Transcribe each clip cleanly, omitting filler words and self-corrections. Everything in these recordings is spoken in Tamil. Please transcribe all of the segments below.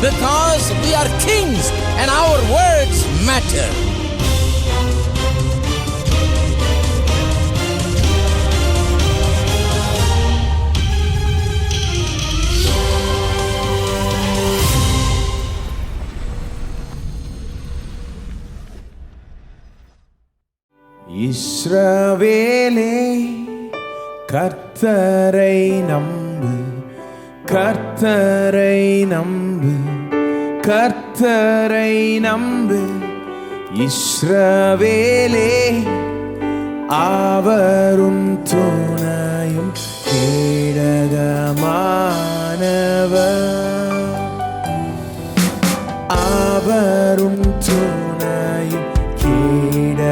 because we are kings and our words matter. இஸ்ரவேலே கர்த்தரை நம்பு, கர்த்தரை நம்பு, கர்த்தரை நம்பு. இஸ்ரவேலே அவரும் துணையும் கேடகமானவர், அவரும் துணையும் கேடகமானவர்.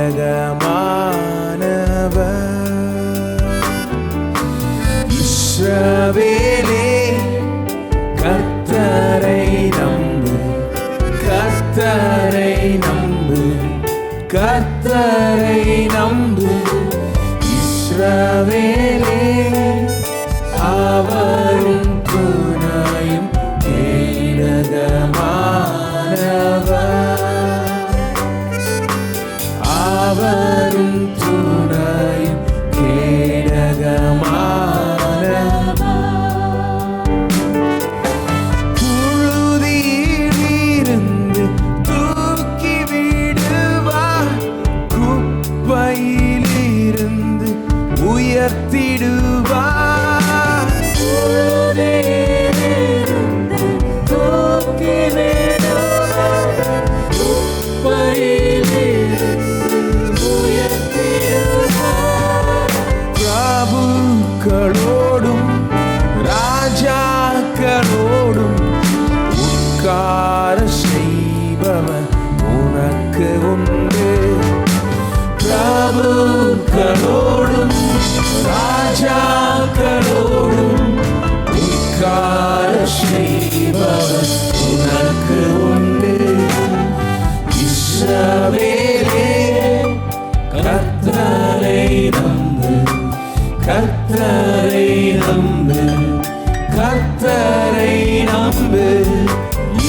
இஸ்ரவேலே கர்த்தரை நம்பு, கர்த்தரை நம்பு, கர்த்தரை நம்பு. இஸ்ரவேலே அவரும் துணையும் கேடகமானவர், அவரும் துணையும் கேடகமானவர். புழுதியிலிருந்து தூக்கி விடுவார், குப்பையிலிருந்து உயர்த்திடுவார். புழுதியிலிருந்து தூக்கி விடுவார், குப்பையிலிருந்து உயர்த்திடுவார். பிரபுக்களோடும் ராஜாக்களோடும் உட்கார செய்பவன் உனக்கு உண்டு. பிரபுக்களோடும் ராஜாக்களோடும் உட்கார செய்பவன் உனக்கு உண்டு. இஸ்ரவேலே கர்த்தரை நம்பு, கர்த்தரை நம்பு, கர்த்தரை நம்பு.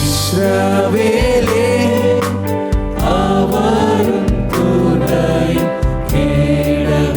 இஸ்ரவேலே அவரும் துணையும் கேடகமானவர்.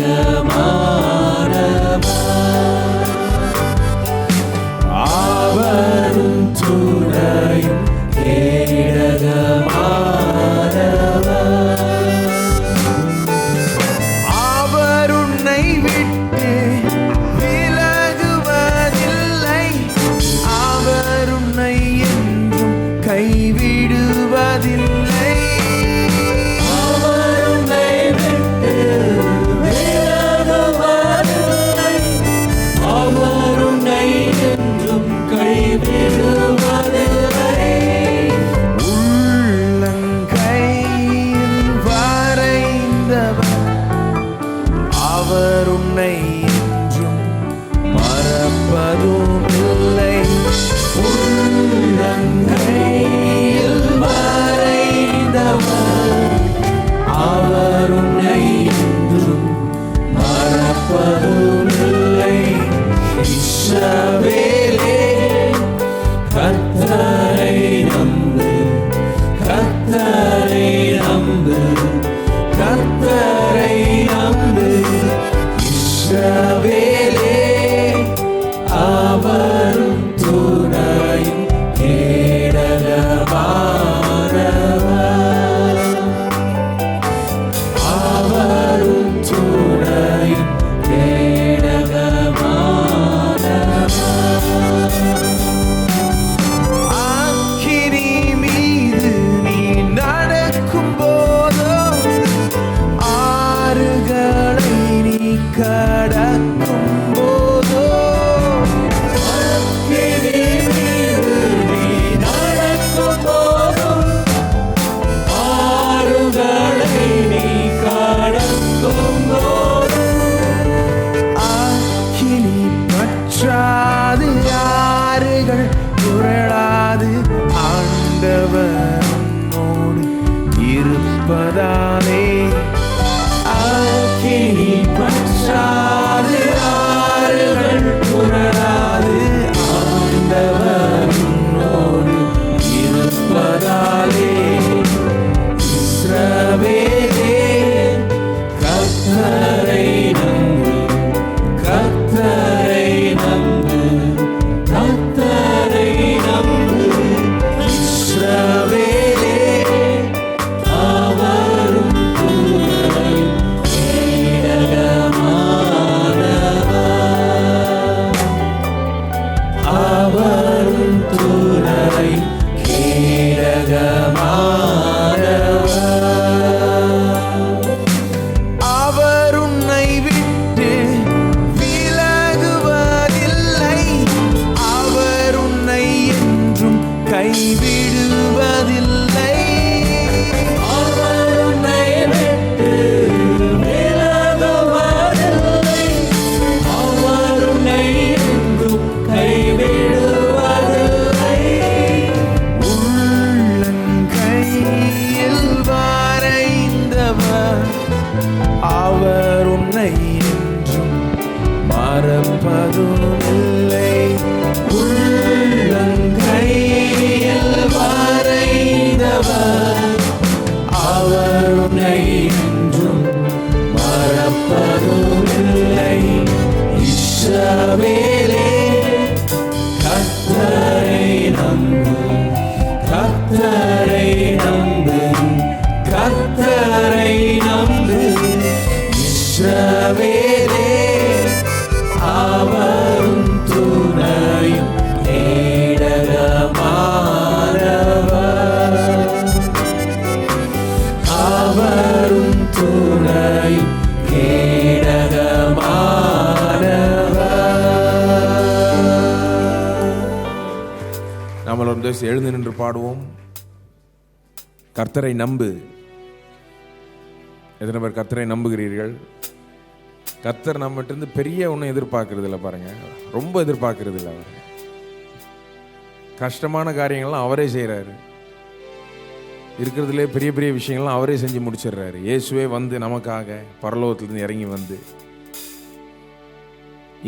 இல்லை. உள்ளங்கையில் வரைந்தவர் அவர் உன்னை என்றும் மறப்பதும் இல்லை. இஸ்ரவேலே கர்த்தரை நம்பு, கர்த்தரை நம்பு, கர்த்தரை நம்பு. இஸ்ரவேலே அவரும் துணையும் கேடகமானவர், அவரும் துணையும் கேடகமானவர். நம்மளும் எழுந்து நின்று பாடுவோம். கர்த்தரை நம்பு. எத்தனை பேர் கர்த்தரை நம்புகிறீர்கள்? கர்த்தர் நம்மகிட்ட பெரிய ஒன்றும் எதிர்பார்க்கறது இல்லை பாருங்க, ரொம்ப எதிர்பார்க்கறது இல்லை. அவர் கஷ்டமான காரியங்கள்லாம் அவரே செய்கிறாரு. இருக்கிறதுலே பெரிய பெரிய விஷயங்கள்லாம் அவரே செஞ்சு முடிச்சிடுறாரு. இயேசுவே வந்து நமக்காக பரலோகத்திலிருந்து இறங்கி வந்து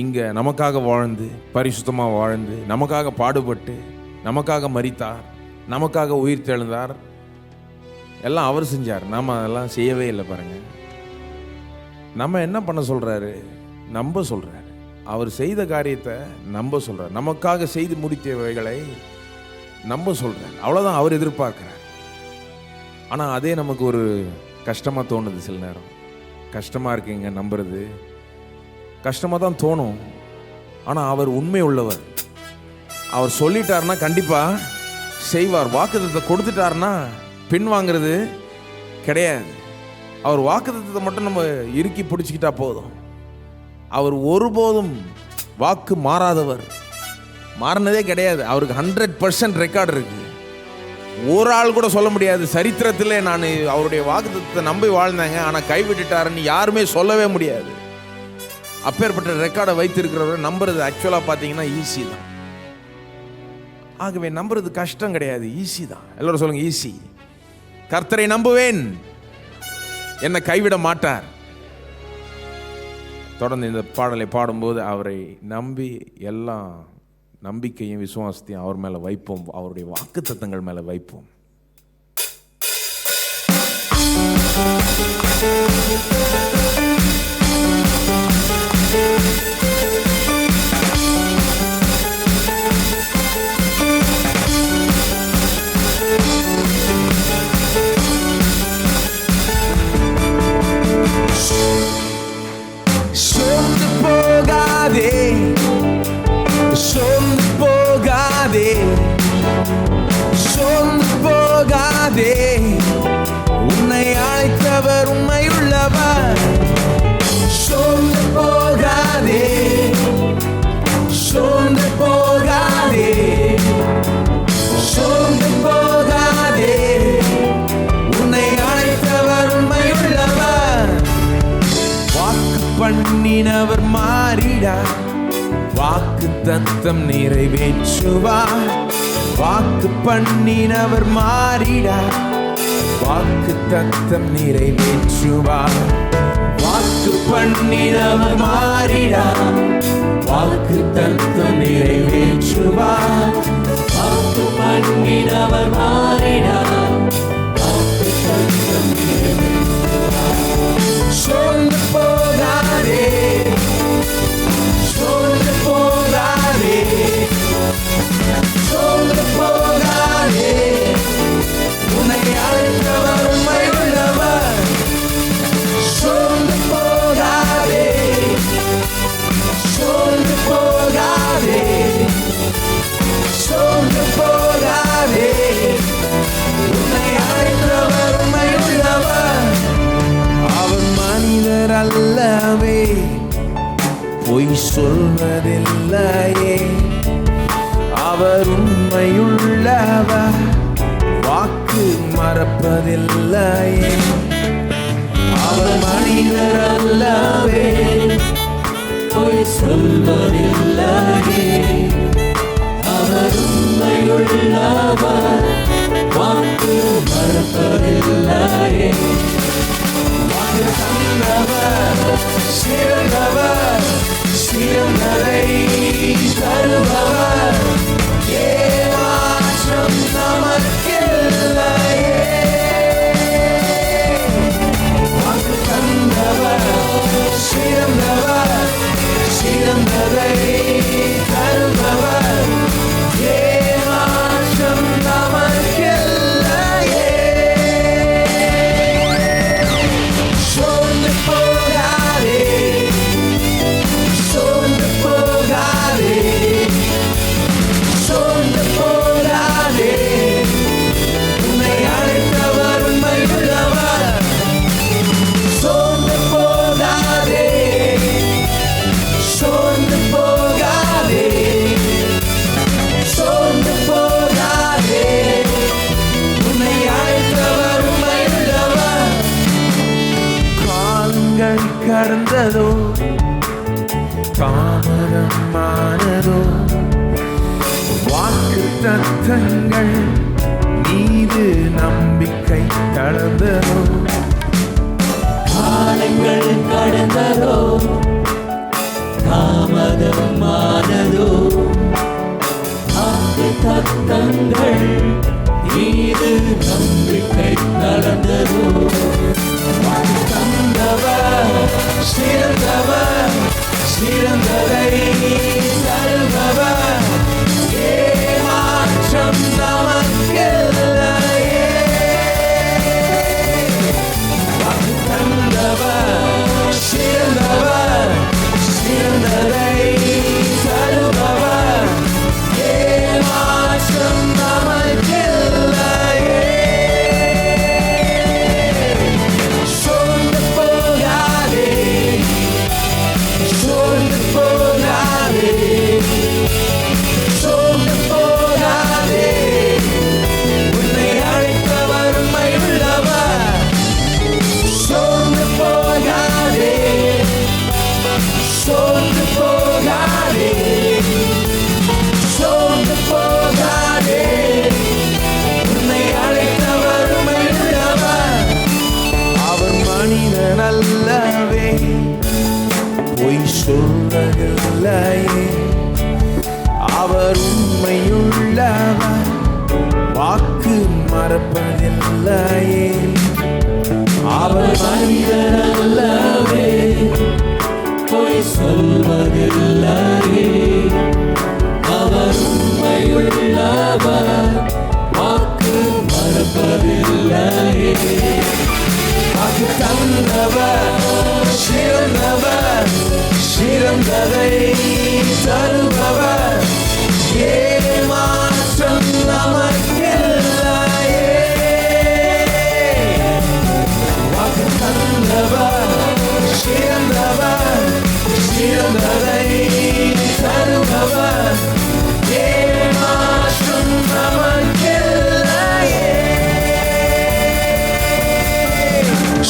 இங்கே நமக்காக வாழ்ந்து, பரிசுத்தமாக வாழ்ந்து, நமக்காக பாடுபட்டு, நமக்காக மரித்தார், நமக்காக உயிர் தெழுந்தார். எல்லாம் அவர் செஞ்சார். நாம் அதெல்லாம் செய்யவே இல்லை பாருங்க. நம்ம என்ன பண்ண சொல்றாரு? நம்ப சொல்றாரு. அவர் செய்த காரியத்தை நம்ப சொல்றார். நமக்காக செய்து முடித்தவைகளை நம்ப சொல்றார். அவ்வளோதான் அவர் எதிர்பார்க்கிறார். ஆனால் அதே நமக்கு ஒரு கஷ்டமாக தோணுது. சில நேரம் கஷ்டமாக இருக்குங்க நம்புறது, கஷ்டமாக தான் தோணும். ஆனால் அவர் உண்மை உள்ளவர். அவர் சொல்லிட்டாருன்னா கண்டிப்பாக செய்வார். வாக்குத்தத்தத்தை கொடுத்துட்டாருன்னா பின் வாங்கிறது கிடையாது. அவர் வாக்குத்தத்தத்தை மட்டும் நம்ம இறுக்கி பிடிச்சிக்கிட்டா போதும். அவர் ஒருபோதும் வாக்கு மாறாதவர், மாறினதே கிடையாது. அவருக்கு 100% ரெக்கார்டு இருக்கு. ஒரு ஆள் கூட சொல்ல முடியாது சரித்திரத்தில் நான் அவருடைய வாக்குத்தத்தத்தை நம்பி வாழ்ந்தாங்க ஆனால் கைவிட்டுட்டாருன்னு யாருமே சொல்லவே முடியாது. அப்பேற்பட்ட ரெக்கார்டை வைத்திருக்கிறவரை நம்புறது ஆக்சுவலாக பார்த்தீங்கன்னா ஈஸி தான். ஆகவே நம்புறது கஷ்டம் கிடையாது, ஈஸி தான். எல்லாரும் சொல்லுங்க, ஈஸி. கர்த்தரை நம்புவேன், என்னை கைவிட மாட்டார். தொடர்ந்து இந்த பாடலை பாடும்போது அவரை நம்பி எல்லா நம்பிக்கையும் விசுவாசத்தையும் அவர் மேலே வைப்போம், அவருடைய வாக்குத்தத்தங்கள் மேலே வைப்போம். சோர்ந்து போகாதே, சோர்ந்து போகாதே, சோர்ந்து போகாதே. உன்னை அழைத்தவர் உண்மையுள்ளவர். சோர்ந்து போகாதே, சோர்ந்து போகாதே, சோர்ந்து போகாதே. உன்னை அழைத்தவர் உண்மையுள்ளவர். வாக்கு பண்ணினவர் மாறிடா, வாக்கு தத்தம் நிறைவேற்றுவார். வாக்கு பண்ணினவர் மாறிடா, வாக்கு தத்தம் நிறைவேற்றுவார். வாக்கு பண்ணினவர் மாறிடா, வாக்கு தத்தம் நிறைவேற்றுவார். வாக்கு பண்ணினவர் மாறிடா, வாக்கு தத்தம் நிறைவேற்றுவார். சோர்ந்து போகாதே, சோர்ந்து போகாதே, சோர்ந்து போகாதே. உன்னை அழைத்தவர் உண்மையுள்ளவர். சோர்ந்து போகாதே, சோர்ந்து போகாதே, சோர்ந்து போகாதே. உன்னை அழைத்தவர் உண்மையுள்ளவர். அவர் மனிதர் அல்லவே, பொய் சொல்வதில்லையே. அவர் உண்மையுள்ளவர், வாக்கு மறப்பதில்லையே. அவர் மனிதர் அல்லவே, பொய் சொல்வதில்லையே. அவர் உண்மையுள்ளவர், வாக்கு மறப்பதில்லையே. வாக்கு தந்தவர், சேர்ந்தவர், சிறந்ததை தருபவர், ஏமாற்றம் நமக்கில்லையே. வாக்கு தந்தவர் சிறந்தவர், சிறந்ததை தருபவர், ஏமாற்றம் நமக்கில்லையே. சோர்ந்து போகாதே, சோர்ந்து போகாதே, சோர்ந்து போகாதே, உன்னை அழைத்தவர் உண்மை உள்ளவர். சோர்ந்து போகாதே, சோர்ந்து போகாதே, சோர்ந்து போகாதே, உன்னை அழைத்தவர் உண்மை உள்ளவர். காலங்கள் கடந்ததோ, தாமதமானதோ, வாக்கு தத்தங்கள் மீது நம்பிக்கை தளர்ந்ததோ. காலங்கள் கடந்ததோ, தாமதமானதோ, வாக்கு தத்தங்கள் மீது நம்பிக்கை தளர்ந்ததோ. வாக்கு தந்தவர் சிறந்தவர், சிறந்ததை தருபவர், ஏமாற்றம் நமக்கில்லையே. வாக்கு தந்தவர் சிறந்தவர், சிறந்ததை தருபவர், ஏமாற்றம் நமக்கில்லையே. சோர்ந்து போகாதே, சோர்ந்து போகாதே, சோர்ந்து போகாதே, உன்னை அழைத்தவர் உண்மை உள்ளவர். சோர்ந்து போகாதே, சோர்ந்து போகாதே, சோர்ந்து போகாதே, உன்னை அழைத்தவர் உண்மை உள்ளவர். அவர் மனிதன் அல்லவே, பொய் சொல்வதில்லையே. அவர் உண்மையுள்ளவர், வாக்கு மறப்பதில்லையே. அவர் மனிதன் அல்லவே, பொய் சொல்வதில்லையே. அவர் உண்மையுள்ளவர், வாக்கு மறப்பதில்லையே. வாக்கு தந்தவர் சிறந்தவர், சிறந்ததை தருபவர், ஏமாற்றம் நமக்கில்லையே. வாக்கு தந்தவர் சிறந்தவர், சிறந்ததை தருபவர், ஏமாற்றம் நமக்கில்லையே.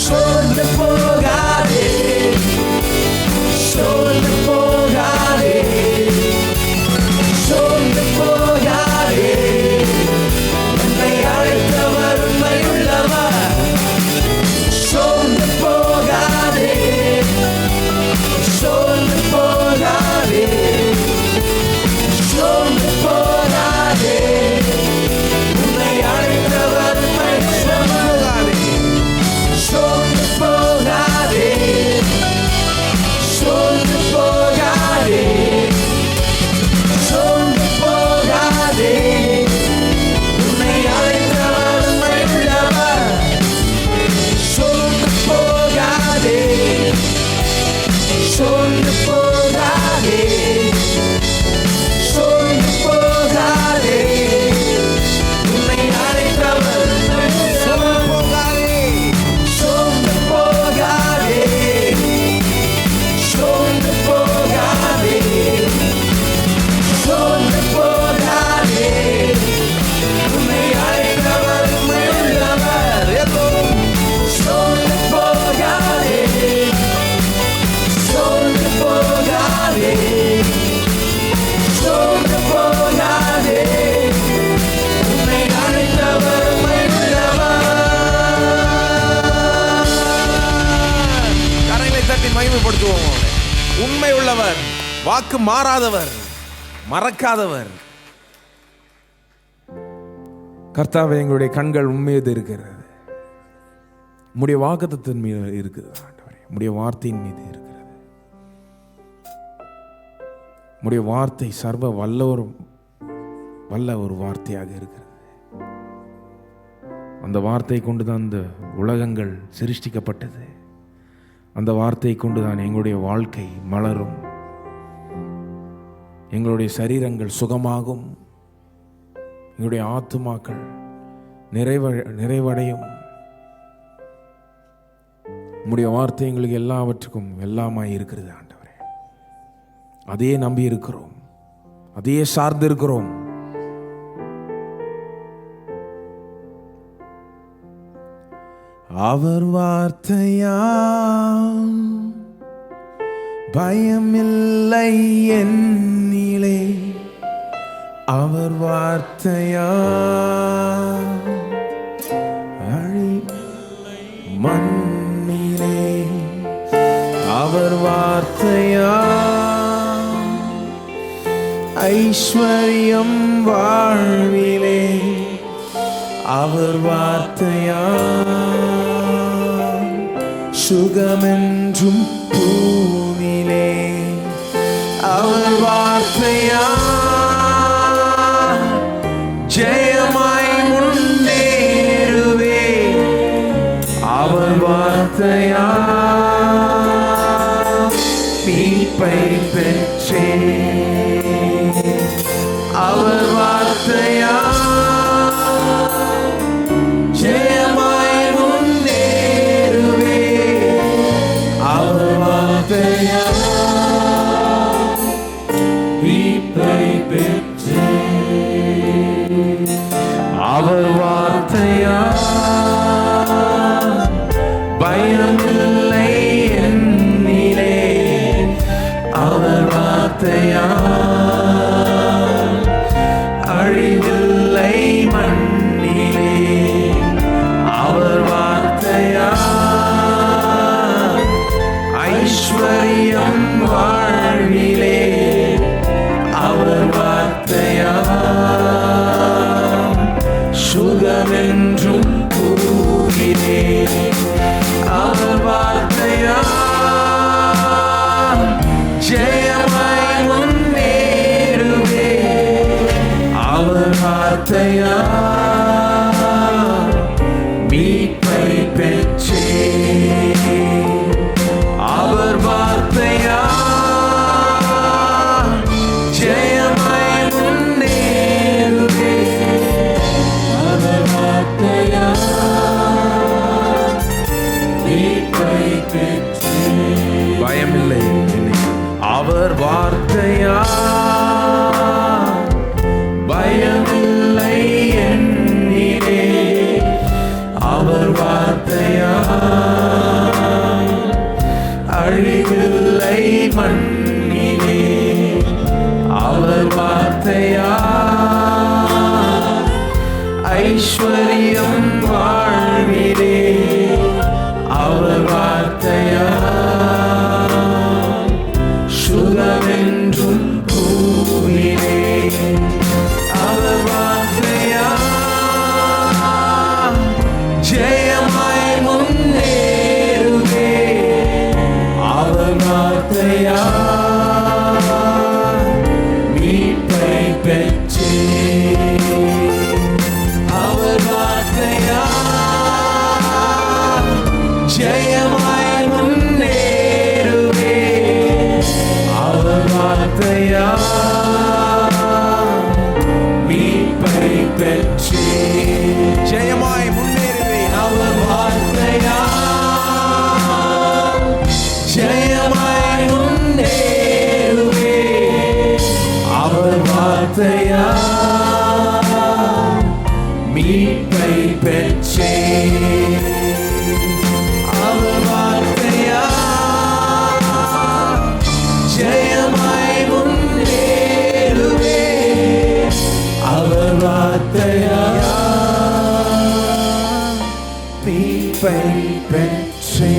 சோர்ந்து போகாதே, சோர்ந்து போகாதே, சோர்ந்து போகாதே, உன்னை அழைத்தவர் உண்மை உள்ளவர். சோர்ந்து போகாதே, சோர்ந்து போகாதே, சோர்ந்து போகாதே, உன்னை அழைத்தவர் உண்மை உள்ளவர். சோர்ந்து போகாதே, சோர்ந்து போகாதே, சோர்ந்து போகாதே, உன்னை அழைத்தவர் உண்மை உள்ளவர். சோர்ந்து போகாதே, சோர்ந்து போகாதே, சோர்ந்து போகாதே, உன்னை அழைத்தவர் உண்மை உள்ளவர். சோர்ந்து போகாதே, சோர்ந்து போகாதே, சோர்ந்து போகாதே, உன்னை அழைத்தவர் உண்மை உள்ளவர். சோர்ந்து போகாதே, சோர்ந்து போகாதே, சோர்ந்து போகாதே, உன்னை அழைத்தவர் உண்மை உள்ளவர். கரங்களை தட்டி மகிமைப்படுத்துவோம். உண்மை உள்ளவர், வாக்கு மாறாதவர், மறக்காதவர். கர்த்தாவே, எங்களுடைய கண்கள் உண்மையது இருக்கிறது, உம்முடைய வாக்குத்தத்தின் மீது இருக்குது ஆண்டவரே, உம்முடைய வார்த்தையின் மீது இருக்கிறது. உம்முடைய வார்த்தை சர்வ வல்ல ஒரு வார்த்தையாக இருக்கிறது. அந்த வார்த்தை கொண்டுதான் இந்த உலகங்கள் சிருஷ்டிக்கப்பட்டது. அந்த வார்த்தை கொண்டுதான் எங்களுடைய வாழ்க்கை மலரும், எங்களுடைய சரீரங்கள் சுகமாகும், எங்களுடைய ஆத்துமாக்கள் நிறைவடையும். உம்முடைய வார்த்தை எங்களுக்கு எல்லாவற்றுக்கும் எல்லாமாய் இருக்கிறது ஆண்டவரே. அதையே நம்பி இருக்கிறோம், அதையே சார்ந்து இருக்கிறோம். அவர் வார்த்தையால் பயமில்லை என்னிலே, அவர் வார்த்தையால் அழிவில்லை மண்ணிலே, அவர் வார்த்தையால் ஐஸ்வர்யம் வாழ்விலே, அவர் வார்த்தையால் சுகமென்றும் பூவிலே, அவர் வார்த்தையால் ஜெயமாய் முன்னேறுவே, அவர் வார்த்தையால் மீட்பை பெற்றே, அவர் வார்த்தையால் ஜெயமாய் முன்னேறுவே, அவர் வார்த்தையால் மீட்பை பெற்றே, அவர் வார்த்தையால் பயமில்லை என்னிலே, அவர் வார்த்தையால் அழிவில்லை மண்ணிலே, அவர் வார்த்தையால் ஐஸ்வர்யம் வாழ்விலே, அவர் வார்த்தையால் சுகமென்றும் பூவிலே, அவர் வார்த்தையால் ஜெயமாய் முன்னேறுவே, அவர் வார்த்தையால் மீட்பை பெற்றே, அவர் வார்த்தையால் ஜெயமாய் முன்னேறுவே, அவர் வார்த்தையால் மீட்பை பெற்றே. பயமில்லை அவர் வார்த்தையால் பயமில்லை என்னிலே, அவர் வார்த்தையால் அழிவில்லை மண்ணிலே, அவர் வார்த்தையால் ஐஸ்வர்யம் வாழ்விலே, அவர் வார்த்தையால் சுகமென்றும் பூவிலே, அவர் வார்த்தையால் ஜெயமாய் முன்னேறுவே, அவர் வார்த்தையால் மீட்பை பெற்றே, அவர் வார்த்தையால் ஜெயமாய் முன்னேறுவே, அவர் வார்த்தையால் மீட்பை பெற்றே, ஜெயமாய் முன்னேறுவே, அவர் வார்த்தையால் ஜெயமாய் முன்னேறுவே, அவர் வார்த்தையால் மீட்பை பெற்றே, அவர் வார்த்தையால் ஜெயமாய் முன்னேறுவே, அவர் வார்த்தையால் மீட்பை பெற்றே.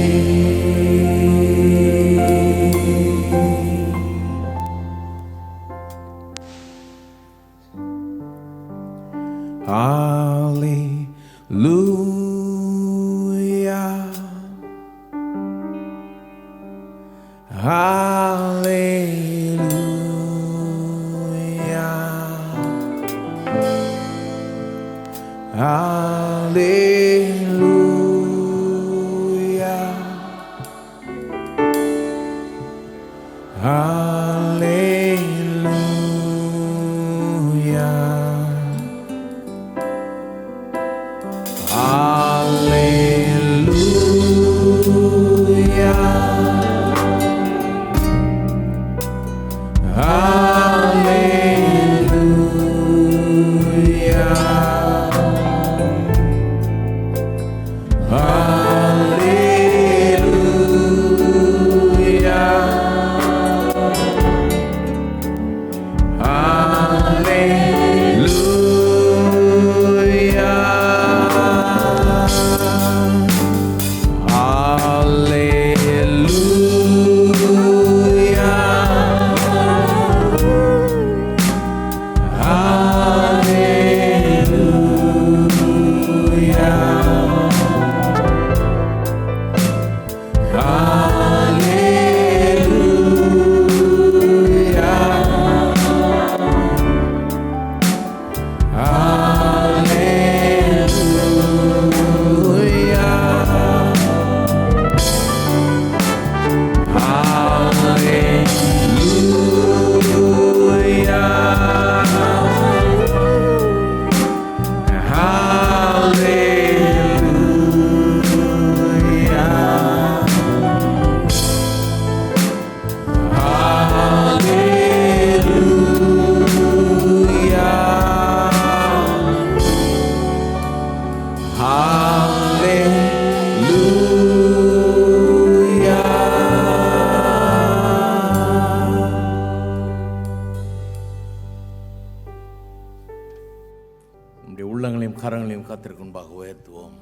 கரங்களையும் கர்த்தருக்கு முன்பாக உயர்த்துவோம்.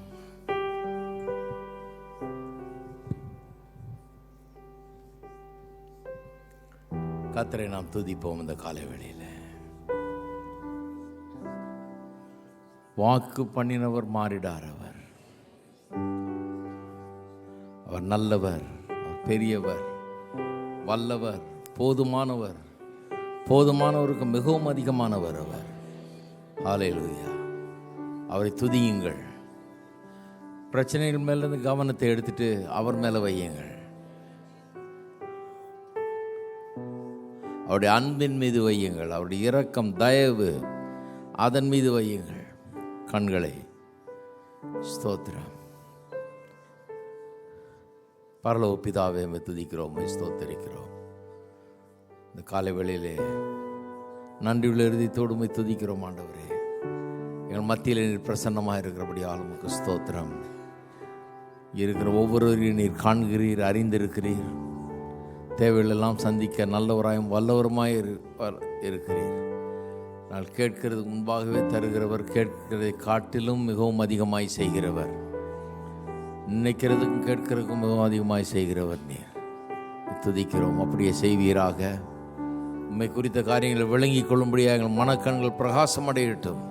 கர்த்தரை நாம் துதிப்போம். இந்த காலை வேளையில் வாக்கு பண்ணினவர் மாறிடார். அவர் நல்லவர், பெரியவர், வல்லவர், போதுமானவர், போதுமானவருக்கு மிகவும் அதிகமானவர் அவர். ஹல்லேலூயா. அவரை துதியுங்கள். பிரச்சனைகள் மேலிருந்து கவனத்தை எடுத்துட்டு அவர் மேலே வையுங்கள். அவருடைய அன்பின் மீது வையுங்கள். அவருடைய இரக்கம், தயவு, அதன் மீது வையுங்கள் கண்களை. ஸ்தோத்திரம். பரலோக பிதாவே, துதிக்கிறோம், ஸ்தோத்தரிக்கிறோம். இந்த காலை வேளையிலே நன்றியுள்ள இறுதித்தோடு துதிக்கிறோம் ஆண்டவரே. எங்கள் மத்தியில் நீர் பிரசன்னமாக இருக்கிறபடியால் உமக்கு ஸ்தோத்திரம். இருக்கிற ஒவ்வொருவரையும் நீர் காண்கிறீர், அறிந்திருக்கிறீர். தேவைகளெல்லாம் சந்திக்க நல்லவராயும் வல்லவருமாய் இருக்கிறீர். நான் கேட்கிறதுக்கு முன்பாகவே தருகிறவர், கேட்கிறதை காட்டிலும் மிகவும் அதிகமாய் செய்கிறவர், நினைக்கிறதுக்கும் கேட்கிறதுக்கும் மிகவும் அதிகமாய் செய்கிறவர் நீர். துதிக்கிறோம். அப்படியே செய்வீராக. உம்மை குறித்த காரியங்களை விளங்கிக் கொள்ளும்படியாக எங்கள் மனக்கண்கள் பிரகாசம் அடையட்டும்.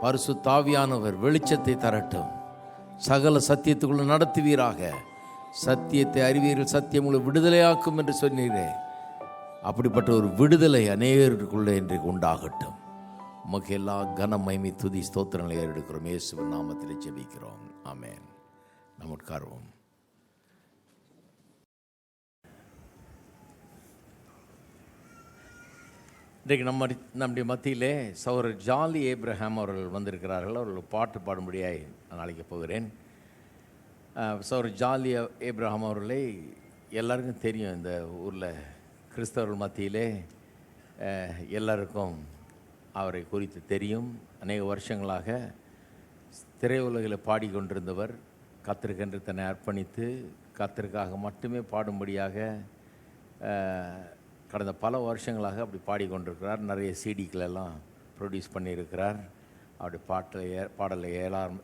பரிசுத்த ஆவியானவர் வெளிச்சத்தை தரட்டும். சகல சத்தியத்துக்குள்ள நடத்துவீராக. சத்தியத்தை அறிவீர்கள், சத்தியம் உங்களை விடுதலையாக்கும் என்று சொன்னீரே. அப்படிப்பட்ட ஒரு விடுதலை அநேகருக்குள்ளே இன்றைக்கு உண்டாகட்டும். உமக்கு எல்லா கன மகிமை துதி ஸ்தோத்திரங்களை ஏறெடுக்கிறோம். இயேசுவின் நாமத்தில் ஜெபிக்கிறோம். ஆமென். நாம் உட்காருவோம். இன்றைக்கு நம்முடைய மத்தியிலே சகோதரர் ஜாலி ஏப்ரஹாம் அவர்கள் வந்திருக்கிறார்கள். அவர்கள் பாட்டு பாடும்படியாய் நான் அழைக்கப் போகிறேன். சகோதரர் ஜாலி ஏப்ரஹாம் அவர்களை எல்லாருக்கும் தெரியும். இந்த ஊரில் கிறிஸ்தவர்கள் மத்தியிலே எல்லாருக்கும் அவரை குறித்து தெரியும். அநேக வருஷங்களாக திரையுலகில் பாடிக்கொண்டிருந்தவர். கர்த்தருக்கென்று தன்னை அர்ப்பணித்து கர்த்தருக்காக மட்டுமே பாடும்படியாக கடந்த பல வருஷங்களாக அப்படி பாடிக்கொண்டிருக்கிறார். நிறைய சிடிக்களெல்லாம் ப்ரொடியூஸ் பண்ணியிருக்கிறார். அவருடைய பாடலை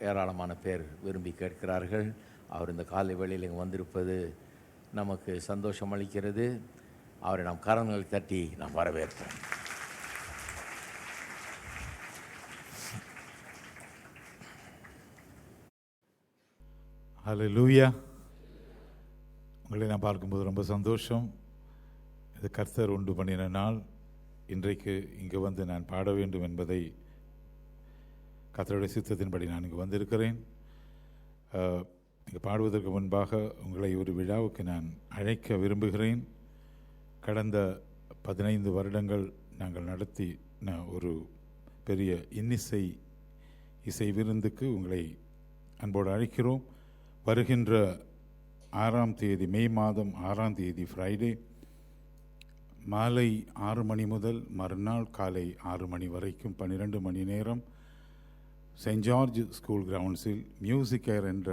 ஏராளமான பேர் விரும்பி கேட்கிறார்கள். அவர் இந்த காலை வேளையில் இங்கே வந்திருப்பது நமக்கு சந்தோஷம் அளிக்கிறது. அவரை நாம் கரங்கள் தட்டி நாம் வரவேற்போம். ஹல்லேலூயா. உங்களை நான் பார்க்கும்போது ரொம்ப சந்தோஷம். இது கர்த்தர் உண்டு பண்ணின நாள். இன்றைக்கு இங்கே வந்து நான் பாட வேண்டும் என்பதை கர்த்தருடைய சித்தத்தின்படி நான் இங்கே வந்திருக்கிறேன். இங்கே பாடுவதற்கு முன்பாக உங்களை ஒரு விழாவுக்கு நான் அழைக்க விரும்புகிறேன். கடந்த 15 வருடங்கள் நாங்கள் நடத்தின ஒரு பெரிய இசை விருந்துக்கு உங்களை அன்போடு அழைக்கிறோம். வருகின்ற 6ஆம் தேதி, மே மாதம் 6ஆம் தேதி ஃப்ரைடே மாலை 6 மணி முதல் மறுநாள் காலை 6 மணி வரைக்கும் 12 மணி நேரம் செயின்ட் ஜார்ஜ் ஸ்கூல் கிரவுண்ட்ஸில் மியூசிக் ஏர் என்ற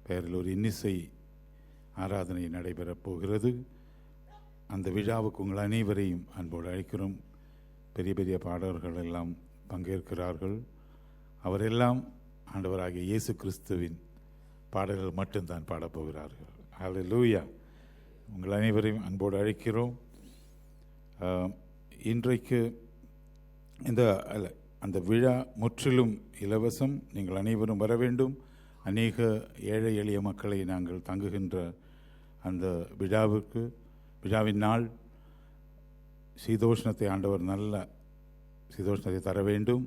பெயரில் ஒரு இன்னிசை ஆராதனை நடைபெறப் போகிறது. அந்த விழாவுக்கு உங்கள் அனைவரையும் அன்போடு அழைக்கிறோம். பெரிய பெரிய பாடகர்கள் எல்லாம் பங்கேற்கிறார்கள். அவரெல்லாம் ஆண்டவராகிய இயேசு கிறிஸ்துவின் பாடல்கள் மட்டும்தான் பாடப்போகிறார்கள். ஹல்லேலூயா. உங்கள் அனைவரையும் அன்போடு அழைக்கிறோம். இன்றைக்கு அந்த விழா முற்றிலும் இலவசம். நீங்கள் அனைவரும் வர வேண்டும். அநேக ஏழை எளிய மக்களை நாங்கள் தங்குகின்ற அந்த விழாவின் நாள் சீதோஷ்ணத்தை ஆண்டவர் நல்ல சீதோஷ்ணத்தை தர வேண்டும்.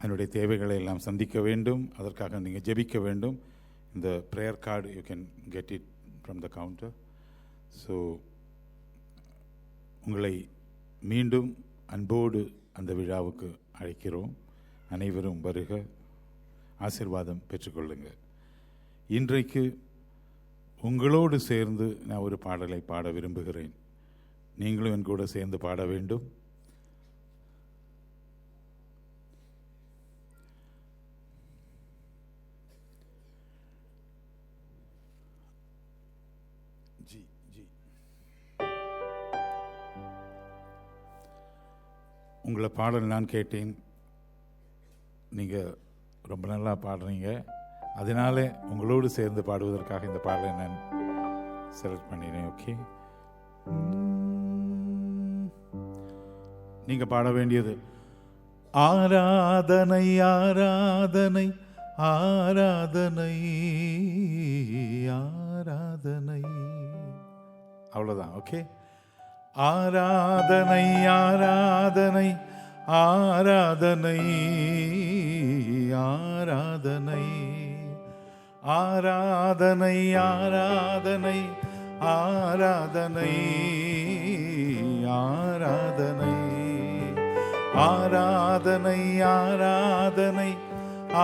அதனுடைய தேவைகளை எல்லாம் சந்திக்க வேண்டும். அதற்காக நீங்கள் ஜெபிக்க வேண்டும். இந்த prayer card you can get it from the counter. So உங்களை மீண்டும் அன்போடு அந்த விழாவுக்கு அழைக்கிறோம். அனைவரும் வருக, ஆசீர்வாதம் பெற்றுக்கொள்ளுங்கள். இன்றைக்கு உங்களோடு சேர்ந்து நான் ஒரு பாடலை பாட விரும்புகிறேன். நீங்களும் என் கூட சேர்ந்து பாட வேண்டும். உங்களை பாடல் நான் கேட்டேன். நீங்கள் ரொம்ப நல்லா பாடுறீங்க. அதனால உங்களோடு சேர்ந்து பாடுவதற்காக இந்த பாடலை நான் செலக்ட் பண்ணினேன். ஓகே, நீங்க பாட வேண்டியது ஆராதனை ஆராதனை ஆராதனை ஆராதனை, அவ்வளவுதான். ஓகே, ஆராதனை ஆராதனை ஆராதனை ஆராதனை ஆராதனை ஆராதனை ஆராதனை ஆராதனை ஆராதனை ஆராதனை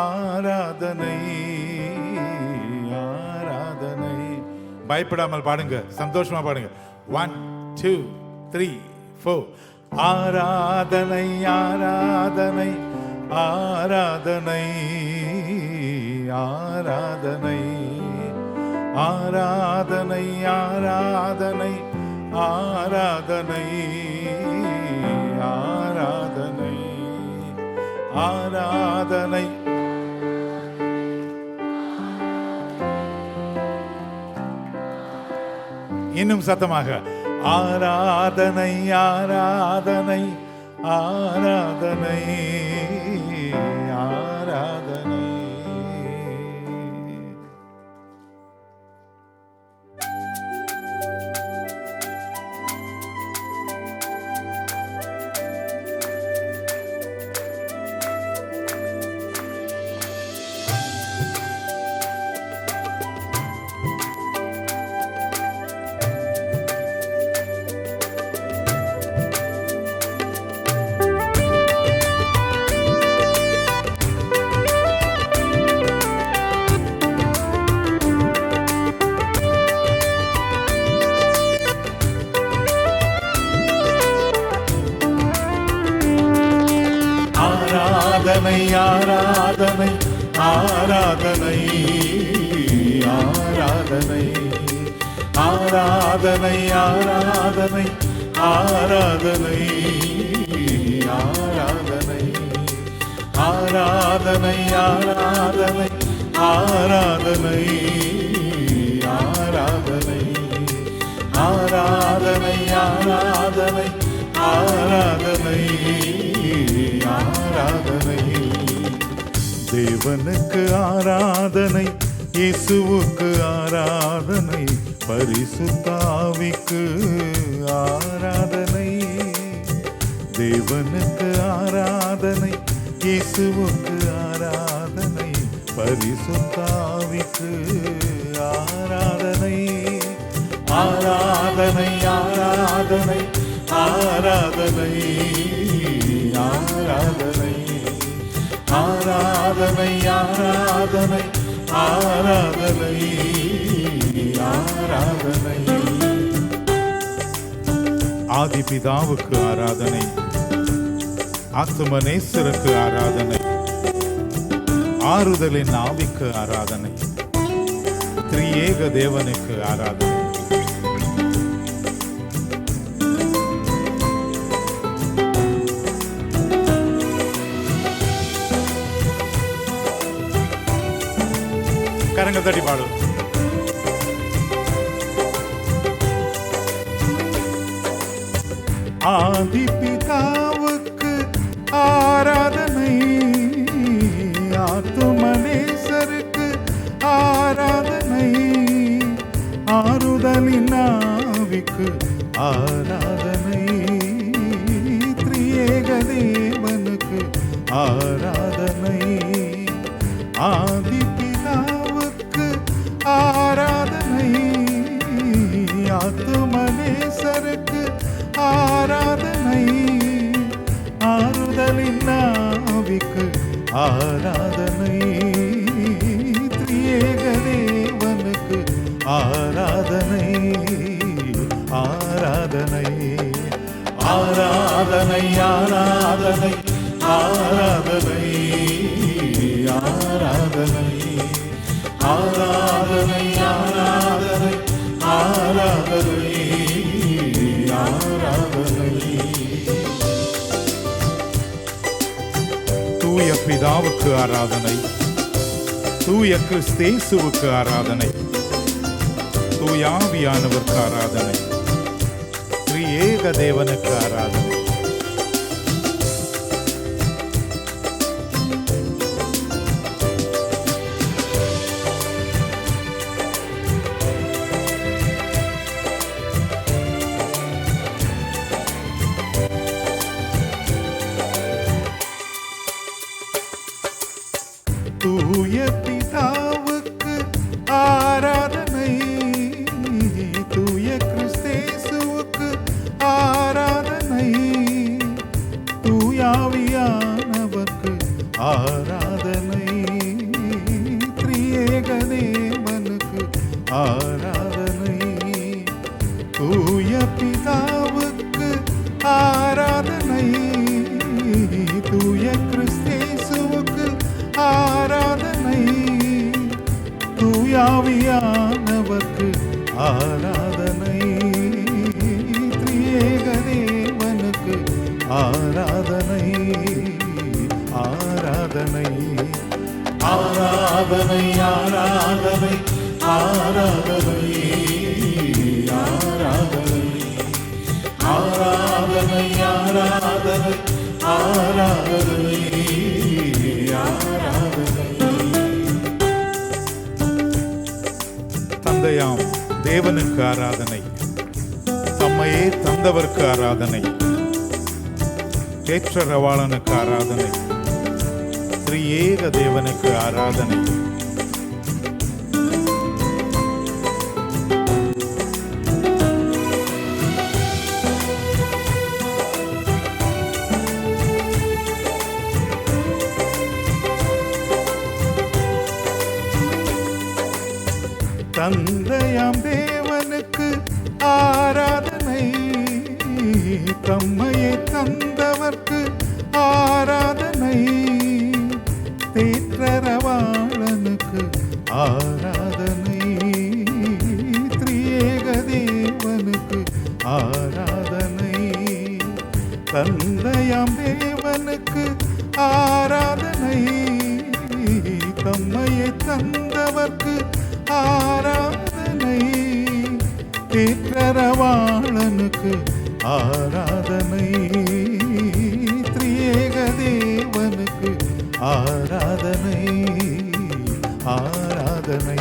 ஆராதனை ஆராதனை. பயப்படாமல் பாடுங்க, சந்தோஷமா பாடுங்க. 1 2 3 4. ஆராதனை ஆராதனை ஆராதனை ஆராதனை ஆராதனை ஆராதனை ஆராதனை ஆராதனை ஆராதனை. இன்னும் சத்தமாக, ஆராதனை ஆராதனை ஆராதனை ஆராதனை. ஆராதனை ஆராதனை ஆராதனை ஆராதனை ஆராதனை ஆராதனை ஆராதனை ஆராதனை ஆராதனை ஆராதனை ஆராதனை ஆராதனை ஆராதனை ஆராதனை ஆராதனை ஆராதனை. தேவனுக்கு ஆராதனை, இயேசுவுக்கு ஆராதனை, பரிசுத்த ஆவிக்கு ஆராதனை, தேவனுக்கு ஆராதனை, இயேசுவுக்கு ஆராதனை, பரிசுத்த ஆவிக்கு ஆராதனை. ஆராதனை ஆராதனை ஆராதனை ஆராதனை ஆராதனை ஆராதனை ஆராதனை ஆராதனை. ஆதிபிதாவுக்கு ஆராதனை, ஆத்துமநேசருக்கு ஆராதனை, ஆறுதலின் ஆவிக்கு ஆராதனை, திரியேக தேவனுக்கு ஆராதனை. கரங்கள் தட்டி பாடும். ஆதிபிதாவுக்கு ஆராதனை, ஆத்துமநேசருக்கு ஆராதனை, ஆறுதலின் ஆவிக்கு ஆராதனை, திரியேக தேவனுக்கு ஆராதனை. ஆதிபிதாவுக்கு ஆராதனை, ஆத்துமநேசருக்கு ஆராதனை, ஆறுதலின் ஆவிக்கு ஆராதனை, திரியேக தேவனுக்கு ஆராதனை. ஆராதனை ஆராதனை ஆராதனை ஆராதனை ஆராதனை ஆராதனை ஆராதனை ஆராதனை ஆராதனை. தூய பிதாவுக்கு ஆராதனை, தூய கிறிஸ்தேசுவுக்கு ஆராதனை, தூயாவியானவருக்கு ஆராதனை, திரியேக தேவனுக்கு ஆராதனை. தூய பிதாவுக்கு ஆராதனை, தூய கிறிஸ்தேசுவுக்கு ஆராதனை, தூயாவியானவர்க்கு ஆராதனை, திரியேக தேவனுக்கு ஆராதனை. தூய பிதாவுக்கு ஆராதனை, தூய கிறிஸ்தேசுவுக்கு ஆராதனை, தூயாவியானவர்க்கு ஆராதனை, திரியேக தேவனுக்கு ஆராதனை. ஆராதனை ஆராதனை ஆராதனை ஆராதனை ஆராதனை ஆராதனை ஆராதனை ஆராதனை ஆராதனை. தந்தையாம் தேவனுக்கு ஆராதனை, தம்மையே தந்தவர்க்கு ஆராதனை, தேற்றரவாளனுக்கு ஆராதனை, திரியேக தேவனுக்கு ஆராதனை. தந்தையாம் தேவனுக்கு ஆராதனை, தம்மையை தந்தவர்க்கு ஆராதனை, தேற்றரவாளனுக்கு ஆராதனை, திரியேக தேவனுக்கு ஆராதனை. தந்தையாம் தேவனுக்கு ஆராதனை, தம்மையை தந்தவர்க்கு ஆராதனை, தேற்றரவாளனுக்கு ஆராதனை, திரியேக தேவனுக்கு ஆராதனை. ஆராதனை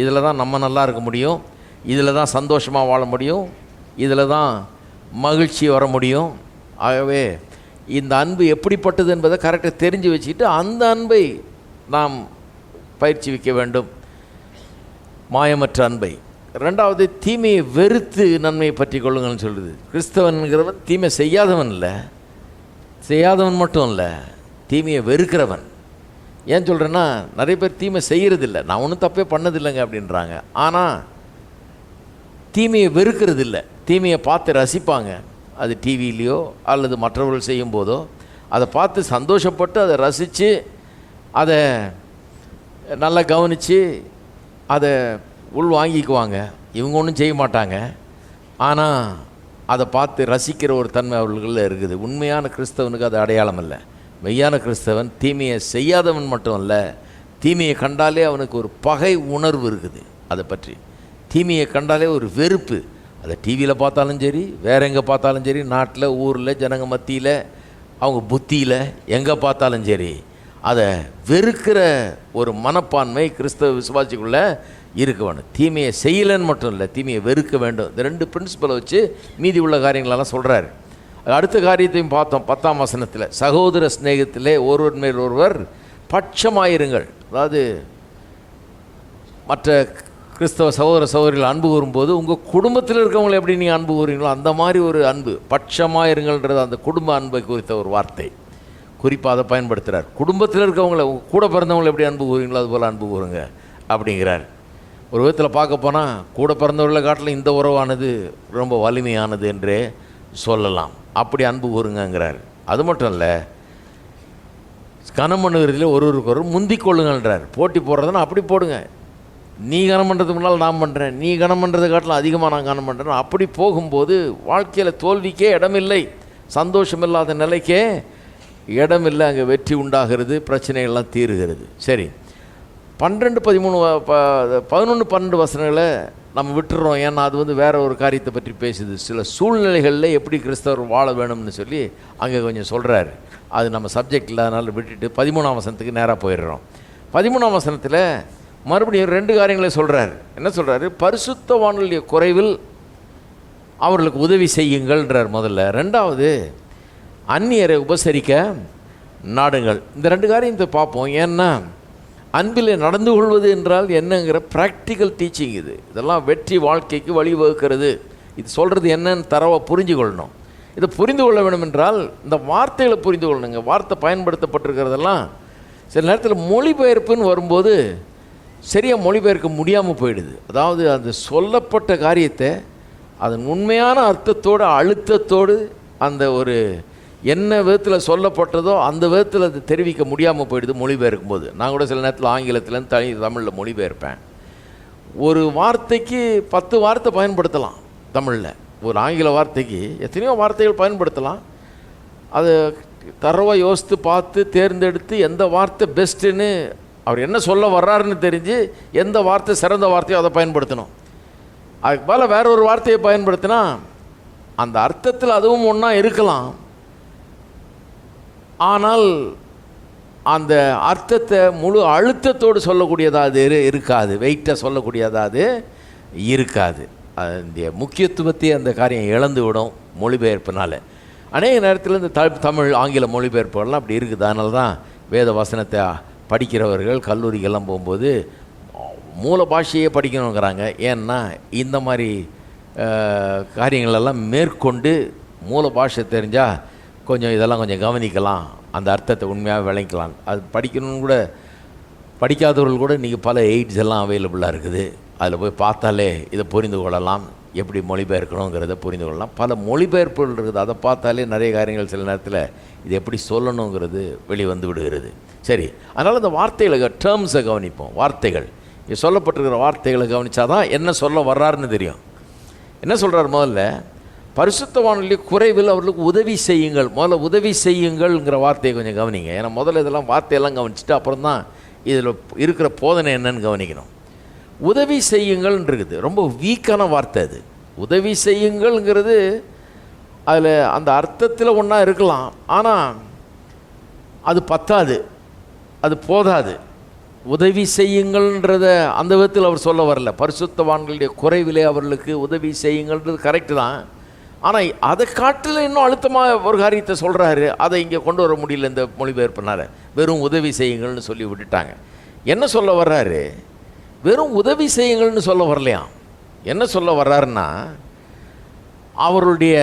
இதில் தான் நம்ம நல்லா இருக்க முடியும், இதில் தான் சந்தோஷமாக வாழ முடியும், இதில் தான் மகிழ்ச்சி வர முடியும். ஆகவே இந்த அன்பு எப்படிப்பட்டது என்பதை கரெக்டாக தெரிஞ்சு வச்சுக்கிட்டு அந்த அன்பை நாம் பயிற்சி வைக்க வேண்டும், மாயமற்ற அன்பை. ரெண்டாவது, தீமையை வெறுத்து நன்மையை பற்றி கொள்ளுங்கள்னு சொல்லுது. கிறிஸ்தவன்கிறவன் தீமை செய்யாதவன் இல்லை, செய்யாதவன் மட்டும் இல்லை, தீமையை வெறுக்கிறவன். ஏன் சொல்கிறேன்னா, நிறைய பேர் தீமை செய்கிறதில்ல, நான் ஒன்றும் தப்பே பண்ணதில்லைங்க அப்படின்றாங்க. ஆனால் தீமையை வெறுக்கிறது இல்லை, தீமையை பார்த்து ரசிப்பாங்க. அது டிவிலேயோ அல்லது மற்றவர்கள் செய்யும் போதோ அதை பார்த்து சந்தோஷப்பட்டு அதை ரசித்து அதை நல்லா கவனித்து அதை உள் வாங்கிக்குவாங்க. இவங்க ஒன்றும் செய்ய மாட்டாங்க, ஆனால் அதை பார்த்து ரசிக்கிற ஒரு தன்மை அவர்களில் இருக்குது. உண்மையான கிறிஸ்தவனுக்கு அது அடையாளம் இல்லை. மெய்யான கிறிஸ்தவன் தீமையை செய்யாதவன் மட்டும் இல்லை, தீமையை கண்டாலே அவனுக்கு ஒரு பகை உணர்வு இருக்குது. அதை பற்றி தீமையை கண்டாலே ஒரு வெறுப்பு. அதை டிவியில் பார்த்தாலும் சரி, வேறு எங்கே பார்த்தாலும் சரி, நாட்டில் ஊரில் ஜனங்க மத்தியில் அவங்க புத்தியில் எங்கே பார்த்தாலும் சரி, அதை வெறுக்கிற ஒரு மனப்பான்மை கிறிஸ்தவ விசுவாசிக்குள்ளே இருக்க வேணும். தீமையை செய்யலைன்னு மட்டும் இல்லை, தீமையை வெறுக்க வேண்டும். இந்த 2 பிரின்சிபலை வச்சு மீதி உள்ள காரியங்களெல்லாம் சொல்கிறார். அடுத்த காரியத்தையும் பார்த்தோம் 10ஆம் வசனத்தில். சகோதர சிநேகத்திலே ஒருவர் மேல் ஒருவர் பட்சமாயிருங்கள். அதாவது மற்ற கிறிஸ்தவ சகோதர சகோதரிகள் அன்பு கூறும்போது உங்கள் குடும்பத்தில் இருக்கவங்களை எப்படி நீங்கள் அன்பு கூறுறீங்களோ அந்த மாதிரி ஒரு அன்பு, பட்சமாயிருங்கள்ன்றது அந்த குடும்ப அன்பை குறித்த ஒரு வார்த்தை. குறிப்பாக அதை பயன்படுத்துகிறார். குடும்பத்தில் இருக்கவங்களை, உங்கள் கூட பிறந்தவங்களை எப்படி அன்பு கூறுறீங்களோ அதுபோல் அன்பு கூறுங்க அப்படிங்கிறார். ஒரு விதத்தில் பார்க்க போனால் கூட பிறந்தவர்களை காட்டிலும் இந்த உறவானது ரொம்ப வலிமையானது என்றே சொல்லலாம். அப்படி அன்பு கூறுங்கிறார். அது மட்டும் இல்லை, கனம் பண்ணுகிறதுல ஒருவருக்கு ஒரு முந்திக் கொள்ளுங்கள்ன்றார். போட்டி போடுறதுன்னா அப்படி போடுங்க, நீ கனம் பண்ணுறதுக்கு முன்னால் நான் பண்ணுறேன், நீ கனம் பண்ணுறதை காட்டிலும் அதிகமாக நான் கனம் பண்ணுறேன். அப்படி போகும்போது வாழ்க்கையில் தோல்விக்கே இடமில்லை, சந்தோஷமில்லாத நிலைக்கே இடமில்லை. அங்கே வெற்றி உண்டாகிறது, பிரச்சனைகள்லாம் தீருகிறது. சரி, 12, 13, 11, 12 வசனங்களை நம்ம விட்டுறோம். ஏன்னா அது வேற ஒரு காரியத்தை பற்றி பேசுது. சில சூழ்நிலைகளில் எப்படி கிறிஸ்தவர் வாழ வேணும்னு சொல்லி அங்கே கொஞ்சம் சொல்கிறாரு. அது நம்ம சப்ஜெக்ட் இல்லாதனால விட்டுட்டு 13ஆம் வசனத்துக்கு நேராக போயிடுறோம். 13ஆம் வசனத்தில் மறுபடியும் 2 காரியங்களை சொல்கிறார். என்ன சொல்கிறாரு? பரிசுத்தவான்களுடைய குறைவில் அவர்களுக்கு உதவி செய்யுங்கள்ன்றார் முதல்ல. ரெண்டாவது, அந்நியரை உபசரிக்க நாடுங்கள். இந்த 2 காரியத்தை பார்ப்போம். ஏன்னா அன்பில் நடந்து கொள்வது என்றால் என்னங்கிற ப்ராக்டிக்கல் டீச்சிங் இது. இதெல்லாம் வெற்றி வாழ்க்கைக்கு வழிவகுக்கிறது. இது சொல்கிறது என்னன்னு தரவை புரிஞ்சு கொள்ளணும். இதை புரிந்து கொள்ள வேண்டும் என்றால் இந்த வார்த்தைகளை புரிந்து கொள்ளணுங்க. வார்த்தை பயன்படுத்தப்பட்டிருக்கிறதெல்லாம் சில நேரத்தில் மொழிபெயர்ப்புன்னு வரும்போது சரியாக மொழிபெயர்க்க முடியாமல் போயிடுது. அதாவது அந்த சொல்லப்பட்ட காரியத்தை அதன் உண்மையான அர்த்தத்தோடு அழுத்தத்தோடு அந்த ஒரு என்ன விதத்தில் சொல்லப்பட்டதோ அந்த விதத்தில் அது தெரிவிக்க முடியாமல் போயிடுது மொழிபெயர்க்கும் போது. நான் கூட சில நேரத்தில் ஆங்கிலத்துலேருந்து தமிழில் மொழிபெயர்ப்பேன். ஒரு வார்த்தைக்கு 10 வார்த்தை பயன்படுத்தலாம் தமிழில். ஒரு ஆங்கில வார்த்தைக்கு எத்தனையோ வார்த்தைகள் பயன்படுத்தலாம். அதை தரவாக யோசித்து பார்த்து தேர்ந்தெடுத்து எந்த வார்த்தை பெஸ்ட்டுன்னு அவர் என்ன சொல்ல வர்றாருன்னு தெரிஞ்சு எந்த வார்த்தை சிறந்த வார்த்தையோ அதை பயன்படுத்தணும். அதுக்கு மேலே வேற ஒரு வார்த்தையை பயன்படுத்தினா அந்த அர்த்தத்தில் அதுவும் ஒன்றா இருக்கலாம், ஆனால் அந்த அர்த்தத்தை முழு அழுத்தத்தோடு சொல்லக்கூடியதாக அது இருக்காது, வெயிட்டாக சொல்லக்கூடியதாக அது இருக்காது. அந்த முக்கியத்துவத்தை அந்த காரியம் இழந்து விடும் மொழிபெயர்ப்புனால. அநேக நேரத்தில் இந்த தமிழ் ஆங்கில மொழிபெயர்ப்புகள்லாம் அப்படி இருக்குது. அதனால தான் வேத வசனத்தை படிக்கிறவர்கள் கல்லூரிக்கெல்லாம் போகும்போது மூல பாஷையே படிக்கணுங்கிறாங்க. ஏன்னா இந்த மாதிரி காரியங்களெல்லாம் மேற்கொண்டு மூல பாஷை தெரிஞ்சால் கொஞ்சம் இதெல்லாம் கொஞ்சம் கவனிக்கலாம், அந்த அர்த்தத்தை உண்மையாக விளங்கிக்கலாம். அது படிக்கணும்னு கூட படிக்காதவர்கள் கூட இன்றைக்கி பல எய்ட்ஸ் எல்லாம் அவைலபிளாக இருக்குது. அதில் போய் பார்த்தாலே இதை புரிந்து கொள்ளலாம், எப்படி மொழிபெயர்க்கணுங்கிறத புரிந்து கொள்ளலாம். பல மொழிபெயர்ப்புகள் இருக்குது, அதை பார்த்தாலே நிறைய காரியங்கள் சில நேரத்தில் இது எப்படி சொல்லணுங்கிறது வெளிவந்து விடுகிறது. சரி, அதனால் இந்த வார்த்தைகளை டேர்ம்ஸை கவனிப்போம். வார்த்தைகள் இங்கே சொல்லப்பட்டிருக்கிற வார்த்தைகளை கவனித்தா தான் என்ன சொல்ல வர்றாருன்னு தெரியும். என்ன சொல்கிறார்? முதல்ல பரிசுத்தவான்களுடைய குறைவில் அவர்களுக்கு உதவி செய்யுங்கள். முதல்ல உதவி செய்யுங்கள்ங்கிற வார்த்தையை கொஞ்சம் கவனிங்க. ஏன்னா முதல்ல இதெல்லாம் வார்த்தையெல்லாம் கவனிச்சுட்டு அப்புறம் தான் இதில் இருக்கிற போதனை என்னன்னு கவனிக்கணும். உதவி செய்யுங்கள்னு இருக்குது, ரொம்ப வீக்கான வார்த்தை அது. உதவி செய்யுங்கள்ங்கிறது அதில் அந்த அர்த்தத்தில் ஒன்றா இருக்கலாம், ஆனால் அது பத்தாது, அது போதாது. உதவி செய்யுங்கள்ன்றத அந்த விதத்தில் அவர் சொல்ல வரல. பரிசுத்தவான்களுடைய குறைவிலே அவர்களுக்கு உதவி செய்யுங்கள்ன்றது கரெக்டு தான். ஆனால் அதை காட்டில் இன்னும் அழுத்தமாக ஒரு காரியத்தை சொல்கிறாரு. அதை இங்கே கொண்டு வர முடியல இந்த மொழிபெயர்ப்பினால. வெறும் உதவி செய்யுங்கள்னு சொல்லி விட்டுட்டாங்க. என்ன சொல்ல வர்றாரு? வெறும் உதவி செய்யுங்கள்னு சொல்ல வரலையாம். என்ன சொல்ல வர்றாருன்னா, அவருடைய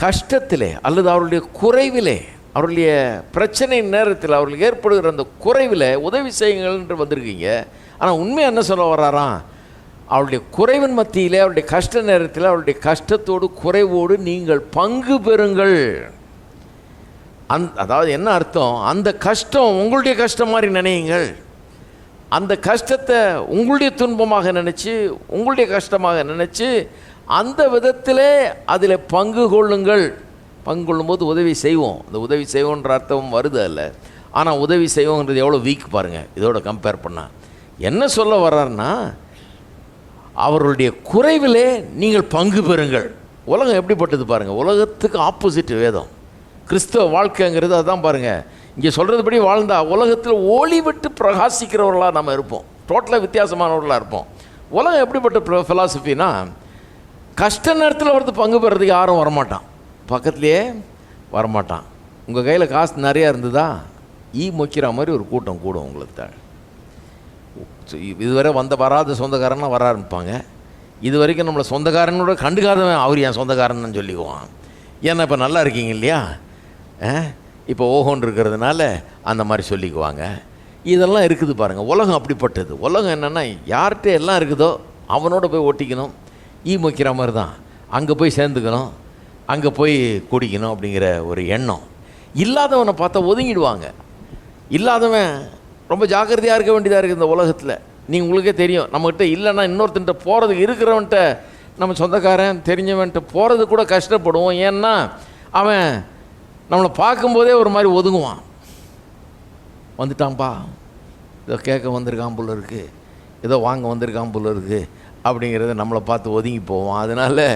கஷ்டத்திலே அல்லது அவருடைய குறைவிலே, அவருடைய பிரச்சனை நேரத்தில் அவர்களுக்கு ஏற்படுகிற அந்த குறைவில் உதவி செய்யுங்கள்ன்று வந்திருக்கீங்க. ஆனால் உண்மையாக என்ன சொல்ல வர்றாராம்? அவருடைய குறைவின் மத்தியிலே, அவருடைய கஷ்ட நேரத்தில், அவருடைய கஷ்டத்தோடு குறைவோடு நீங்கள் பங்கு பெறுங்கள். அதாவது என்ன அர்த்தம்? அந்த கஷ்டம் உங்களுடைய கஷ்டம் மாதிரி நினையுங்கள். அந்த கஷ்டத்தை உங்களுடைய துன்பமாக நினச்சி, உங்களுடைய கஷ்டமாக நினச்சி, அந்த விதத்திலே அதில் பங்கு கொள்ளுங்கள். பங்கு கொள்ளும்போது உதவி செய்வோம். அந்த உதவி செய்வோன்ற அர்த்தம் வருது அல்ல. ஆனால் உதவி செய்வோங்கிறது எவ்வளோ வீக் பாருங்கள் இதோட கம்பேர் பண்ணால். என்ன சொல்ல வர்றாருன்னா, அவருடைய குறைவிலே நீங்கள் பங்கு பெறுங்கள். உலகம் எப்படிப்பட்டது பாருங்கள். உலகத்துக்கு ஆப்போசிட் வேதம். கிறிஸ்தவ வாழ்க்கைங்கிறது அதுதான் பாருங்கள். இங்கே சொல்கிறதுபடி வாழ்ந்தால் உலகத்தில் ஒளி விட்டு பிரகாசிக்கிறவர்களாக நம்ம இருப்போம். டோட்டலாக வித்தியாசமானவர்களாக இருப்போம். உலகம் எப்படிப்பட்ட ஃபிலாசபின்னா, கஷ்ட நேரத்தில் வந்து பங்கு பெறதுக்கு யாரும் வரமாட்டான், பக்கத்துலேயே வரமாட்டான். உங்கள் கையில் காசு நிறையா இருந்ததா மொக்கிற மாதிரி ஒரு கூட்டம் கூடும் உங்களுக்கு. இதுவரை வராத சொந்தக்காரன்னா வர ஆரம்பிப்பாங்க. இது வரைக்கும் நம்மளை சொந்தக்காரனோட கண்டுக்காதவன் அவர் என் சொந்தக்காரன்னு சொல்லிக்குவான். ஏன்னா இப்போ நல்லா இருக்கீங்க இல்லையா, இப்போ ஓஹோன்னு இருக்கிறதுனால அந்த மாதிரி சொல்லிக்குவாங்க. இதெல்லாம் இருக்குது பாருங்கள். உலகம் அப்படிப்பட்டது. உலகம் என்னென்னா, யார்கிட்ட எல்லாம் இருக்குதோ அவனோட போய் ஒட்டிக்கணும். மொக்கிற மாதிரி தான். அங்கே போய் சேர்ந்துக்கணும், அங்கே போய் குடிக்கணும் அப்படிங்கிற ஒரு எண்ணம். இல்லாதவனை பார்த்தா ஒதுங்கிடுவாங்க. இல்லாதவன் ரொம்ப ஜாக்கிரதையாக இருக்க வேண்டியதாக இருக்குது இந்த உலகத்தில். நீங்கள் உங்களுக்கே தெரியும், நம்மகிட்ட இல்லைன்னா இன்னொருத்தன்ட்ட போகிறதுக்கு இருக்கிறவன்ட்ட, நம்ம சொந்தக்காரன் தெரிஞ்சவன்ட்ட போகிறது கூட கஷ்டப்படுவோம். ஏன்னா அவன் நம்மளை பார்க்கும்போதே ஒரு மாதிரி ஒதுங்குவான். வந்துட்டான்ப்பா, ஏதோ கேட்க வந்திருக்கான் போல இருக்குது, ஏதோ வாங்க வந்திருக்கான் போல இருக்குது அப்படிங்கிறத நம்மளை பார்த்து ஒதுங்கி போவோம். அதனால்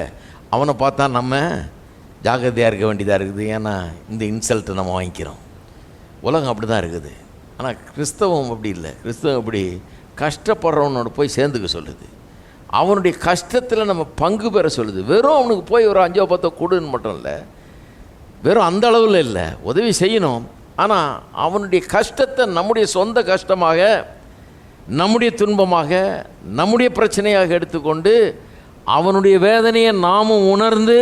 அவனை பார்த்தா நம்ம ஜாக்கிரதையாக இருக்க வேண்டியதாக இருக்குது. ஏன்னா இந்த இன்சல்ட்டை நம்ம வாங்கிக்கிறோம். உலகம் அப்படி தான் இருக்குது. ஆனால் கிறிஸ்தவம் அப்படி இல்லை. கிறிஸ்தவம் அப்படி கஷ்டப்படுறவனோட போய் சேர்ந்துக்க சொல்லுது. அவனுடைய கஷ்டத்தில் நம்ம பங்கு பெற சொல்லுது. வெறும் அவனுக்கு போய் ஒரு 5-10 கொடுன்னு மட்டும் இல்லை, வெறும் அந்த அளவில் இல்லை, உதவி செய்யணும். ஆனால் அவனுடைய கஷ்டத்தை நம்முடைய சொந்த கஷ்டமாக, நம்முடைய துன்பமாக, நம்முடைய பிரச்சனையாக எடுத்துக்கொண்டு அவனுடைய வேதனையை நாமும் உணர்ந்து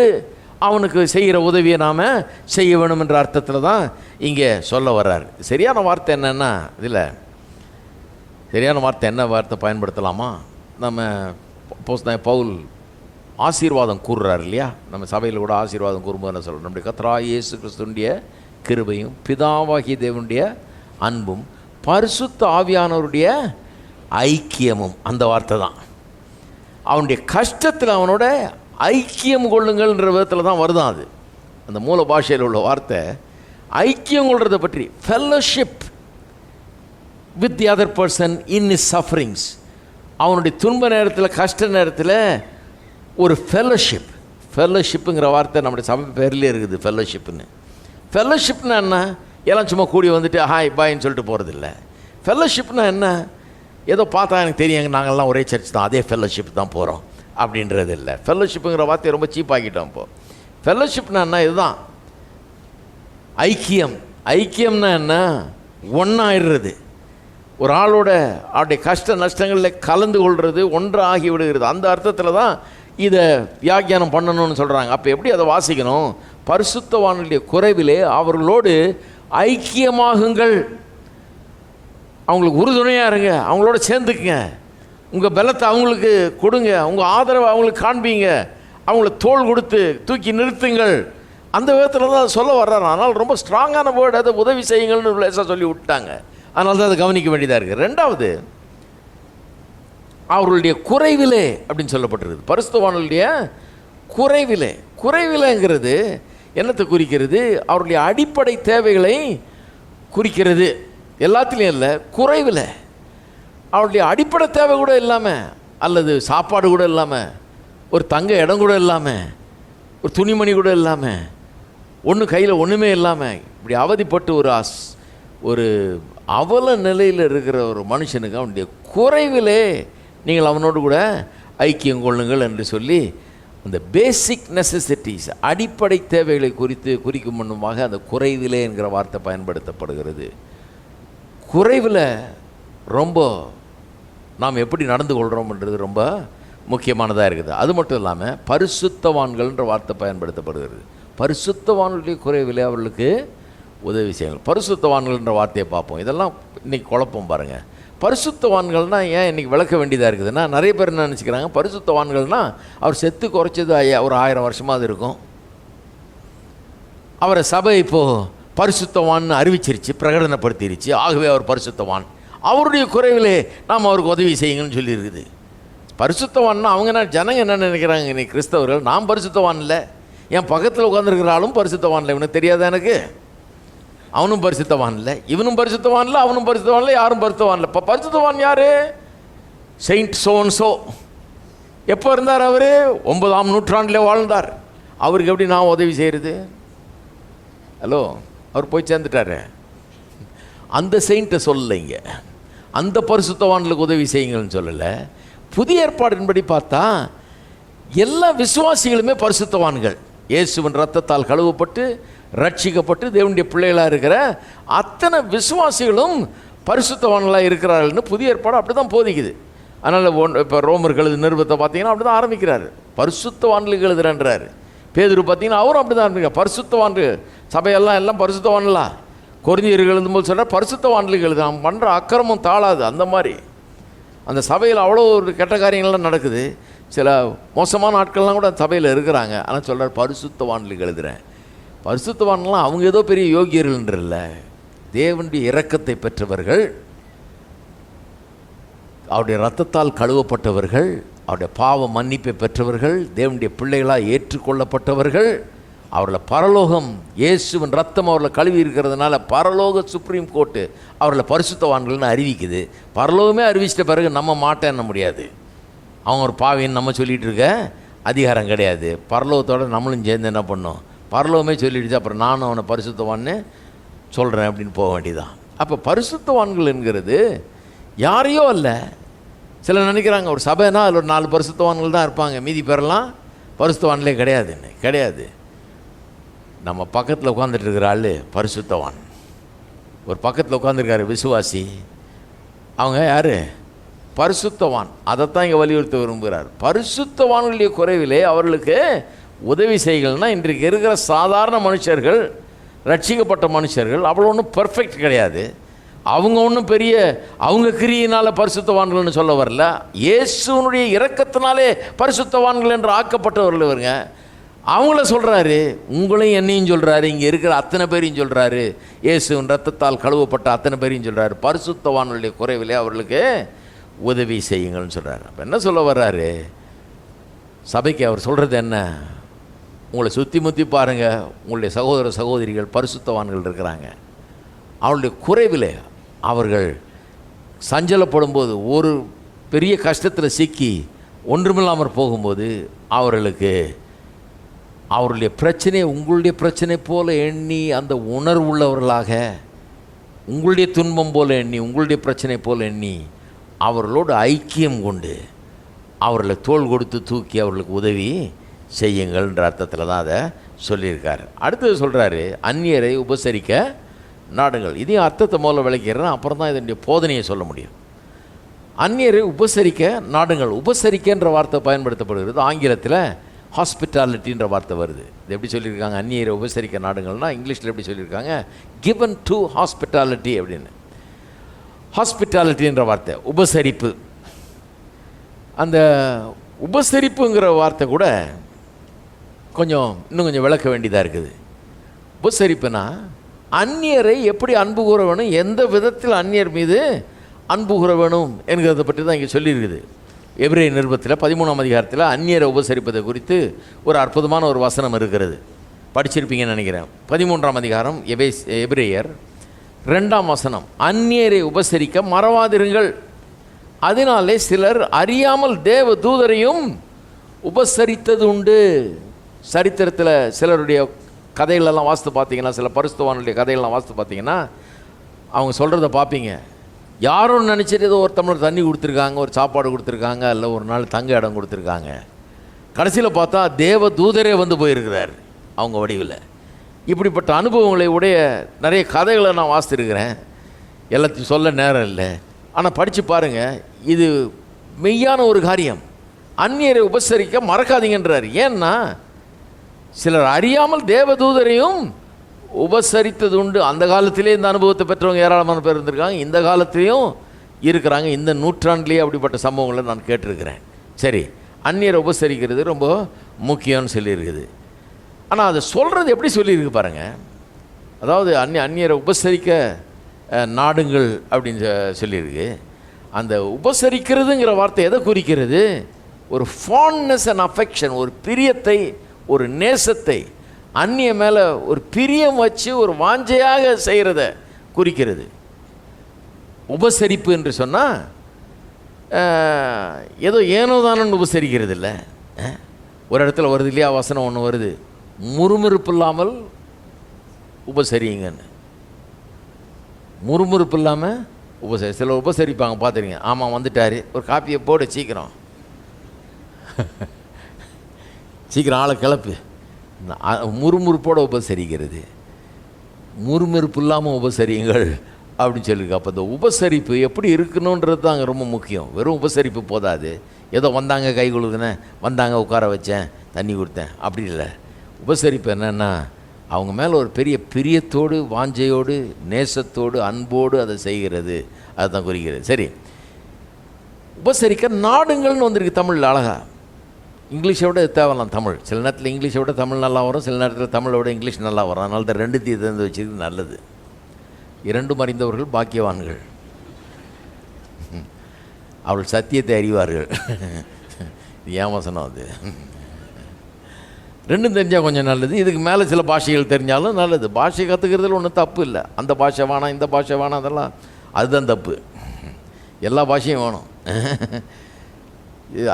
அவனுக்கு செய்கிற உதவியை நாம் செய்ய வேணும் என்ற அர்த்தத்தில் தான் இங்கே சொல்ல வர்றார். சரியான வார்த்தை என்னென்னா, இதில் சரியான வார்த்தை என்ன வார்த்தை பயன்படுத்தலாமா? நம்ம பவுல் ஆசீர்வாதம் கூறுறார் இல்லையா, நம்ம சபையில் கூட ஆசீர்வாதம் கூறும்போது என்ன சொல்கிறோம்? நம்முடைய கர்த்தராகிய இயேசு கிறிஸ்துவினுடைய கிருபையும் பிதாவாகிய தேவனுடைய அன்பும் பரிசுத்த ஆவியானவருடைய ஐக்கியமும். அந்த வார்த்தை தான். அவனுடைய கஷ்டத்தில் அவனோட ஐக்கியம் கொள்ளுங்கள்ன்ற விதத்தில் தான் வருதான் அது. அந்த மூல பாஷையில் உள்ள வார்த்தை ஐக்கியம் கொள்றதை பற்றி. Fellowship with the other person in is sufferings. அவனுடைய துன்ப நேரத்தில், கஷ்ட நேரத்தில் ஒரு ஃபெல்லோஷிப். ஃபெல்லோஷிப்புங்கிற வார்த்தை நம்முடைய சபை பேர்லேயே இருக்குது, ஃபெல்லோஷிப்புன்னு. ஃபெல்லோஷிப்னா என்ன? எல்லாம் சும்மா கூடி வந்துட்டு ஹாய் பாய்ன்னு சொல்லிட்டு போகிறதில்ல. ஃபெல்லோஷிப்னா என்ன? ஏதோ பார்த்தா எனக்கு தெரியுங்க, நாங்கள்லாம் ஒரே சர்ச் தான், அதே ஃபெல்லோஷிப் தான் போகிறோம் அப்படின்றது இல்லை. ஃபெல்லோஷிப்புங்கிற வார்த்தையை ரொம்ப சீப்பாக்கிட்டோம் இப்போது. ஃபெல்லோஷிப்னா என்ன? இதுதான் ஐக்கியம். ஐக்கியம்னா என்ன? ஒன்றாயிடுறது. ஒரு ஆளோட அவருடைய கஷ்ட நஷ்டங்களில் கலந்து கொள்வது, ஒன்றாகி விடுகிறது. அந்த அர்த்தத்தில் தான் இதை வியாக்கியானம் பண்ணணும்னு சொல்கிறாங்க. அப்போ எப்படி அதை வாசிக்கணும்? பரிசுத்தவான்களுடைய குறைவிலே அவர்களோடு ஐக்கியமாகுங்கள். அவங்களுக்கு உறுதுணையாக இருங்க, அவங்களோட சேர்ந்துக்குங்க, உங்கள் பலத்தை அவங்களுக்கு கொடுங்க, உங்கள் ஆதரவை அவங்களுக்கு காண்பீங்க, அவங்கள தோள் கொடுத்து தூக்கி நிறுத்துங்கள். அந்த விதத்தில் தான் சொல்ல வர்றாரு. ஆனால் ரொம்ப ஸ்ட்ராங்கான வேர்டு, அதை உதவி செய்யுங்கள்னு லேசாக சொல்லி விட்டாங்க. அதனால தான் அதை கவனிக்க வேண்டியதாக இருக்குது. ரெண்டாவது, அவர்களுடைய குறைவிலே அப்படின்னு சொல்லப்பட்டிருக்குது. பரிசுத்தவான்களுடைய குறைவிலே. குறைவிலேங்கிறது என்னத்தை குறிக்கிறது? அவருடைய அடிப்படை தேவைகளை குறிக்கிறது. எல்லாத்துலேயும் இல்லை, குறைவில். அவருடைய அடிப்படை தேவை கூட இல்லாமல், அல்லது சாப்பாடு கூட இல்லாமல், ஒரு தங்க இடம் கூட இல்லாமல், ஒரு துணிமணி கூட இல்லாமல், ஒன்று கையில் ஒன்றுமே இல்லாமல் இப்படி அவதிப்பட்டு ஒரு அவல நிலையில் இருக்கிற ஒரு மனுஷனுக்கு அவனுடைய குறைவிலே நீங்கள் அவனோடு கூட ஐக்கியம் கொள்ளுங்கள் என்று சொல்லி அந்த பேசிக் நெசசிட்டிஸ், அடிப்படை தேவைகளை குறிக்கும் முன்னுமாக அந்த குறைவிலே என்கிற வார்த்தை பயன்படுத்தப்படுகிறது. குறைவில் ரொம்ப நாம் எப்படி நடந்து கொள்கிறோம்ன்றது ரொம்ப முக்கியமானதாக இருக்குது. அது மட்டும் இல்லாமல் பரிசுத்தவான்கள்ன்ற வார்த்தை பயன்படுத்தப்படுகிறது. பரிசுத்தவான்களுடைய குறைவிலே அவர்களுக்கு உதவி செய்யுங்கள். பரிசுத்தவான்கள்ன்ற வார்த்தையை பார்ப்போம். இதெல்லாம் இன்றைக்கி குழப்பம் பாருங்கள். பரிசுத்தவான்கள்னால் ஏன் இன்றைக்கி விளக்க வேண்டியதாக இருக்குதுன்னா, நிறைய பேர் என்ன நினச்சிக்கிறாங்க, பரிசுத்தவான்கள்னால் அவர் செத்து குறைச்சது ஒரு 1000 வருஷமாவது இருக்கும், அவரை சபை இப்போது பரிசுத்தவான்னு அறிவிச்சிருச்சு, பிரகடனப்படுத்திருச்சு, ஆகவே அவர் பரிசுத்தவான், அவருடைய குறைவிலே நாம் அவருக்கு உதவி செய்யுங்கன்னு சொல்லியிருக்குது. பரிசுத்தவான்னா அவங்க ஜனங்க என்ன நினைக்கிறாங்க, இன்னைக்கு கிறிஸ்தவர்கள், நான் பரிசுத்தவான் இல்லை, என் பக்கத்தில் உட்காந்துருக்கிற ஆளும் பரிசுத்தவான் இல்லை, இவனுக்கு தெரியாத எனக்கு, அவனும் பரிசுத்தவான் இல்லை, இவனும் பரிசுத்தவான் இல்லை, அவனும் பரிசுத்தவான் இல்லை, யாரும் பரிசுத்தவான் இல்லை. இப்போ பரிசுத்தவான் யார்? செயின்ட் சோன்சோ. எப்போ இருந்தார் அவர்? 9ஆம் நூற்றாண்டில் வாழ்ந்தார். அவருக்கு எப்படி நான் உதவி செய்கிறது? ஹலோ, அவர் போய் சேர்ந்துட்டாரு. அந்த செயின்ட்டை சொல்லலைங்க, அந்த பரிசுத்தவான்களுக்கு உதவி செய்யுங்கள்னு சொல்லலை. புதிய ஏற்பாடின்படி பார்த்தா எல்லா விசுவாசிகளுமே பரிசுத்தவான்கள். இயேசுவின் ரத்தத்தால் கழுவப்பட்டு ரட்சிக்கப்பட்டு தேவனுடைய பிள்ளைகளாக இருக்கிற அத்தனை விசுவாசிகளும் பரிசுத்தவான்களாக இருக்கிறார்கள்னு புதிய ஏற்பாடு அப்படி தான் போதிக்குது. அதனால் இப்போ ரோமர்கள் எழுது நிருபத்தை பார்த்தீங்கன்னா அப்படி தான் ஆரம்பிக்கிறாரு, பரிசுத்தவான்களுக்கு எழுதுறன்றார். பேதுரு பார்த்தீங்கன்னா அவரும் அப்படி தான் ஆரம்பிக்கிறார், பரிசுத்தவான்கள் சபையெல்லாம் எல்லாம் பரிசுத்தவான்களா. கொரிந்தியர்கள் எழுதும்போது சொல்கிறார் பரிசுத்தவான்களுக்கு எழுது, அவன் பண்ணுற அக்கிரமம் தாழாது. அந்த மாதிரி அந்த சபையில் அவ்வளோ ஒரு கெட்ட காரியங்கள்லாம் நடக்குது, சில மோசமான ஆட்கள்லாம் கூட சபையில் இருக்கிறாங்க. ஆனால் சொல்கிறார் பரிசுத்தவான்களுக்கு எழுதுகிறேன். பரிசுத்தவான்லாம் அவங்க ஏதோ பெரிய யோகியர்கள்ன்றல்ல, தேவனுடைய இரக்கத்தை பெற்றவர்கள், அவருடைய இரத்தத்தால் கழுவப்பட்டவர்கள், அவருடைய பாவ மன்னிப்பை பெற்றவர்கள், தேவனுடைய பிள்ளைகளாக ஏற்றுக்கொள்ளப்பட்டவர்கள். அவர்களை பரலோகம், இயேசுவின் ரத்தம் அவர்களை கழுவி இருக்கிறதுனால பரலோக சுப்ரீம் கோர்ட்டு அவர்களை பரிசுத்தவான்கள்னு அறிவிக்குது. பரலோகமே அறிவிச்சிட்ட பிறகு நம்ம மாட்டேன்ன முடியாது, அவங்க ஒரு பாவின்னு நம்ம சொல்லிகிட்டு இருக்க அதிகாரம் கிடையாது. பரலோகத்தோடு நம்மளும் சேர்ந்து என்ன பண்ணோம், பரலோகமே சொல்லிடுச்சு, அப்புறம் நானும் அவனை பரிசுத்தவான்னு சொல்கிறேன் அப்படின்னு போக வேண்டியதான். அப்போ பரிசுத்தவான்கள் என்கிறது யாரையோ அல்ல. சிலர் நினைக்கிறாங்க ஒரு சபைனா அதில் ஒரு 4 பரிசுத்தவான்கள் தான் இருப்பாங்க, மீதி பேரெல்லாம் பரிசுத்தவான்களே கிடையாதுன்னு. கிடையாது. நம்ம பக்கத்தில் உட்காந்துட்டு இருக்கிற ஆள் பரிசுத்தவான். ஒரு பக்கத்தில் உட்காந்துருக்காரு விசுவாசி, அவங்க யார்? பரிசுத்தவான். அதைத்தான் இங்கே வலியுறுத்த விரும்புகிறார். பரிசுத்தவான்களுடைய குறைவிலே அவர்களுக்கு உதவி செய்கள்னா, இன்றைக்கு இருக்கிற சாதாரண மனுஷர்கள், ரட்சிக்கப்பட்ட மனுஷர்கள் அவ்வளோ ஒன்றும் பெர்ஃபெக்ட் கிடையாது. அவங்க ஒன்றும் பெரிய அவங்க கிரியினால் பரிசுத்தவான்கள்னு சொல்ல வரல, இயேசுனுடைய இரக்கத்தினாலே பரிசுத்தவான்கள் என்று ஆக்கப்பட்டவர்கள் இவருங்க. அவங்கள சொல்கிறாரு, உங்களையும் என்னையும் சொல்கிறாரு, இங்கே இருக்கிற அத்தனை பேரையும் சொல்கிறாரு, இயேசுவின் ரத்தத்தால் கழுவப்பட்ட அத்தனை பேரையும் சொல்கிறாரு, பரிசுத்தவான்களுடைய குறைவிலே அவர்களுக்கு உதவி செய்யுங்கள்னு சொல்கிறாரு. அப்போ என்ன சொல்ல வர்றாரு சபைக்கு? அவர் சொல்கிறது என்ன? உங்களை சுற்றி முற்றி பாருங்கள், உங்களுடைய சகோதர சகோதரிகள் பரிசுத்தவான்கள் இருக்கிறாங்க. அவளுடைய குறைவில் அவர்கள் சஞ்சலப்படும் போது, ஒரு பெரிய கஷ்டத்தில் சிக்கி ஒன்றுமில்லாமல் போகும்போது அவர்களுக்கு அவருடைய பிரச்சனையை உங்களுடைய பிரச்சனை போல எண்ணி, அந்த உணர்வுள்ளவர்களாக உங்களுடைய துன்பம் போல எண்ணி, உங்களுடைய பிரச்சனை போல எண்ணி அவர்களோடு ஐக்கியம் கொண்டு அவர்களை தோள் கொடுத்து தூக்கி அவர்களுக்கு உதவி செய்யுங்கள்ன்ற அர்த்தத்தில் தான் அதை சொல்லியிருக்காரு. அடுத்தது சொல்கிறாரு, அந்நியரை உபசரிக்க நாடுங்கள். இதையும் அர்த்தத்தை முதல்ல விளக்கிறேன், அப்புறம் தான் இதனுடைய போதனையை சொல்ல முடியும். அந்நியரை உபசரிக்க நாடுங்கள். உபசரிக்கன்ற வார்த்தை பயன்படுத்தப்படுகிறது. ஆங்கிலத்தில் ஹாஸ்பிட்டாலிட்டின்ற வார்த்தை வருது. இது எப்படி சொல்லியிருக்காங்க? அந்நியரை உபசரிக்க நாடுங்கள்னால் இங்கிலீஷில் எப்படி சொல்லியிருக்காங்க? கிவன் டு ஹாஸ்பிட்டாலிட்டி அப்படின்னு. ஹாஸ்பிட்டாலிட்டின்ற வார்த்தை உபசரிப்பு. அந்த உபசரிப்புங்கிற வார்த்தை கூட இன்னும் கொஞ்சம் விளக்க வேண்டியதாக இருக்குது. உபசரிப்புனா அந்நியரை எப்படி அன்பு கூற வேணும், எந்த விதத்தில் அந்நியர் மீது அன்பு கூற வேணும் என்கிறத பற்றி தான் இங்கே சொல்லியிருக்குது. எபிரேயர் நிருபத்தில் 13ஆம் அதிகாரத்தில் அந்நியரை உபசரிப்பதை குறித்து ஒரு அற்புதமான ஒரு வசனம் இருக்கிறது, படிச்சிருப்பீங்கன்னு நினைக்கிறேன். 13ஆம் அதிகாரம் எபிரேயர் 2ஆம் வசனம், அந்நியரை உபசரிக்க மறவாதிருங்கள், அதனாலே சிலர் அறியாமல் தேவ தூதரையும் உபசரித்தது உண்டு. சரித்திரத்தில் சிலருடைய கதைகளெல்லாம் வாசித்து பார்த்தீங்கன்னா, சில பரிசுத்தவான்களுடைய கதைகள்லாம் வாசித்து பார்த்தீங்கன்னா, அவங்க சொல்கிறத பார்ப்பீங்க. யாரும் நினச்சிட்டு ஏதோ ஒரு டம்ளர் தண்ணி கொடுத்துருக்காங்க, ஒரு சாப்பாடு கொடுத்துருக்காங்க, இல்லை ஒரு நாள் தங்க இடம் கொடுத்துருக்காங்க. கடைசியில் பார்த்தா தேவ தூதரே வந்து போயிருக்கிறார் அவங்க வடிவில். இப்படிப்பட்ட அனுபவங்களை உடைய நிறைய கதைகளை நான் வாசித்திருக்கிறேன். எல்லாத்தையும் சொல்ல நேரம் இல்லை. ஆனால் படித்து பாருங்கள், இது மெய்யான ஒரு காரியம். அந்நியரை உபசரிக்க மறக்காதீங்கன்றார். ஏன்னா சிலர் அறியாமல் தேவதூதரையும் உபசரித்தது உண்டு. அந்த காலத்திலே இந்த அனுபவத்தை பெற்றவங்க ஏராளமான பேர் இருந்திருக்காங்க, இந்த காலத்திலையும் இருக்கிறாங்க. இந்த நூற்றாண்டிலேயே அப்படிப்பட்ட சம்பவங்களை நான் கேட்டிருக்கிறேன். சரி, அந்நியரை உபசரிக்கிறது ரொம்ப முக்கியம்னு சொல்லியிருக்குது. ஆனால் அதை சொல்கிறது எப்படி சொல்லியிருக்கு பாருங்கள். அதாவது அந்நியரை உபசரிக்க நாடுங்கள் அப்படின்னு சொல்லியிருக்கு. அந்த உபசரிக்கிறதுங்கிற வார்த்தை எதை குறிக்கிறது? ஒரு ஃபாண்ட்னஸ் அண்ட் அஃபெக்ஷன், ஒரு பிரியத்தை, ஒரு நேசத்தை, அந்நிய மேலே ஒரு பிரியம் வச்சு ஒரு வாஞ்சையாக செய்கிறத குறிக்கிறது. உபசரிப்பு என்று சொன்னால் ஏதோ ஏனோதானன்னு உபசரிக்கிறது இல்லை. ஒரு இடத்துல வருது இல்லையா வசனம் ஒன்று வருது, முறுமுறுப்பு இல்லாமல் உபசரிங்கன்னு. முறுமுறுப்பு இல்லாமல் சிலர் உபசரிப்பாங்க, பார்த்துருங்க. ஆமாம் வந்துட்டார், ஒரு காப்பியை போடு, சீக்கிரம் சீக்கிரம் ஆளை கிளப்பு. முறுமுறுப்போடு உபசரிக்கிறது. முறுமுறுப்பு இல்லாமல் உபசரியுங்கள் அப்படின்னு சொல்லியிருக்கு. அப்போ இந்த உபசரிப்பு எப்படி இருக்கணுன்றது தான் அங்கே ரொம்ப முக்கியம். வெறும் உபசரிப்பு போதாது. ஏதோ வந்தாங்க கை கொடுக்குனேன், வந்தாங்க உட்கார வச்சேன், தண்ணி கொடுத்தேன், அப்படி இல்லை. உபசரிப்பு என்னென்னா அவங்க மேலே ஒரு பெரிய பிரியத்தோடு, வாஞ்சையோடு, நேசத்தோடு, அன்போடு அதை செய்கிறது. அதுதான் குறிக்கிறது. சரி, உபசரிக்க நாடுங்கள்னு வந்திருக்கு தமிழில் அழகா. இங்கிலீஷை விட தேவலாம் தமிழ். சில நேரத்தில் இங்கிலீஷை விட தமிழ் நல்லா வரும், சில நேரத்தில் தமிழை விட இங்கிலீஷ் நல்லா வரும். அதனால தான் ரெண்டுத்தையும் தந்து வச்சுக்கிறது நல்லது. இரண்டும் அறிந்தவர்கள் பாக்கியவான்கள், அவள் சத்தியத்தை அறிவார்கள். ஏன் வசனம் அது? ரெண்டும் தெரிஞ்சால் கொஞ்சம் நல்லது. இதுக்கு மேலே சில பாஷைகள் தெரிஞ்சாலும் நல்லது. பாஷை கற்றுக்கிறதுல ஒன்றும் தப்பு இல்லை. அந்த பாஷை வேணாம், இந்த பாஷை வேணாம், அதெல்லாம் அதுதான் தப்பு. எல்லா பாஷையும் வேணும்,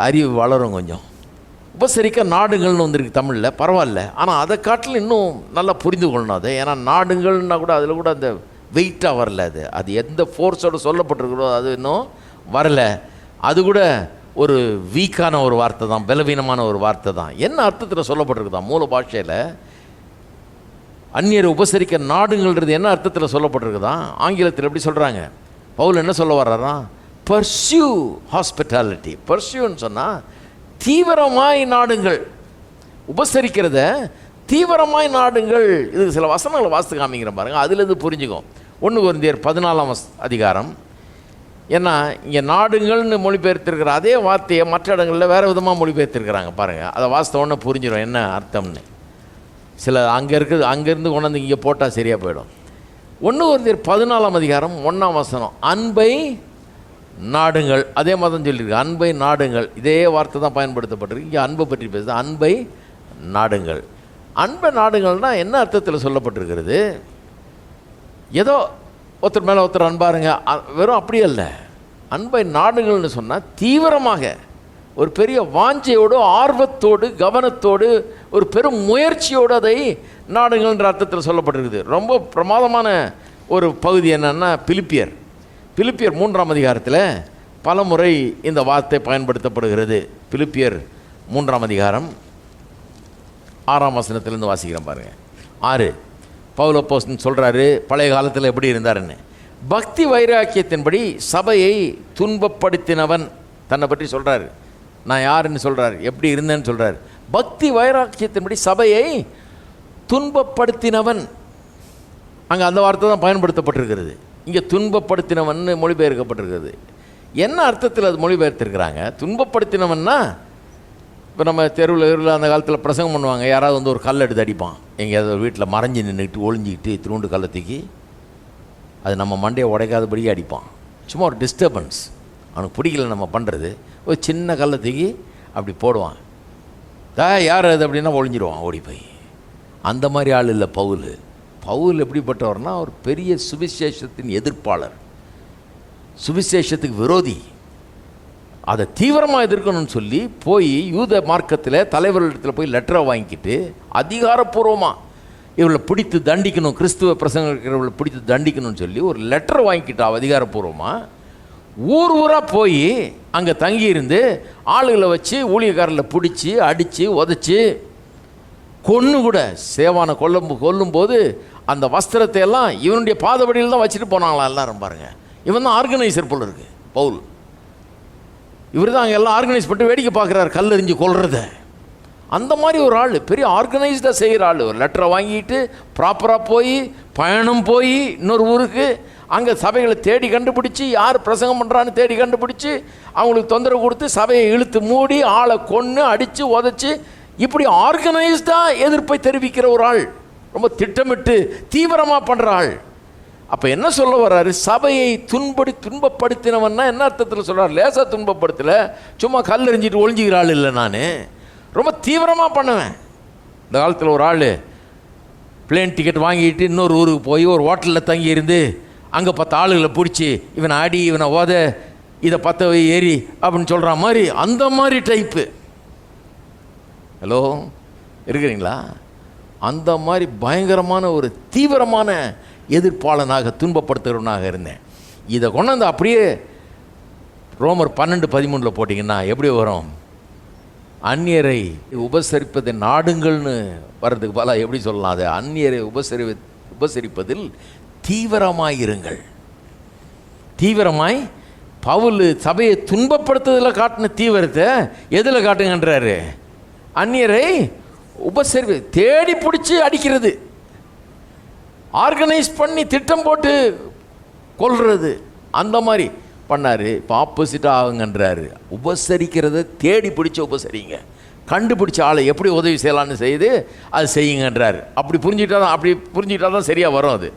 அறிவு வளரும் கொஞ்சம். உபசரிக்க நாடுகள்னு வந்திருக்கு தமிழில், பரவாயில்ல. ஆனால் அதை காட்டில் இன்னும் நல்லா புரிந்து கொள்ளணும் அதை. ஏன்னா நாடுகள்னால் கூட அதில் கூட அந்த வெயிட்டாக வரல. அது எந்த ஃபோர்ஸோடு சொல்லப்பட்டிருக்கிறோ அது இன்னும் வரலை. அது கூட ஒரு வீக்கான ஒரு வார்த்தை தான், பலவீனமான ஒரு வார்த்தை தான். என்ன அர்த்தத்தில் சொல்லப்பட்டிருக்குதான் மூல பாஷையில்? அந்நியரை உபசரிக்க நாடுங்கள்ன்றது என்ன அர்த்தத்தில் சொல்லப்பட்டிருக்குதான்? ஆங்கிலத்தில் எப்படி சொல்கிறாங்க? பவுல் என்ன சொல்ல வர்றாரா? Pursue hospitality. பர்சியூன்னு சொன்னால் தீவிரமாய் நாடுங்கள், உபசரிக்கிறத தீவிரமாய் நாடுங்கள். இதுக்கு சில வசனங்களை வாசித்து காமிக்கிற பாருங்கள், அதுலேருந்து புரிஞ்சுக்கும். 1 கொரிந்தியர் 14ஆம் அதிகாரம். ஏன்னா இங்கே நாடுங்கள்னு மொழிபெயர்த்திருக்கிற அதே வார்த்தையை மற்ற இடங்களில் வேறு விதமாக மொழிபெயர்த்திருக்கிறாங்க பாருங்கள். அதை வாசித்த உடனே புரிஞ்சிடும் என்ன அர்த்தம்னு. சில அங்கேருந்து கொண்டு வந்து இங்கே போட்டால் சரியாக போயிடும். 1 கொரிந்தியர் 14ஆம் அதிகாரம் 1ஆம் வசனம், அன்பை நாடுங்கள். அதே மாதிரி தான் சொல்லியிருக்கு, அன்பை நாடுங்கள். இதே வார்த்தை தான் பயன்படுத்தப்பட்டிருக்கு. இங்கே அன்பை பற்றி பேசுது, அன்பை நாடுங்கள். அன்பை நாடுங்கள்னால் என்ன அர்த்தத்தில் சொல்லப்பட்டிருக்கிறது? ஏதோ ஒருத்தர் மேலே ஒருத்தர் அன்பாருங்க, வெறும் அப்படி அல்ல. அன்பை நாடுகள்னு சொன்னால் தீவிரமாக ஒரு பெரிய வாஞ்சையோடு, ஆர்வத்தோடு, கவனத்தோடு, ஒரு பெரும் முயற்சியோடு அதை நாடுகள்ன்ற அர்த்தத்தில் சொல்லப்பட்டிருக்குது. ரொம்ப பிரமாதமான ஒரு பகுதி என்னன்னா பிலிப்பியர் 3ஆம் அதிகாரத்தில் பல முறை இந்த வார்த்தை பயன்படுத்தப்படுகிறது. பிலிப்பியர் 3ஆம் அதிகாரம் 6ஆம் வசனத்திலேருந்து வாசிக்கிறேன் பாருங்கள். 6 பவுல் அப்போஸ்தலன் சொல்கிறாரு பழைய காலத்தில் எப்படி இருந்தாருன்னு. பக்தி வைராக்கியத்தின்படி சபையை துன்பப்படுத்தினவன் தன்னை பற்றி சொல்கிறாரு. நான் யாருன்னு சொல்கிறார், எப்படி இருந்தேன்னு சொல்கிறார். பக்தி வைராக்கியத்தின்படி சபையை துன்பப்படுத்தினவன், அங்கே அந்த வார்த்தை தான் பயன்படுத்தப்பட்டிருக்கிறது. இங்கே துன்பப்படுத்தினவன் மொழிபெயர்க்கப்பட்டிருக்கிறது. என்ன அர்த்தத்தில் அது மொழிபெயர்த்திருக்கிறாங்க? துன்பப்படுத்தினவன்னா, இப்போ நம்ம தெருவில் அந்த காலத்தில் பிரசங்கம் பண்ணுவாங்க, யாராவது வந்து ஒரு கல் எடுத்து அடிப்பான், எங்கேயாவது ஒரு வீட்டில் மறைஞ்சி நின்றுக்கிட்டு ஒளிஞ்சிக்கிட்டு திருண்டு கல்லை தூக்கி அது நம்ம மண்டையை உடைக்காதபடியே அடிப்பான். சும்மா ஒரு டிஸ்டர்பன்ஸ், அவனுக்கு பிடிக்கல நம்ம பண்ணுறது. ஒரு சின்ன கல்லை தூக்கி அப்படி போடுவான், யார் அது அப்படின்னா ஒளிஞ்சிடுவான் ஓடி போய். அந்த மாதிரி ஆள் இல்லை பவுல். பவுல் எப்படிப்பட்டவர்னா ஒரு பெரிய சுவிசேஷத்தின் எதிர்ப்பாளர், சுவிசேஷத்துக்கு விரோதி. அதை தீவிரமாக எதிர்க்கணும்னு சொல்லி போய் யூத மார்க்கத்தில் தலைவர்களிடத்தில் போய் லெட்டரை வாங்கிக்கிட்டு அதிகாரப்பூர்வமாக இவளை பிடித்து தண்டிக்கணும், கிறிஸ்துவ பிரசங்கிக்கிறவளை பிடித்து தண்டிக்கணும்னு சொல்லி ஒரு லெட்டர் வாங்கிக்கிட்டா அதிகாரப்பூர்வமாக. ஊர் ஊராக போய் அங்கே தங்கியிருந்து ஆளுகளை வச்சு ஊழியக்காரர்களை பிடிச்சி அடித்து உதச்சி கொன்று கூட சேவானை கொல்லும்போது அந்த வஸ்திரத்தை எல்லாம் இவனுடைய பாதபடியில் தான் வச்சுட்டு போனாங்களா எல்லாரும் பாருங்க. இவன் தான் ஆர்கனைசர் போல இருக்கு பவுல். இவர் தான் அங்கே எல்லாம் ஆர்கனைஸ் பண்ணிட்டு வேடிக்கை பார்க்குறாரு, கல்லெறிஞ்சு கொல்றத. அந்த மாதிரி ஒரு ஆள், பெரிய ஆர்கனைஸ்டாக செய்கிற ஆள். ஒரு லெட்டரை வாங்கிட்டு ப்ராப்பராக போய் பயணம் போய் இன்னொரு ஊருக்கு அங்கே சபைகளை தேடி கண்டுபிடிச்சி யார் பிரசங்கம் பண்ணுறான்னு தேடி கண்டுபிடிச்சி அவங்களுக்கு தொந்தரவு கொடுத்து சபையை இழுத்து மூடி ஆளை கொன்று அடித்து உதச்சி இப்படி ஆர்கனைஸ்டாக எதிர்ப்பை தெரிவிக்கிற ஒரு ஆள், ரொம்ப திட்டமிட்டு தீவிரமாக பண்ணுற ஆள். அப்போ என்ன சொல்ல வர்றாரு? சபையை துன்பப்படுத்தினவன்னா என்ன அர்த்தத்தில் சொல்கிறார்? லேசாக துன்பப்படுத்தலை, சும்மா கல் எறிஞ்சிட்டு ஒளிஞ்சிக்கிற ஆள் இல்லை, நான் ரொம்ப தீவிரமாக பண்ணுவேன். இந்த காலத்தில் ஒரு ஆள் பிளேன் டிக்கெட் வாங்கிட்டு இன்னொரு ஊருக்கு போய் ஒரு ஹோட்டலில் தங்கி இருந்து அங்கே 10 ஆளுகளை பிடிச்சி இவனை அடி இவனை ஓத இதை 10 ஏறி அப்படின்னு சொல்கிற மாதிரி, அந்த மாதிரி டைப்பு. ஹலோ, இருக்கிறீங்களா? அந்த மாதிரி பயங்கரமான ஒரு தீவிரமான எதிர்ப்பாளனாக துன்பப்படுத்துகிறவனாக இருந்தேன். இதை கொண்டாந்து அப்படியே ரோமர் 12:13 போட்டிங்கன்னா எப்படி வரும்? அந்நியரை உபசரிப்பதை நாடுங்கள்னு வர்றதுக்கு பல எப்படி சொல்லலாம்? அது அந்நியரை உபசரிப்பதில் தீவிரமாயிருங்கள். தீவிரமாய் பவுல் சபையை துன்பப்படுத்துறதில் காட்டின தீவிரத்தை எதில் காட்டுங்கன்றாரு? அந்நியரை உபசரி தேடி பிடிச்சி அடிக்கிறது, ஆர்கனைஸ் பண்ணி திட்டம் போட்டு கொல்றது, அந்த மாதிரி பண்ணார். இப்போ ஆப்போசிட்டாக ஆகுங்கன்றாரு. உபசரிக்கிறத தேடி பிடிச்சி உபசரிங்க, கண்டுபிடிச்ச ஆளை எப்படி உதவி செய்யலான்னு செய்து அது செய்யுங்கன்றார். அப்படி புரிஞ்சுக்கிட்டா தான் சரியாக வரும். அது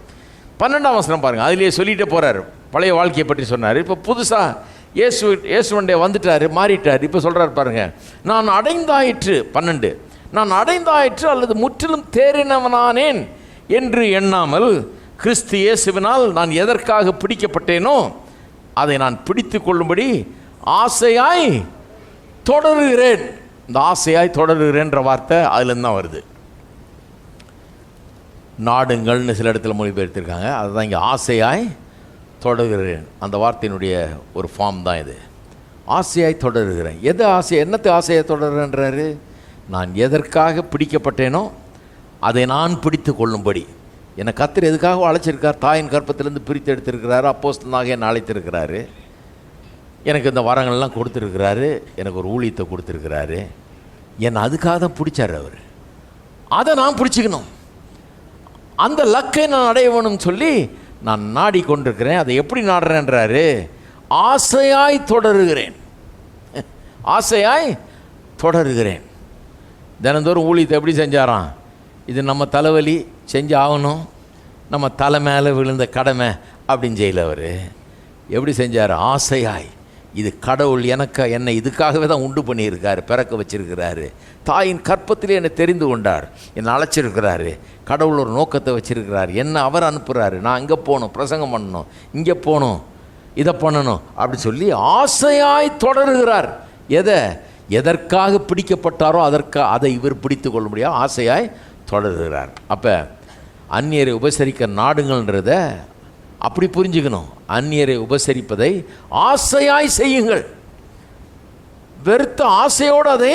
12ஆம் வசனம் பாருங்கள், அதிலேயே சொல்லிகிட்டே போகிறார். பழைய வாழ்க்கையை பற்றி சொன்னார். இப்போ புதுசாக இயேசுவண்டே வந்துட்டார், மாறிட்டார். இப்போ சொல்கிறார் பாருங்க, நான் அடைந்தாயிற்று 12, நான் அடைந்தாயிற்று அல்லது முற்றிலும் தேறினவனானேன் என்று எண்ணாமல் கிறிஸ்து இயேசுவினால் நான் எதற்காக பிடிக்கப்பட்டேனோ அதை நான் பிடித்து கொள்ளும்படி ஆசையாய் தொடருகிறேன். இந்த ஆசையாய் தொடருகிறேன்ற வார்த்தை அதுலேருந்து தான் வருது. நாடுங்கள்னு சில இடத்துல மொழிபெயர்த்திருக்காங்க, அதுதான் இங்கே ஆசையாய் தொடருகிறேன். அந்த வார்த்தையினுடைய ஒரு ஃபார்ம் தான் இது, ஆசையாய் தொடருகிறேன். எது ஆசை, என்னத்தை ஆசையாய் தொடருகிறேன்றாரு? நான் எதற்காக பிடிக்கப்பட்டேனோ அதை நான் பிடித்து கொள்ளும்படி. என்னை கர்த்தர் எதுக்காக அழைச்சிருக்கார்? தாயின் கற்பத்திலேருந்து பிரித்து எடுத்திருக்கிறாரு, அப்போஸ்தலனாக என்னை அழைத்திருக்கிறாரு, எனக்கு இந்த வரங்கள்லாம் கொடுத்துருக்கிறாரு, எனக்கு ஒரு ஊழியத்தை கொடுத்துருக்கிறாரு. என்னை அதுக்காக தான் பிடிச்சார் அவர். அதை நான் பிடிச்சிக்கணும், அந்த லக்கை நான் அடைய வேணும்னு சொல்லி நான் நாடிக்கொண்டிருக்கிறேன். அதை எப்படி நாடுறேன்றாரு? ஆசையாய் தொடருகிறேன், ஆசையாய் தொடருகிறேன். தினந்தோறும் ஊழியத்தை எப்படி செஞ்சாராம்? இது நம்ம தலைவலி செஞ்சு ஆகணும், நம்ம தலை மேலே விழுந்த கடமை அப்படின்னு செய்யல. அவர் எப்படி செஞ்சார்? ஆசையாய். இது கடவுள் என்னை இதுக்காகவே தான் உண்டு பண்ணியிருக்காரு, பிறக்க வச்சிருக்கிறாரு. தாயின் கற்பத்திலே என்னை தெரிந்து கொண்டார், என்னை அழைச்சிருக்கிறாரு. கடவுள் ஒரு நோக்கத்தை வச்சிருக்கிறார், என்ன அவர் அனுப்புகிறாரு. நான் அங்கே போகணும், பிரசங்கம் பண்ணணும், இங்கே போகணும், இதை பண்ணணும் அப்படின்னு சொல்லி ஆசையாய் தொடருகிறார். எதற்காக பிடிக்கப்பட்டாரோ அதை இவர் பிடித்து கொள்ள முடியாது, ஆசையாய் தொடருகிறார். அப்போ அந்நியரை உபசரிக்க நாடுங்கள்ன்றத அப்படி புரிஞ்சுக்கணும். அந்நியரை உபசரிப்பதை ஆசையாய் செய்யுங்கள், வெறுத்த ஆசையோடு அதை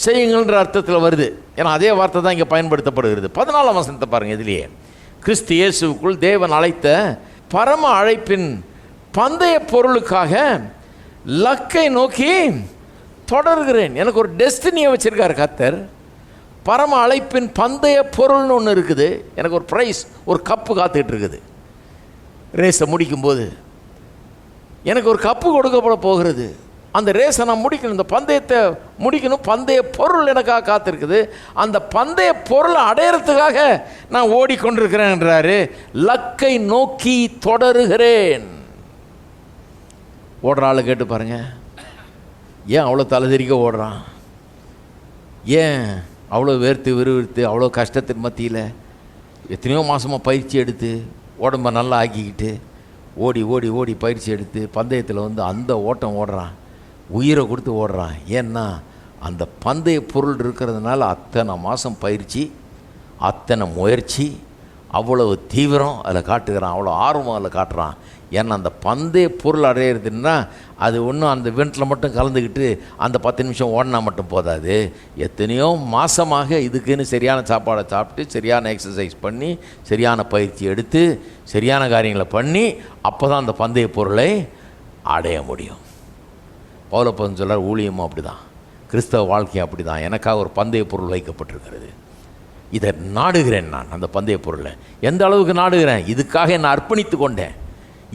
செய்யுங்கள்ன்ற அர்த்தத்தில் வருது. ஏன்னா அதே வார்த்தை தான் இங்கே பயன்படுத்தப்படுகிறது. 14ஆம் வசனத்தை பாருங்கள். இதிலேயே கிறிஸ்து இயேசுவுக்குள் தேவன் அழைத்த பரம அழைப்பின் பந்தய பொருளுக்காக லக்கை நோக்கி தொடர்கிறேன். எனக்கு ஒரு டெஸ்டினியை வச்சுருக்கார் கர்த்தர். பரம அழைப்பின் பந்தய பொருள்னு ஒன்று இருக்குது. எனக்கு ஒரு ப்ரைஸ், ஒரு கப்பு காத்துக்கிட்டு இருக்குது. ரேஸை முடிக்கும்போது எனக்கு ஒரு கப்பு கொடுக்கப்பட போகிறது. அந்த ரேஸை நான் முடிக்கணும், இந்த பந்தயத்தை முடிக்கணும். பந்தய பொருள் எனக்காக காத்திருக்குது. அந்த பந்தய பொருளை அடையிறதுக்காக நான் ஓடிக்கொண்டிருக்கிறேன்றாரு. லக்கை நோக்கி தொடருகிறேன். ஓடுற ஆளை கேட்டு பாருங்க, ஏன் அவ்வளோ தலைதெறிக்க ஓடுறான்? ஏன் அவ்வளோ வேர்த்து விறுவிறுத்து அவ்வளோ கஷ்டத்தின் மத்தியில் எத்தனையோ மாதமாக பயிற்சி எடுத்து உடம்பை நல்லா ஆக்கிக்கிட்டு ஓடி ஓடி ஓடி பயிற்சி எடுத்து பந்தயத்தில் அந்த ஓட்டம் ஓடுறான், உயிரை கொடுத்து ஓடுறான். ஏன்னா அந்த பந்தய பொருள் இருக்கிறதுனால அத்தனை மாதம் பயிற்சி, அத்தனை முயற்சி, அவ்வளவு தீவிரம் அதில் காட்டுகிறான், அவ்வளோ ஆர்வம் அதில் காட்டுறான். ஏன்னா அந்த பந்தய பொருள் அடையிறதுன்னா அது ஒன்றும் அந்த இவெண்ட்டில் மட்டும் கலந்துக்கிட்டு அந்த 10 நிமிஷம் ஓடினா மட்டும் போதாது. எத்தனையோ மாதமாக இதுக்குன்னு சரியான சாப்பாடை சாப்பிட்டு, சரியான எக்ஸசைஸ் பண்ணி, சரியான பயிற்சி எடுத்து, சரியான காரியங்களை பண்ணி அப்போ தான் அந்த பந்தய பொருளை அடைய முடியும். பவுலப்பன் சொல்கிறார், ஊழியமும் அப்படி தான், கிறிஸ்தவ வாழ்க்கையும் அப்படி தான். எனக்காக ஒரு பந்தய பொருள் வைக்கப்பட்டிருக்கிறது. இதை நாடுகிறேன் நான். அந்த பந்தய பொருளை எந்த அளவுக்கு நாடுகிறேன்? இதுக்காக என்னை அர்ப்பணித்து கொண்டேன்,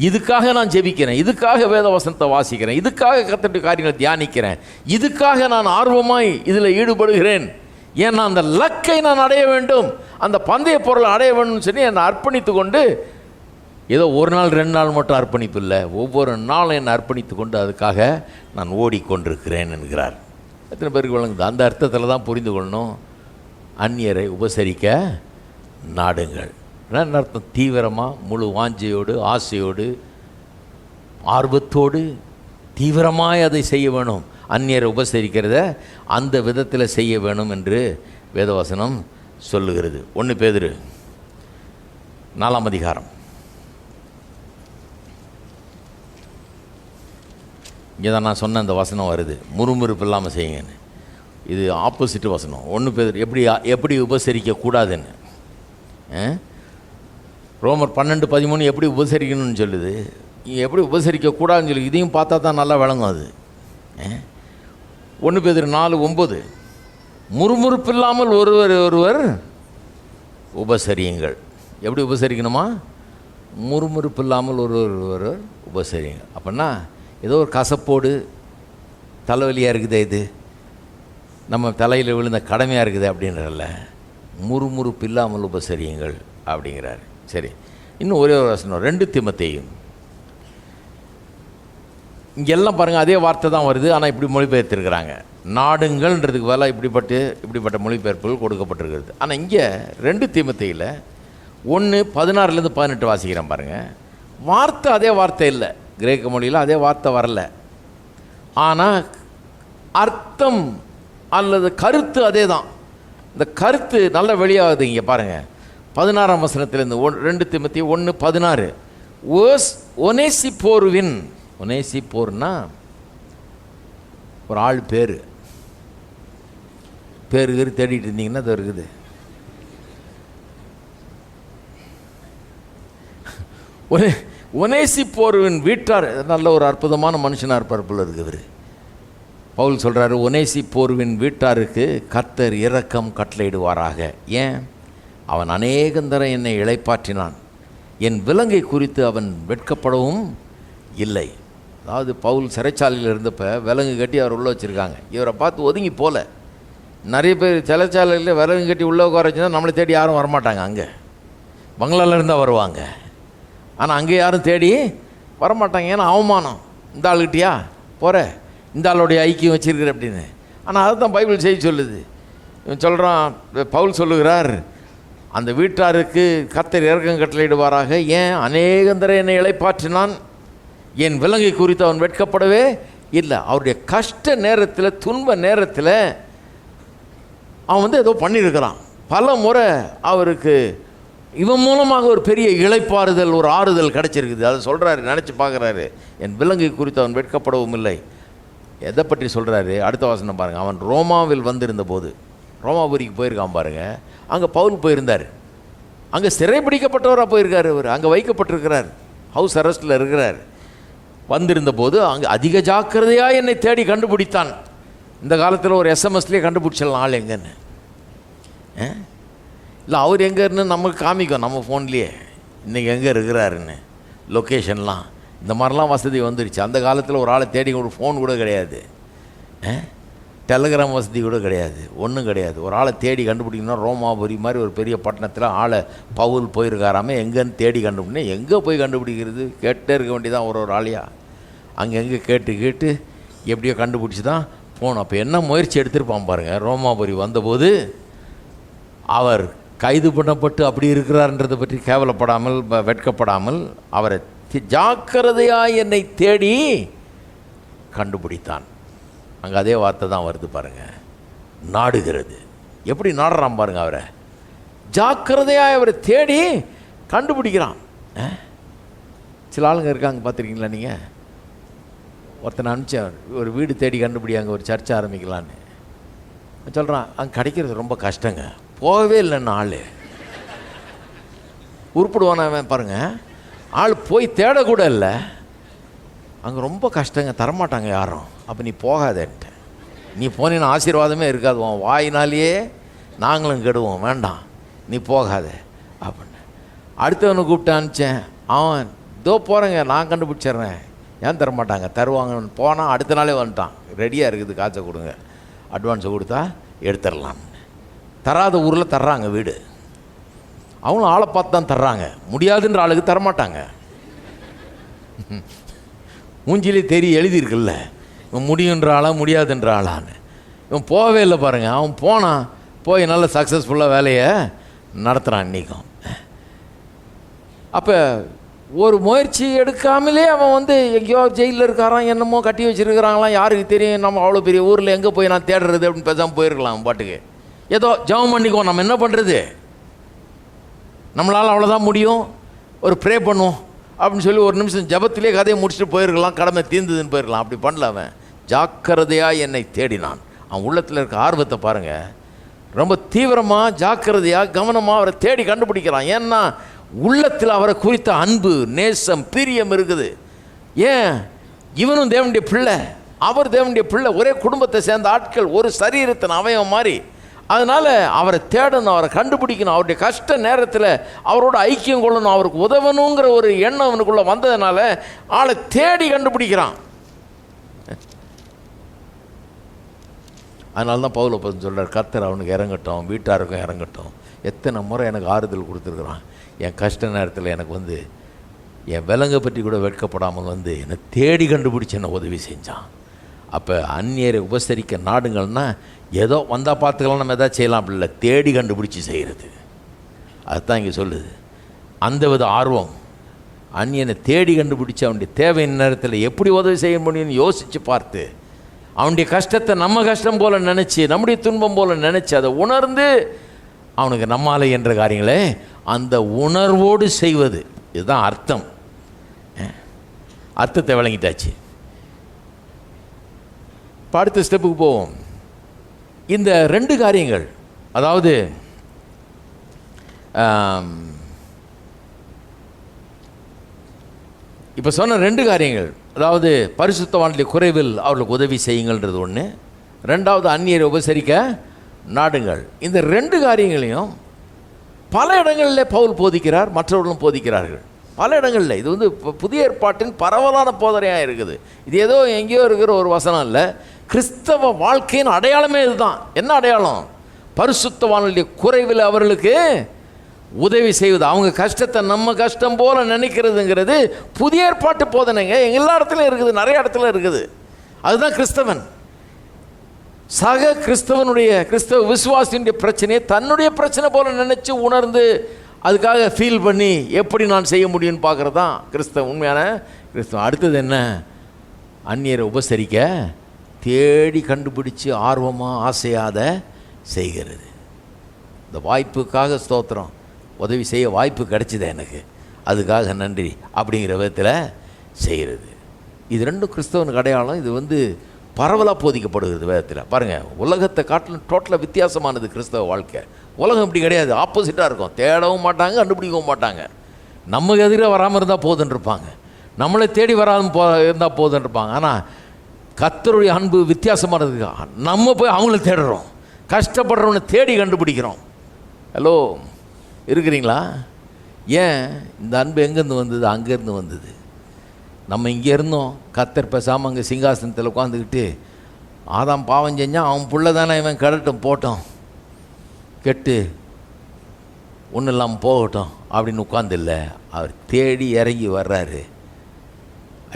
இதுக்காக நான் ஜெபிக்கிறேன், இதுக்காக வேத வசனத்தை வாசிக்கிறேன், இதுக்காக கர்த்தருடைய காரியங்களை தியானிக்கிறேன், இதுக்காக நான் ஆர்வமாய் இதில் ஈடுபடுகிறேன். ஏன்னா அந்த லக்கை நான் அடைய வேண்டும், அந்த பந்தய பொருளை அடைய வேண்டும்னு சொல்லி என்னை அர்ப்பணித்து கொண்டு, ஏதோ ஒரு நாள் 2 நாள் மட்டும் அர்ப்பணிப்பு இல்லை, ஒவ்வொரு நாளும் என்னை அர்ப்பணித்து கொண்டு அதுக்காக நான் ஓடிக்கொண்டிருக்கிறேன் என்கிறார். எத்தனை பேருக்கு விளங்குது? அந்த அர்த்தத்தில் தான் புரிந்து கொள்ளணும். அந்நியரை உபசரிக்க நாடுங்கள். என்ன அர்த்தம்? தீவிரமாக, முழு வாஞ்சையோடு, ஆசையோடு, ஆர்வத்தோடு, தீவிரமாய் அதை செய்ய வேணும். அந்நியரை உபசரிக்கிறத அந்த விதத்தில் செய்ய வேணும் என்று வேதவசனம் சொல்லுகிறது. 1 பேதுரு 4ஆம் அதிகாரம். இங்கே தான் நான் சொன்ன அந்த வசனம் வருது, முறுமுறுப்பு இல்லாமல் செய்யுங்கன்னு. இது ஆப்போசிட் வசனம். 1 பேதுரு எப்படி உபசரிக்கக்கூடாதுன்னு. ரோமர் 12:13 எப்படி உபசரிக்கணும்னு சொல்லுது, எப்படி உபசரிக்கக்கூடாதுன்னு சொல்லி இதையும் பார்த்தா தான் நல்லா விளங்கும் அது. 1 பேதுரு 4:9 முறுமுறுப்பு இல்லாமல் ஒருவர் உபசரியுங்கள். எப்படி உபசரிக்கணுமா? முறுமுறுப்பு இல்லாமல் ஒருவர் உபசரியுங்கள். அப்படின்னா ஏதோ ஒரு கசப்போடு, தலைவலியாக இருக்குது, இது நம்ம தலையில் விழுந்த கடமையாக இருக்குது அப்படின்றல, முறுமுறுப்பு இல்லாமல் உபசரியுங்கள் அப்படிங்கிறார். சரி, இன்னும் ஒரே ஒரு வசனம் 2 தீமோத்தேயு. இங்கெல்லாம் பாருங்கள் அதே வார்த்தை தான் வருது, ஆனால் இப்படி மொழிபெயர்த்திருக்கிறாங்க. நாடுங்கள்ன்றதுக்கு வேலை இப்படிப்பட்ட மொழிபெயர்ப்புகள் கொடுக்கப்பட்டிருக்கிறது. ஆனால் இங்கே 2 தீமோத்தேயுல 1:16-18 வாசிக்கிறேன் பாருங்கள். வார்த்தை அதே வார்த்தை இல்லை, கிரேக்க மொழியில் அதே வார்த்தை வரல, ஆனால் அர்த்தம் அல்லது கருத்து அதே தான். இந்த கருத்து நல்ல வெளியாகுது. இங்கே பாருங்கள் 16ஆம் வசனத்திலேருந்து 2 தீமோத்தேயு 1:16 ஒனேசிப்போருவின். ஒனேசிப்போர்னா ஒரு ஆள் பேர் தேடிட்டு இருந்தீங்கன்னா அது இருக்குது. ஒனேசிப்போருவின் வீட்டார் நல்ல ஒரு அற்புதமான மனுஷனாக இருப்பார் போல இருக்குது. பவுல் சொல்கிறாரு, ஒனேசிப்போருவின் வீட்டாருக்கு கர்த்தர் இரக்கம் கட்டளையிடுவாராக. ஏன்? அவன் அநேகந்தரம் என்னை இளைப்பாற்றினான், என் விலங்கை குறித்து அவன் வெட்கப்படவும் இல்லை. அதாவது பவுல் சிறைச்சாலையில் இருந்தப்போ விலங்கு கட்டி அவர் உள்ளே வச்சுருக்காங்க. இவரை பார்த்து ஒதுங்கி போல. நிறைய பேர் சிறைச்சாலையில் விலங்கு கட்டி உள்ளே உட்கார வச்சுன்னா நம்மளை தேடி யாரும் வரமாட்டாங்க. அங்கே பங்களாவில் இருந்தால் வருவாங்க, ஆனால் அங்கே யாரும் தேடி வரமாட்டாங்க. ஏன்னா அவமானம், இந்த ஆளுகிட்டியா போகிற, இந்த ஆளுடைய ஐக்கியம் வச்சிருக்கிற அப்படின்னு. ஆனால் அதுதான் பைபிள் செய்தி சொல்லுது. இவன் சொல்கிறான், பவுல் சொல்லுகிறார், அந்த வீட்டாருக்கு கர்த்தர் இரக்கம் கட்டளையிடுவாராக. ஏன்? அநேகந்தர என்னை இளைப்பாற்றினான், என் விலங்கை குறித்து அவன் வெட்கப்படவே இல்லை. அவருடைய கஷ்ட நேரத்தில், துன்ப நேரத்தில் அவன் ஏதோ பண்ணியிருக்கிறான். பல முறை அவருக்கு இவன் மூலமாக ஒரு பெரிய இளைப்பாறுதல், ஒரு ஆறுதல் கிடச்சிருக்குது. அதை சொல்கிறாரு, நினச்சி பார்க்குறாரு, என் விலங்கை குறித்து அவன் வெட்கப்படவும் இல்லை. எதை பற்றி சொல்கிறாரு? அடுத்த வசனம் பாருங்கள். அவன் ரோமாவில் வந்திருந்த போது, ரோமாபுரிக்கு போயிருக்கான் பாருங்கள், அங்கே பவுல் போயிருந்தார். அங்கே சிறைப்பிடிக்கப்பட்டவராக போயிருக்கார். அவர் அங்கே வைக்கப்பட்டிருக்கிறார், ஹவுஸ் அரெஸ்ட்டில் இருக்கிறார். வந்திருந்த போது அங்கே அதிக ஜாக்கிரதையாக என்னை தேடி கண்டுபிடித்தான். இந்த காலத்தில் ஒரு எஸ்எம்எஸ்லேயே கண்டுபிடிச்சிடலாம் ஆள் எங்கன்னு. இல்லை அவர் எங்கே இருந்து நமக்கு காமிக்கும் நம்ம ஃபோன்லேயே இன்றைக்கி எங்கே இருக்கிறாருன்னு, லொக்கேஷன்லாம். இந்த மாதிரிலாம் வசதி வந்துருச்சு. அந்த காலத்தில் ஒரு ஆளை தேடி ஒரு ஃபோன் கூட கிடையாது, டெலிகிராம் வசதி கூட கிடையாது, ஒன்றும் கிடையாது. ஒரு ஆளை தேடி கண்டுபிடிக்கணும்னா ரோமாபுரி மாதிரி ஒரு பெரிய பட்டணத்தில் ஆளை பவுல் போயிருக்காராமே, எங்கேன்னு தேடி கண்டுபிடினா எங்கே போய் கண்டுபிடிக்கிறது? கேட்டே இருக்க வேண்டியதான் ஒரு ஆளையா. அங்கங்கே கேட்டு எப்படியோ கண்டுபிடிச்சி தான் போகணும். அப்போ என்ன முயற்சி எடுத்திருப்பான் பாருங்கள். ரோமாபுரி வந்தபோது அவர் கைது பண்ணப்பட்டு அப்படி இருக்கிறார்ன்றதை பற்றி கேவலப்படாமல், வெட்கப்படாமல் அவரை ஜாக்கிரதையாக என்னை தேடி கண்டுபிடித்தான். அங்கே அதே வார்த்தை தான் வருது பாருங்கள், நாடுகிறது. எப்படி நாடுறான் பாருங்கள் அவரை. ஜாக்கிரதையாக அவரை தேடி கண்டுபிடிக்கிறான். சில ஆளுங்க இருக்காங்க பார்த்துருக்கீங்களா நீங்கள்? ஒருத்தனை அனுப்பிச்சேன், ஒரு வீடு தேடி கண்டுபிடியாங்க, ஒரு சர்ச்சை ஆரம்பிக்கலான்னு சொல்கிறான். அங்கே கிடைக்கிறது ரொம்ப கஷ்டங்க. போகவே இல்லைன்னு ஆள் உருப்பிடுவானவன் பாருங்கள். ஆள் போய் தேடக்கூட இல்லை, அங்கே ரொம்ப கஷ்டங்க, தரமாட்டாங்க யாரும். அப்போ நீ போகாதேன்ட்டு. நீ போனீன்னு ஆசீர்வாதமே இருக்காது, உன் வாயினாலேயே நாங்களும் கெடுவோம், வேண்டாம் நீ போகாத அப்படின்னு. அடுத்தவனை கூப்பிட்டு அனுப்பிச்சேன். அவன் இதோ போகிறேங்க, நான் கண்டுபிடிச்சிட்றேன். ஏன் தரமாட்டாங்க? தருவாங்கன்னு போனால் அடுத்த நாளே வந்துட்டான், ரெடியாக இருக்குது, காசை கொடுங்க, அட்வான்ஸை கொடுத்தா எடுத்துடலாம். தராத ஊரில் தர்றாங்க வீடு, அவங்களும் ஆளை பார்த்து தான் தர்றாங்க. முடியாதுன்ற ஆளுக்கு தரமாட்டாங்க. மூஞ்சிலே தெரிய எழுதியிருக்குல்ல, இவன் முடியுன்ற ஆளா முடியாதுன்ற ஆளான்னு. இவன் போகவே இல்லை பாருங்கள். அவன் போனான், போய் நல்ல சக்ஸஸ்ஃபுல்லாக வேலையை நடத்துகிறான் இன்றைக்கும். அப்போ ஒரு முயற்சி எடுக்காமலே அவன் வந்து எங்கேயோ ஜெயிலில் இருக்காரான், என்னமோ கட்டி வச்சுருக்கிறாங்களாம், யாருக்கு தெரியும்? நம்ம அவ்வளோ பெரிய ஊரில் எங்கே போய் நான் தேடுறது அப்படின்னு பேசாமல் போயிருக்கலாம் பாட்டுக்கு. ஏதோ ஜெபம் பண்ணிக்குவோம், நம்ம என்ன பண்ணுறது, நம்மளால் அவ்வளோதான் முடியும், ஒரு ப்ரே பண்ணுவோம் அப்படின்னு சொல்லி ஒரு நிமிஷம் ஜபத்திலே கதையை முடிச்சுட்டு போயிருக்கலாம், கடமை தீர்ந்ததுன்னு போயிருக்கலாம். அப்படி பண்ணல. அவன் ஜாக்கிரதையாக என்னை தேடினான். அவன் உள்ளத்தில் இருக்க ஆர்வத்தை பாருங்கள். ரொம்ப தீவிரமாக, ஜாக்கிரதையாக, கவனமாக அவரை தேடி கண்டுபிடிக்கிறான். ஏன்னா உள்ளத்தில் அவரை குறித்த அன்பு, நேசம், பிரியம் இருக்குது. ஏன்? இவனும் தேவனுடைய பிள்ளை, அவர் தேவனுடைய பிள்ளை, ஒரே குடும்பத்தை சேர்ந்த ஆட்கள், ஒரு சரீரத்தின் அவயவம் மாதிரி. அதனால் அவரை தேடணும், அவரை கண்டுபிடிக்கணும், அவருடைய கஷ்ட நேரத்தில் அவரோட ஐக்கியம் கொள்ளணும், அவருக்கு உதவணுங்கிற ஒரு எண்ணம் அவனுக்குள்ளே வந்ததுனால ஆளை தேடி கண்டுபிடிக்கிறான். அதனால தான் பவுல் அப்போது சொல்கிறார், கர்த்தர் அவனுக்கு இறங்கட்டும், வீட்டாருக்கும் இறங்கட்டும். எத்தனை முறை எனக்கு ஆறுதல் கொடுத்துருக்குறான். என் கஷ்ட நேரத்தில் எனக்கு வந்து என் விலங்கை பற்றி கூட வெட்கப்படாமல் வந்து என்னை தேடி கண்டுபிடிச்சி என்னை உதவி செஞ்சான். அப்போ அந்நியரை உபசரிக்க நாடுங்கள்னா ஏதோ வந்தால் பார்த்துக்கலாம், நம்ம எதாவது செய்யலாம், அப்படி இல்லை, தேடி கண்டுபிடிச்சி செய்கிறது. அதுதான் இங்கே சொல்லுது. அந்த வித ஆர்வம், அந்நியனை தேடி கண்டுபிடிச்சி அவனுடைய தேவை நேரத்தில் எப்படி உதவி செய்ய முடியும்னு யோசித்து பார்த்து, அவனுடைய கஷ்டத்தை நம்ம கஷ்டம் போல் நினச்சி, நம்முடைய துன்பம் போல் நினச்சி, அதை உணர்ந்து அவனுக்கு நம்மாலை என்ற காரியங்களே அந்த உணர்வோடு செய்வது. இதுதான் அர்த்தம். அர்த்தத்தை விளங்கிட்டாச்சு. இப்போ அடுத்த ஸ்டெப்புக்கு போவோம். இந்த ரெண்டு காரியங்கள், அதாவது இப்போ சொன்ன ரெண்டு காரியங்கள், அதாவது பரிசுத்தவான்களுடைய குறைவில் அவர்களுக்கு உதவி செய்யுங்கள்ன்றது ஒன்று, ரெண்டாவது அந்நியரை உபசரிக்க நாடுங்கள். இந்த ரெண்டு காரியங்களையும் பல இடங்களில் பவுல் போதிக்கிறார், மற்றவர்களும் போதிக்கிறார்கள் பல இடங்களில். இது வந்து புதிய ஏற்பாட்டின் பரவலான போதனையாக இருக்குது. இது ஏதோ எங்கேயோ இருக்கிற ஒரு வசனம் இல்லை, கிறிஸ்தவ வாழ்க்கையின் அடையாளமே இதுதான். என்ன அடையாளம்? பரிசுத்தவான்களுடைய குறைவில் அவர்களுக்கு உதவி செய்வது, அவங்க கஷ்டத்தை நம்ம கஷ்டம் போல நினைக்கிறதுங்கிறது புதிய ஏற்பாட்டு போதனைங்க. எல்லா இடத்துலையும் இருக்குது, நிறைய இடத்துல இருக்குது. அதுதான் கிறிஸ்தவன். சக கிறிஸ்தவனுடைய, கிறிஸ்தவ விசுவாசியுடைய பிரச்சனையை தன்னுடைய பிரச்சனை போல நினச்சி உணர்ந்து அதுக்காக ஃபீல் பண்ணி எப்படி நான் செய்ய முடியும்னு பார்க்குறது தான் கிறிஸ்தவம், உண்மையான கிறிஸ்தவம். அடுத்தது என்ன? அந்நியரை உபசரிக்க தேடி கண்டுபிடிச்சு ஆர்வமாக ஆசையாத செய்கிறது. இந்த வாய்ப்புக்காக ஸ்தோத்திரம், உதவி செய்ய வாய்ப்பு கிடைச்சிது எனக்கு, அதுக்காக நன்றி அப்படிங்கிற விதத்தில் செய்கிறது. இது ரெண்டும் கிறிஸ்தவனுக்கு அடையாளம். இது வந்து பரவலாக போதிக்கப்படுகிறது வேதத்தில். பாருங்கள், உலகத்தை காட்டிலும் டோட்டலாக வித்தியாசமானது கிறிஸ்தவ வாழ்க்கை. உலகம் இப்படி கிடையாது, ஆப்போசிட்டாக இருக்கும். தேடவும் மாட்டாங்க, கண்டுபிடிக்கவும் மாட்டாங்க. நமக்கு எதிராக வராமல் இருந்தால் போதுன்னு இருப்பாங்க, நம்மளை தேடி வராமல் இருந்தால் போதுன்னு இருப்பாங்க. ஆனால் கர்த்தருடைய அன்பு வித்தியாசமானது. நம்ம போய் அவங்கள தேடுறோம், கஷ்டப்படுறவனை தேடி கண்டுபிடிக்கிறோம். ஹலோ, இருக்கிறீங்களா? ஏன் இந்த அன்பு எங்கேருந்து வந்தது? அங்கேருந்து வந்தது. நம்ம இங்கே இருந்தோம், கர்த்தர் பேசாமல் அங்கே சிங்காசனத்தில் உட்காந்துக்கிட்டு, ஆதாம் பாவம் செஞ்சான், அவன் புள்ள தானே, இவன் கெடட்டும் போட்டோம், கெட்டு ஒன்றும் இல்லாமல் போகட்டும் அப்படின்னு உட்காந்து இல்லை, அவர் தேடி இறங்கி வர்றாரு.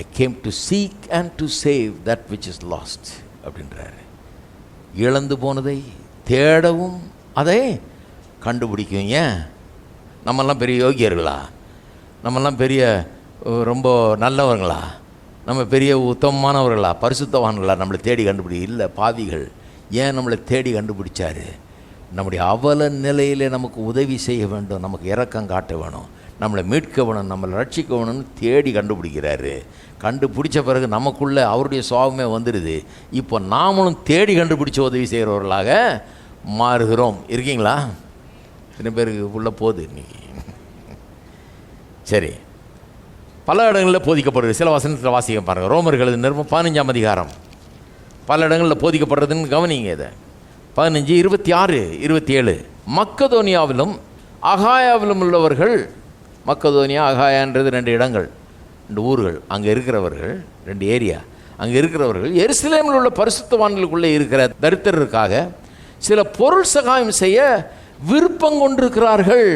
I came to seek and to save that which is lost அப்படின்றாரு. இழந்து போனதை தேடவும் அதை கண்டுபிடிக்கும். ஏன்? நம்மெல்லாம் பெரிய யோகியர்களா? நம்மெல்லாம் பெரிய ரொம்ப நல்லவர்களா? நம்ம பெரிய உத்தமமானவர்களா? பரிசுத்தவான்களா? நம்மளை தேடி கண்டுபிடி இல்லை, பாவிகள். ஏன் நம்மளை தேடி கண்டுபிடிச்சாரு? நம்முடைய அவல நிலையிலே நமக்கு உதவி செய்ய வேண்டும், நமக்கு இரக்கம் காட்ட வேணும், நம்மளை மீட்க வேணும், நம்மளை ரட்சிக்க வேணும்னு தேடி கண்டுபிடிக்கிறாரு. கண்டுபிடிச்ச பிறகு நமக்குள்ளே அவருடைய சுவாபமே வந்துடுது. இப்போ நாமளும் தேடி கண்டுபிடிச்ச உதவி செய்கிறவர்களாக மாறுகிறோம். இருக்கீங்களா? சில பேருக்கு உள்ள போகுது இன்னைக்கு. சரி, பல இடங்களில் போதிக்கப்படுறது. சில வசனத்தில் வாசிக்க பாருங்கள். ரோமர்கள் நிருபம் 15ஆம் அதிகாரம் பல இடங்களில் போதிக்கப்படுறதுன்னு கவனிங்க. இதை 15, 26, 27. மக்கதோனியாவிலும் அகாயாவிலும் உள்ளவர்கள், மக்கதோனியா அகாயான்றது 2 இடங்கள், 2 ஊர்கள், அங்கே இருக்கிறவர்கள் 2 ஏரியா, அங்கே இருக்கிறவர்கள் எருசலேமில் உள்ள பரிசுத்தவான்களுக்குள்ளே இருக்கிற தரித்திரருக்காக சில பொருள் சகாயம் செய்ய விருப்பம் கொண்டிருக்கிறார்கள்.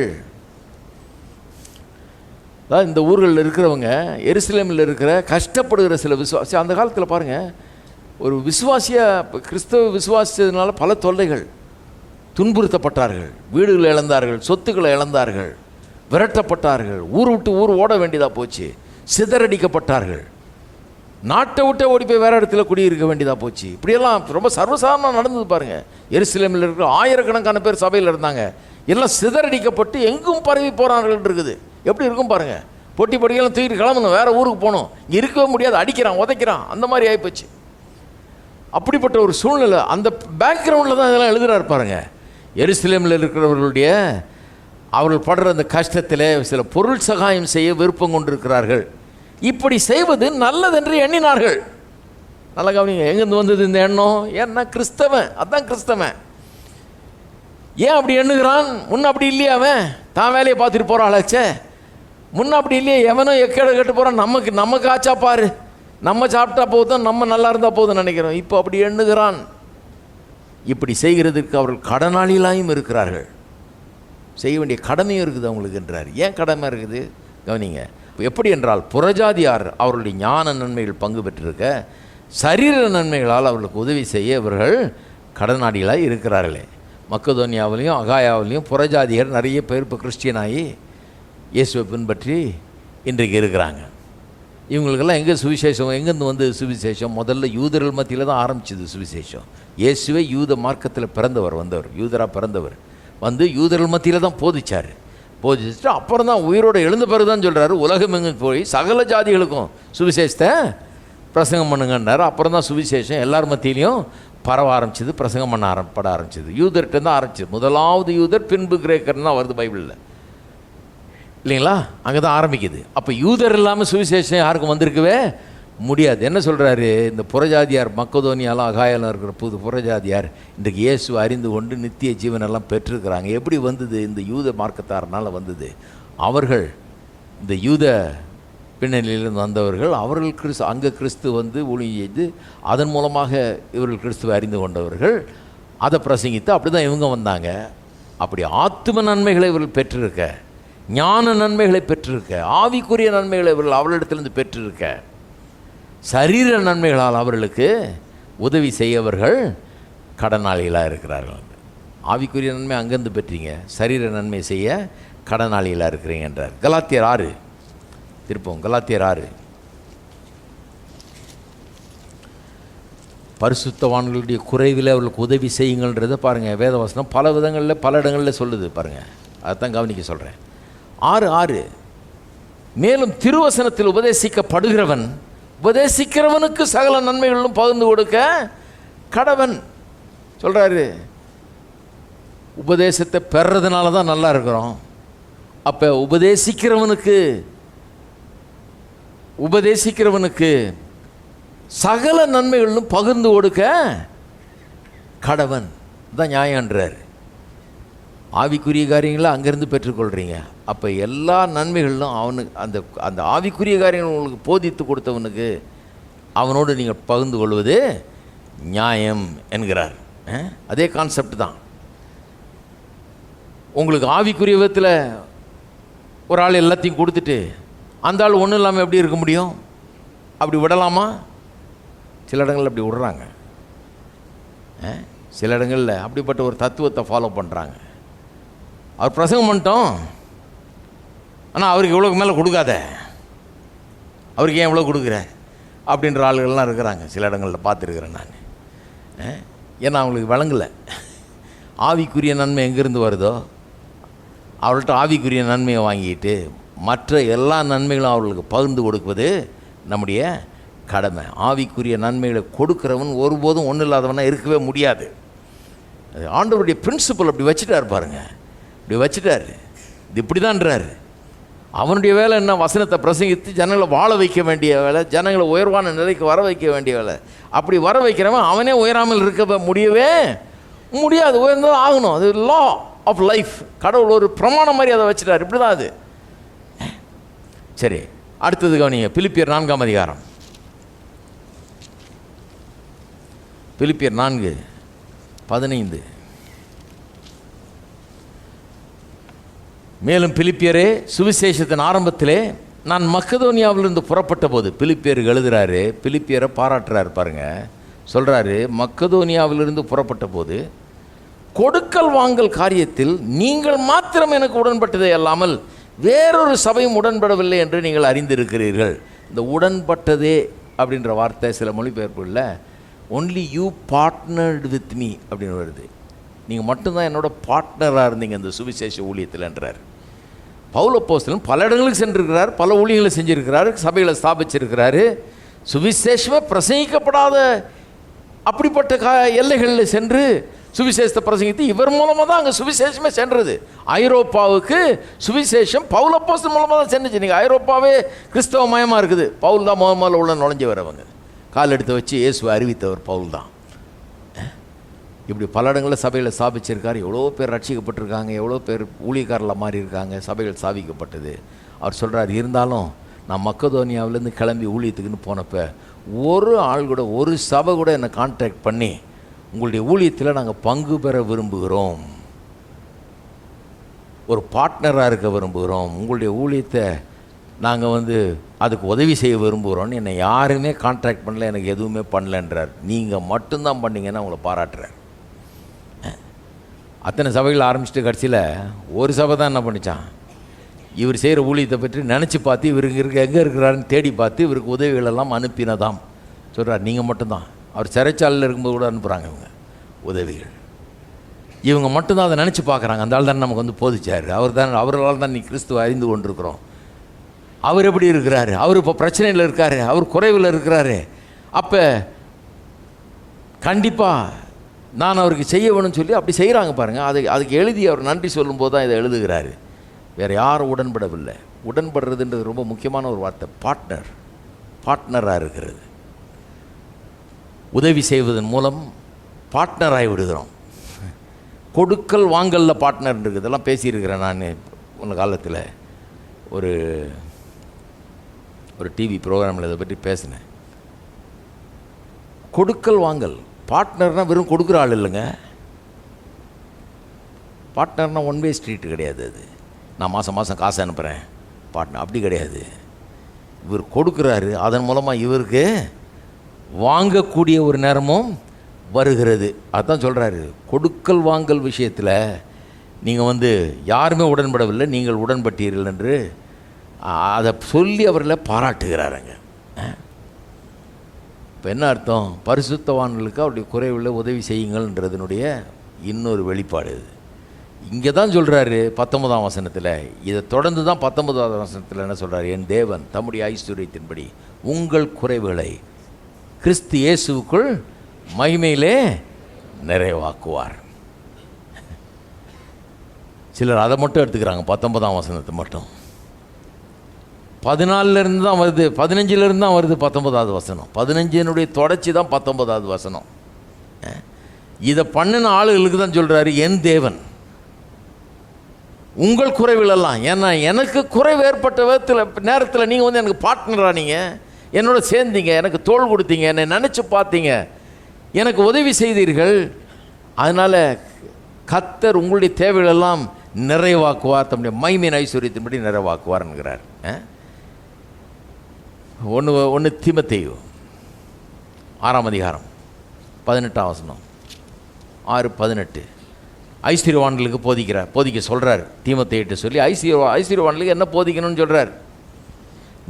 அதாவது இந்த ஊர்களில் இருக்கிறவங்க, எருசலேமில் இருக்கிற கஷ்டப்படுகிற சில விசுவாசி, அந்த காலத்தில் பாருங்கள், ஒரு விசுவாசியாக கிறிஸ்தவ விசுவாசித்ததுனால பல தொல்லைகள், துன்புறுத்தப்பட்டார்கள், வீடுகளை இழந்தார்கள், சொத்துக்களை இழந்தார்கள், விரட்டப்பட்டார்கள், ஊர் விட்டு ஊர் ஓட வேண்டியதாக போச்சு, சிதறடிக்கப்பட்டார்கள், நாட்டை விட்டே ஓடி போய் வேறு இடத்துல குடியிருக்க வேண்டியதாக போச்சு. இப்படியெல்லாம் ரொம்ப சர்வசாதாரணமாக நடந்தது பாருங்கள். எருசலேமில் இருக்கிற ஆயிரக்கணக்கான பேர் சபையில் இருந்தாங்க, எல்லாம் சிதறடிக்கப்பட்டு எங்கும் பரவி போகிறார்கள் இருக்குது. எப்படி இருக்கும் பாருங்கள். பொட்டி பொடியெல்லாம் தூக்கிட்டு கிளம்பணும், வேறு ஊருக்கு போகணும், இங்கே இருக்கவே முடியாது, அடிக்கிறான், உதைக்கிறான், அந்த மாதிரி ஆகிப்போச்சு. அப்படிப்பட்ட ஒரு சூழ்நிலை, அந்த பேக்ரவுண்டில் தான் இதெல்லாம் எழுதுகிறாரு பாருங்க. எருசலேமில் இருக்கிறவர்களுடைய அவர்கள் படுற அந்த கஷ்டத்தில் சில பொருள் சகாயம் செய்ய விருப்பம் கொண்டிருக்கிறார்கள். இப்படி செய்வது நல்லதென்று எண்ணினார்கள். நல்லா கவனிங்க, எங்கேருந்து வந்தது இந்த எண்ணம்? ஏன்னா கிறிஸ்தவன், அதான் கிறிஸ்தவன். ஏன் அப்படி எண்ணுகிறான்? முன்ன அப்படி இல்லையா? அவன் தான் வேலையை பார்த்துட்டு போகிறாளாச்சே. முன்ன அப்படி இல்லையே, எவனோ எக்கேட கேட்டு போகிறான், நமக்கு ஆச்சா பாரு, நம்ம சாப்பிட்டா போதும், நம்ம நல்லா இருந்தால் போதும் நினைக்கிறோம். இப்போ அப்படி எண்ணுகிறான். இப்படி செய்கிறதுக்கு அவர்கள் கடனாளிகளாயும் இருக்கிறார்கள். செய்ய வேண்டிய கடமையும் இருக்குது அவங்களுக்கு என்றார். ஏன் கடமை இருக்குது? கவனிங்க. எப்படி என்றால், புறஜாதியார் அவர்களுடைய ஞான நன்மைகள் பங்கு பெற்றிருக்க, சரீர நன்மைகளால் அவர்களுக்கு உதவி செய்ய இவர்கள் கடனாளிகளாக இருக்கிறார்களே. மக்கதோனியாவிலையும் அகாயாவிலையும் புறஜாதியர் நிறைய பேர் இப்போ கிறிஸ்டியனாகி இயேசுவை பின்பற்றி இன்றைக்கு இருக்கிறாங்க. இவங்களுக்கெல்லாம் எங்கே சுவிசேஷம், எங்கேருந்து வந்து சுவிசேஷம்? முதல்ல யூதர்கள் மத்தியில் தான் ஆரம்பிச்சது சுவிசேஷம். இயேசுவே யூத மார்க்கத்தில் வந்தவர், யூதராக பிறந்தவர், வந்து யூதர்கள் மத்தியில் தான் போதிச்சுட்டு அப்புறம் தான் உயிரோடு எழுந்த பிறகு தான் சொல்கிறாரு, உலகம் எங்கும் போய் சகல ஜாதிகளுக்கும் சுவிசேஷத்தை பிரசங்கம் பண்ணுங்கன்னாரு. அப்புறம் தான் சுவிசேஷம் எல்லார் மத்தியிலையும் பரவ ஆரம்பிச்சது, பிரசங்கம் பட ஆரம்பிச்சது. யூதர்கிட்ட தான் ஆரம்பிச்சது. முதலாவது யூதர், பின்பு கிரேக்கர்னு தான் வருது பைபிளில், இல்லைங்களா? அங்கே தான் ஆரம்பிக்குது. அப்போ யூதர் இல்லாமல் சுவிசேஷம் யாருக்கும் வந்திருக்கவே முடியாது. என்ன சொல்கிறாரு? இந்த புறஜாதியார், மக்கதோனியாலாம் அகாயாலாம் இருக்கிற புறஜாதியார் இன்றைக்கு இயேசு அறிந்து கொண்டு நித்திய ஜீவனெல்லாம் பெற்றிருக்கிறாங்க. எப்படி வந்தது? இந்த யூத மார்க்கத்தாரனால் வந்தது. அவர்கள் இந்த யூத பின்னணியிலிருந்து வந்தவர்கள், அவர்கள் அங்கே கிறிஸ்து வந்து ஊழியம் செய்து அதன் மூலமாக இவர்கள் கிறிஸ்துவை அறிந்து கொண்டவர்கள், அதை பிரசங்கித்து அப்படி தான் இவங்க வந்தாங்க. அப்படி ஆத்தும நன்மைகளை இவர்கள் பெற்றிருக்க, ஞான நன்மைகளை பெற்றிருக்க, ஆவிக்குரிய நன்மைகளை இவர்கள் அவர்களிடத்திலிருந்து பெற்றிருக்க, சரீர நன்மைகளால் அவர்களுக்கு உதவி செய்யவர்கள் கடனாளிகளாக இருக்கிறார்கள். ஆவிக்குரிய நன்மை அங்கேருந்து பெற்றீங்க, சரீர நன்மை செய்ய கடனாளிகளாக இருக்கிறீங்க என்றார். கலாத்தியர் 6, திருப்போம் கலாத்தியர் 6. பரிசுத்தவான்களுடைய குறைவில் அவர்களுக்கு உதவி செய்யுங்கள்ன்றதை பாருங்கள். வேதவசனம் பல விதங்களில் பல இடங்களில் சொல்லுது பாருங்கள். அதைத்தான் கவனிக்க சொல்கிறேன். 6:6. மேலும் திருவசனத்தில் உபதேசிக்கப்படுகிறவன் உபதேசிக்கிறவனுக்கு சகல நன்மைகளிலும் பகிர்ந்து கொடுக்க கடவன் சொல்கிறாரு. உபதேசத்தை பெறதுனால தான் நல்லா இருக்கிறோம். அப்போ உபதேசிக்கிறவனுக்கு சகல நன்மைகளிலும் பகிர்ந்து கொடுக்க கடவன் தான் நியாயன்றார். ஆவிக்குரிய காரியங்களை அங்கேருந்து பெற்றுக்கொள்கிறீங்க. அப்போ எல்லா நன்மைகளிலும் அவனுக்கு அந்த ஆவிக்குரிய காரியங்கள் உங்களுக்கு போதித்து கொடுத்தவனுக்கு அவனோடு நீங்கள் பகிர்ந்து கொள்வது நியாயம் என்கிறார். அதே கான்செப்ட் தான். உங்களுக்கு ஆவிக்குரிய விதத்தில் ஒரு ஆள் எல்லாத்தையும் கொடுத்துட்டு அந்த ஆள் ஒன்றும் இல்லாமல் எப்படி இருக்க முடியும்? அப்படி விடலாமா? சில இடங்களில் அப்படி விடுறாங்க. சில இடங்களில் அப்படிப்பட்ட ஒரு தத்துவத்தை ஃபாலோ பண்ணுறாங்க. அவர் பிரசங்கம் பண்ணிட்டோம், ஆனால் அவருக்கு இவ்வளோக்கு மேலே கொடுக்காத, அவருக்கு ஏன் இவ்வளோ கொடுக்குற அப்படின்ற ஆளுகள்லாம் இருக்கிறாங்க. சில இடங்களில் பார்த்துருக்குறேன் நான். ஏன்னா அவங்களுக்கு வழங்கலை. ஆவிக்குரிய நன்மை எங்கேருந்து வருதோ அவள்கிட்ட ஆவிக்குரிய நன்மையை வாங்கிட்டு மற்ற எல்லா நன்மைகளும் அவர்களுக்கு பகிர்ந்து கொடுப்பது நம்முடைய கடமை. ஆவிக்குரிய நன்மைகளை கொடுக்குறவன் ஒருபோதும் ஒன்றும் இல்லாதவனாக இருக்கவே முடியாது. அது ஆண்டவருடைய பிரின்சிபல் அப்படி வச்சுட்டார் பாருங்க, இப்படி வச்சுட்டார். இது இப்படி தான்றாரு. அவனுடைய வேலை என்ன? வசனத்தை பிரசங்கித்து ஜனங்களை வாழ வைக்க வேண்டிய வேலை, ஜனங்களை உயர்வான நிலைக்கு வர வைக்க வேண்டிய வேலை. அப்படி வர வைக்கிறவன் அவனே உயராமல் இருக்க முடியவே முடியாது. உயர்ந்ததான் ஆகணும். அது லா ஆஃப் லைஃப். கடவுள் ஒரு பிரமாணம் மாதிரி அதை வச்சுட்டார். இப்படி தான் அது. சரி, அடுத்தது கவனிங்க. பிலிப்பியர் 4ஆம் அதிகாரம். பிலிப்பியர் 4:15. மேலும் பிலிப்பியரே, சுவிசேஷத்தின் ஆரம்பத்திலே நான் மக்கதோனியாவிலிருந்து புறப்பட்ட போது, பிலிப்பியருக்கு எழுதுகிறாரு, பிலிப்பியரை பாராட்டுறாரு பாருங்க. சொல்கிறாரு, மக்கதோனியாவிலிருந்து புறப்பட்ட போது கொடுக்கல் வாங்கல் காரியத்தில் நீங்கள் மாத்திரம் எனக்கு உடன்பட்டதே அல்லாமல் வேறொரு சபையும் உடன்படவில்லை என்று நீங்கள் அறிந்திருக்கிறீர்கள். இந்த உடன்பட்டதே அப்படின்ற வார்த்தை சில மொழிபெயர்ப்புகளில் only you partnered with me அப்படின்னு வருது. நீங்கள் மட்டும்தான் என்னோட பார்ட்னராக இருந்தீங்க இந்த சுவிசேஷ ஊழியத்தில்ன்றார். பவுல் அப்போஸ்தலன் பல இடங்களுக்கு சென்றிருக்கிறார், பல ஊழியங்களை செஞ்சுருக்கிறார், சபைகளை ஸ்தாபிச்சிருக்கிறாரு. சுவிசேஷமே பிரசங்கிக்கப்படாத அப்படிப்பட்ட எல்லைகளில் சென்று சுவிசேஷத்தை பிரசங்கித்து இவர் மூலமாக தான் அங்கே சுவிசேஷமே சென்றது. ஐரோப்பாவுக்கு சுவிசேஷம் பவுல் அப்போஸ்தலன் மூலமாக தான் சென்றுச்சு. நீங்கள் ஐரோப்பாவே கிறிஸ்தவ மயமாக இருக்குது. பவுல் தான் முதல்ல உள்ள நுழைஞ்சு வரவங்க. கால் எடுத்து வச்சு இயேசுவை அறிவித்தவர் பவுல் தான். இப்படி பல இடங்களில் சபையில் ஸ்தாபிச்சிருக்கார். எவ்வளோ பேர் ரட்சிக்கப்பட்டிருக்காங்க, எவ்வளோ பேர் ஊழியக்காரில் மாறி இருக்காங்க, சபைகள் ஸ்தாபிக்கப்பட்டது. அவர் சொல்கிறார், இருந்தாலும் நான் மக்கதோனியாவிலேருந்து கிளம்பி ஊழியத்துக்குன்னு போனப்போ ஒரு ஆள் கூட, ஒரு சபை கூட என்னை கான்டாக்ட் பண்ணி உங்களுடைய ஊழியத்தில் நாங்கள் பங்கு பெற விரும்புகிறோம், ஒரு பார்ட்னராக இருக்க விரும்புகிறோம், உங்களுடைய ஊழியத்தை நாங்கள் அதுக்கு உதவி செய்ய விரும்புகிறோன்னு என்னை யாருமே கான்ட்ராக்ட் பண்ணல, எனக்கு எதுவுமே பண்ணலன்றார். நீங்கள் மட்டும்தான் பண்ணீங்கன்னா உங்களை பாராட்டுறார். அத்தனை சபைகள் ஆரம்பிச்சுட்டு கடைசியில் ஒரு சபை தான் என்ன பண்ணிச்சான், இவர் செய்கிற ஊழியத்தை பற்றி நினச்சி பார்த்து இவருக்கு எங்கே இருக்கிறாருன்னு தேடி பார்த்து இவருக்கு உதவிகளெல்லாம் அனுப்பினதாம் சொல்கிறார். நீங்கள் மட்டும்தான். அவர் சிறைச்சாலையில் இருக்கும்போது கூட அனுப்புகிறாங்க இவங்க உதவிகள். இவங்க மட்டும்தான் அதை நினச்சி பார்க்குறாங்க. அந்த ஆள் தான் நமக்கு போதிச்சார், அவரால் தான் நீ கிறிஸ்துவ அறிந்து கொண்டிருக்கிறோம். அவர் எப்படி இருக்கிறாரு, அவர் இப்போ பிரச்சனையில் இருக்கார், அவர் குறைவில் இருக்கிறாரு, அப்போ கண்டிப்பாக நான் அவருக்கு செய்ய வேணும்னு சொல்லி அப்படி செய்கிறாங்க பாருங்கள். அதுக்கு எழுதி அவர் நன்றி சொல்லும்போது தான் இதை எழுதுகிறாரு. வேறு யாரும் உடன்படவில்லை. உடன்படுறதுன்றது ரொம்ப முக்கியமான ஒரு வார்த்தை. பார்ட்னராக இருக்கிறது. உதவி செய்வதன் மூலம் பார்ட்னராகி விடுகிறோம். கொடுக்கல் வாங்கலில் பார்ட்னர் இருக்குது. இதெல்லாம் பேசியிருக்கிறேன் நான் உள்ள காலத்தில். ஒரு டிவி ப்ரோக்ராமில் இதை பற்றி பேசினேன். கொடுக்கல் வாங்கல். பார்ட்னர்னால் வெறும் கொடுக்குற ஆள் இல்லைங்க. பார்ட்னர்னால் ஒன் வே ஸ்ட்ரீட் கிடையாது. அது நான் மாதம் காசு அனுப்புகிறேன் பார்ட்னர், அப்படி கிடையாது. இவர் கொடுக்குறாரு, அதன் மூலமாக இவருக்கு வாங்கக்கூடிய ஒரு நேரமும் வருகிறது. அதுதான் சொல்கிறாரு, கொடுக்கல் வாங்கல் விஷயத்தில் நீங்கள் யாருமே உடன்படவில்லை, நீங்கள் உடன்பட்டீர்கள் என்று அதை சொல்லி அவர்களை பாராட்டுகிறாருங்க. இப்போ என்ன அர்த்தம்? பரிசுத்தவான்களுக்கு அவருடைய குறைவில் உதவி செய்யுங்கள்ன்றதுனுடைய இன்னொரு வெளிப்பாடு இது. இங்கே தான் சொல்கிறாரு 19ஆம் வசனத்தில். இதை தொடர்ந்து தான் 19ஆவது வசனத்தில் என்ன சொல்கிறார்? என் தேவன் தம்முடைய ஐஸ்வர்யத்தின்படி உங்கள் குறைவுகளை கிறிஸ்து இயேசுவுக்குள் மகிமையிலே நிறைவாக்குவார். சிலர் அதை மட்டும் எடுத்துக்கிறாங்க, 19ஆம் வசனத்தை மட்டும். 14 தான் வருது, 15 தான் வருது 19ஆவது வசனம். 15 தொடர்ச்சி தான் 19ஆவது வசனம். இதை பண்ணின ஆளுகளுக்கு தான் சொல்கிறாரு, என் தேவன் உங்கள் குறைவிலெல்லாம். ஏன்னா எனக்கு குறைவு ஏற்பட்ட நேரத்தில் நீங்கள் எனக்கு பார்ட்னராக, நீங்கள் என்னோட சேர்ந்தீங்க, எனக்கு தோள் கொடுத்தீங்க, என்னை நினச்சி பார்த்தீங்க, எனக்கு உதவி செய்தீர்கள். அதனால் கர்த்தர் உங்களுடைய தேவைகளெல்லாம் நிறைவாக்குவார், தம்முடைய மகிமையின் ஐஸ்வர்யத்தின்படி நிறைவாக்குவார்ங்கிறார். ஒன்று தீமோத்தேயு 6ஆம் அதிகாரம் 18ஆம் வசனம், 6:18. ஐஸ்வர்யவான்களுக்கு போதிக்க சொல்கிறார் தீமோத்தேயுட்ட சொல்லி. ஐஸ்வர்யவான்களுக்கு என்ன போதிக்கணும்னு சொல்கிறார்?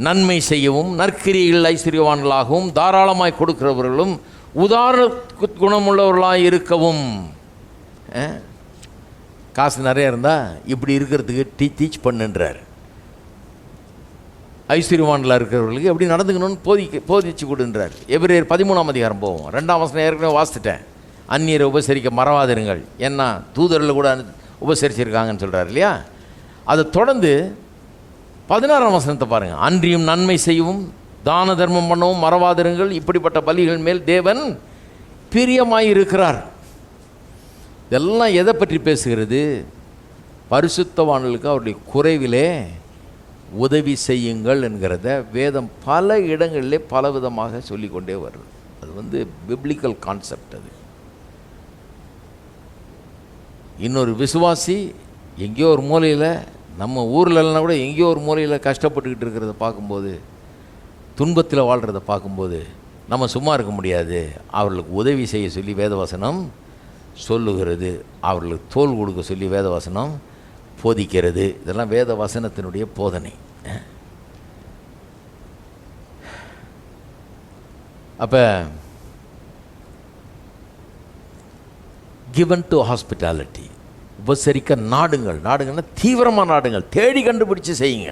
நன்மை செய்யவும் நற்கிரிகள் ஐஸ்வர்யவான்களாகவும் தாராளமாய் கொடுக்கிறவர்களும் உதாரண குணமுள்ளவர்களாக இருக்கவும். காசு நிறைய இருந்தால் இப்படி இருக்கிறதுக்கு டீச் பண்ணுன்றார். ஐஸ்வர்யவானில் இருக்கிறவர்களுக்கு எப்படி நடந்துக்கணும்னு போதிச்சு கொடுன்றார். எபிரேயர் 13ஆம் அதிகாரம் போவோம். 2ஆம் வசனம் ஏற்கனவே வாசித்துட்டேன். அந்நியரை உபசரிக்க மறவாதிருங்கள், ஏன்னா தூதரில் கூட உபசரிச்சிருக்காங்கன்னு சொல்கிறார் இல்லையா. அதை தொடர்ந்து 16ஆம் வசனத்தை பாருங்கள். அன்றியும் நன்மை செய்யவும் தான தர்மம் பண்ணவும் மறவாதிருங்கள், இப்படிப்பட்ட பலிகள் மேல் தேவன் பிரியமாயிருக்கிறார். இதெல்லாம் எதை பற்றி பேசுகிறது? பரிசுத்தவான்களுக்கு அவருடைய குறைவிலே உதவி செய்யுங்கள் என்கிறத வேதம் பல இடங்களிலே பலவிதமாக சொல்லிக்கொண்டே வருது. அது பிப்ளிக்கல் கான்செப்ட். அது இன்னொரு விசுவாசி எங்கேயோ ஒரு மூலையில், நம்ம ஊரில் இல்லைனா கூட எங்கேயோ ஒரு மூலையில் கஷ்டப்பட்டுக்கிட்டு இருக்கிறத பார்க்கும்போது, துன்பத்தில் வாழ்கிறத பார்க்கும்போது நம்ம சும்மா இருக்க முடியாது. அவர்களுக்கு உதவி செய்ய சொல்லி வேதவசனம் சொல்லுகிறது. அவர்களுக்கு தோள் கொடுக்க சொல்லி வேதவசனம் போதிக்கிறது. இதெல்லாம் வேத வசனத்தினுடைய போதனை. அப்போ given to hospitality, உபசரிக்க நாடுங்கள்னா தீவிரமாக நாடுங்கள், தேடி கண்டுபிடிச்சு செய்யுங்க.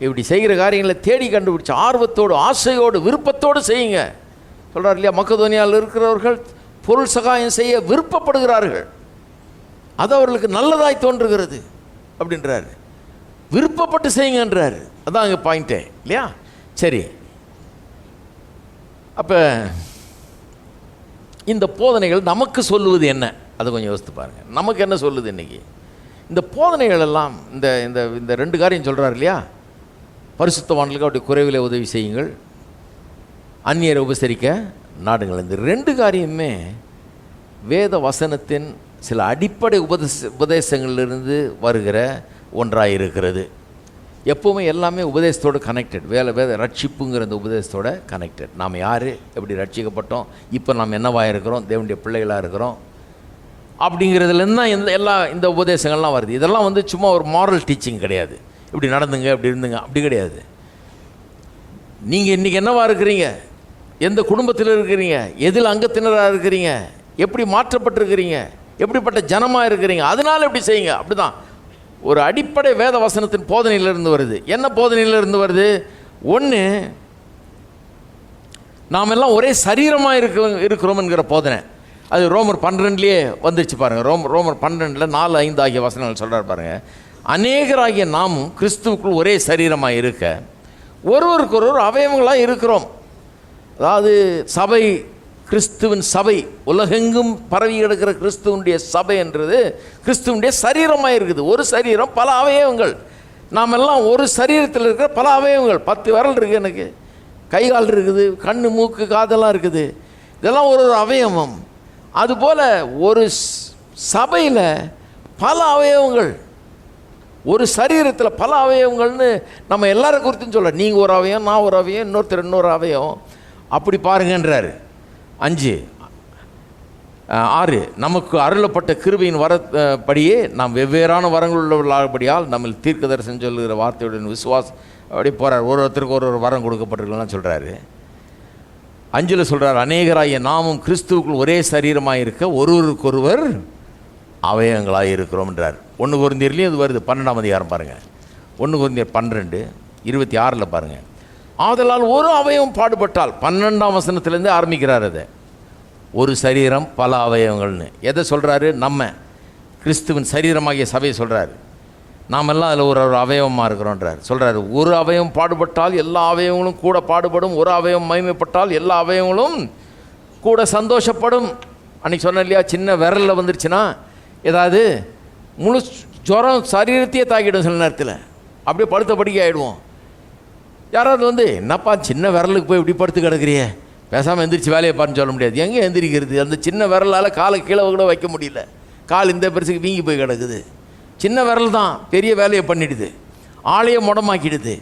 இப்படி செய்கிற காரியங்களை தேடி கண்டுபிடிச்சு ஆர்வத்தோடு, ஆசையோடு, விருப்பத்தோடு செய்யுங்க. சொல்கிறார் இல்லையா, மக்கதோனியாவில் இருக்கிறவர்கள் பொருள் சகாயம் செய்ய விருப்பப்படுகிறார்கள், அது அவர்களுக்கு நல்லதாய் தோன்றுகிறது அப்படின்றார். விருப்பப்பட்டு செய்யுங்கன்றார். அதான் அங்கே பாயிண்ட்டே இல்லையா. சரி, அப்போ இந்த போதனைகள் நமக்கு சொல்லுவது என்ன? அதை கொஞ்சம் யோசித்து பாருங்கள். நமக்கு என்ன சொல்லுது இன்றைக்கி? இந்த போதனைகள் எல்லாம் இந்த இந்த இந்த 2 காரியம் சொல்கிறார் இல்லையா. பரிசுத்தவான்களுக்கு அவருடைய குறைவில் உதவி செய்யுங்கள், அந்நியரை உபசரிக்க நாடுங்கள். இந்த 2 காரியமே வேத வசனத்தின் சில அடிப்படை உபதேசங்களிலிருந்து வருகிற ஒன்றாக இருக்கிறது. எப்போவுமே எல்லாமே உபதேசத்தோடு கனெக்டட். வேத ரட்சிப்புங்கிற அந்த உபதேசத்தோடு கனெக்டட். நாம் யார், எப்படி ரட்சிக்கப்பட்டோம், இப்போ நாம் என்னவாக இருக்கிறோம், தேவனுடைய பிள்ளைகளாக இருக்கிறோம் அப்படிங்கிறதுலேருந்து தான் இந்த உபதேசங்கள்லாம் வருது. இதெல்லாம் சும்மா ஒரு மாரல் டீச்சிங் கிடையாது. இப்படி நடந்துங்க, இப்படி இருந்துங்க, அப்படி கிடையாது. நீங்கள் இன்றைக்கி என்னவா இருக்கிறீங்க, எந்த குடும்பத்தில் இருக்கிறீங்க, எதில் அங்கத்தினராக இருக்கிறீங்க, எப்படி மாற்றப்பட்டிருக்கிறீங்க, எப்படிப்பட்ட ஜனமாக இருக்கிறீங்க, அதனால் எப்படி செய்யுங்க. அப்படி தான் ஒரு அடிப்படை வேத வசனத்தின் போதனையிலிருந்து வருது. என்ன போதனையிலிருந்து வருது? ஒன்று, நாம் எல்லாம் ஒரே சரீரமாக இருக்கிறோம் என்கிற போதனை. அது ரோமர் 12லேயே வந்துருச்சு பாருங்கள். ரோமர் 12 4, 5 ஆகிய வசனங்கள் சொல்கிறார் பாருங்கள். அநேகராகிய நாமும் கிறிஸ்துவுக்குள் ஒரே சரீரமாக இருக்க ஒருவருக்கு ஒருவர் அவயவங்களாக இருக்கிறோம். அதாவது சபை, கிறிஸ்துவின் சபை, உலகெங்கும் பரவி கிடக்கிற கிறிஸ்துவனுடைய சபை என்றது கிறிஸ்துவனுடைய சரீரமாக இருக்குது. ஒரு சரீரம், பல அவயவங்கள். நாம் எல்லாம் ஒரு சரீரத்தில் இருக்கிற பல அவயவங்கள். 10 விரல் இருக்குது, எனக்கு கை கால் இருக்குது, கண் மூக்கு காதெல்லாம் இருக்குது. இதெல்லாம் ஒரு அவயவம். அதுபோல் ஒரு சபையில் பல அவயவங்கள், ஒரு சரீரத்தில் பல அவயவங்கள்னு நம்ம எல்லாரும் குறித்தும் சொல்ல. நீங்கள் ஒரு அவயம், நான் ஒரு அவயம், இன்னொருத்தர் இன்னொரு அவயம், அப்படி பாருங்கன்றார். 5, 6 நமக்கு அருளப்பட்ட கிருபையின் வரப்படியே நாம் வெவ்வேறான வரங்கள் உள்ளவர்களாகபடியால் நம்ம தீர்க்க தரிசனம் சொல்லுகிற வார்த்தையுடன் விசுவாசம் அப்படி போகிறார். ஒருத்தருக்கு ஒரு வரம் கொடுக்கப்பட்டிருக்கலாம் சொல்கிறாரு. 5 சொல்கிறார், அநேகராகிய நாமும் கிறிஸ்துவுக்குள் ஒரே சரீரமாக இருக்க ஒருவருக்கொருவர் அவயவங்களாக இருக்கிறோம்ன்றார். 1 கொரிந்தியர்லேயும் இது வருது. 12ஆம் அதிகாரம் பாருங்கள். 1 கொரிந்தியர் 12:26 பாருங்கள். ஆதலால் ஒரு அவயவம் பாடுபட்டால், 12ஆம் வசனத்திலேருந்து ஆரம்பிக்கிறார். அதை ஒரு சரீரம் பல அவயவங்கள்னு எதை சொல்கிறாரு? நம்ம கிறிஸ்துவின் சரீரமாகிய சபையை சொல்கிறாரு. நாமெல்லாம் அதில் ஒரு அவயவமாக இருக்கிறோன்றார். சொல்கிறாரு, ஒரு அவயவம் பாடுபட்டால் எல்லா அவயவங்களும் கூட பாடுபடும், ஒரு அவயவம் மகிமைப்பட்டால் எல்லா அவயவங்களும் கூட சந்தோஷப்படும். அன்றைக்கி சொன்ன இல்லையா, சின்ன விரலில் வந்துருச்சுன்னா ஏதாவது முழு ஜுரம் சரீரத்தையே தாக்கிடும். சில நேரத்தில் அப்படியே படுத்த படிக்க ஆகிடுவோம். யாராவது என்னப்பா சின்ன விரலுக்கு போய் இப்படி படுத்து கிடக்குறியே, பேசாமல் எந்திரிச்சு வேலையை பாருன்னு சொல்ல முடியாது. எங்கே எந்திரிக்கிறது? அந்த சின்ன விரலால் காலை கீழே கூட வைக்க முடியல. கால் இந்த பெருசுக்கு வீங்கி போய் கிடக்குது. சின்ன விரல் தான் பெரிய வேலையை பண்ணிடுது, ஆளையை முடமாக்கிடுது,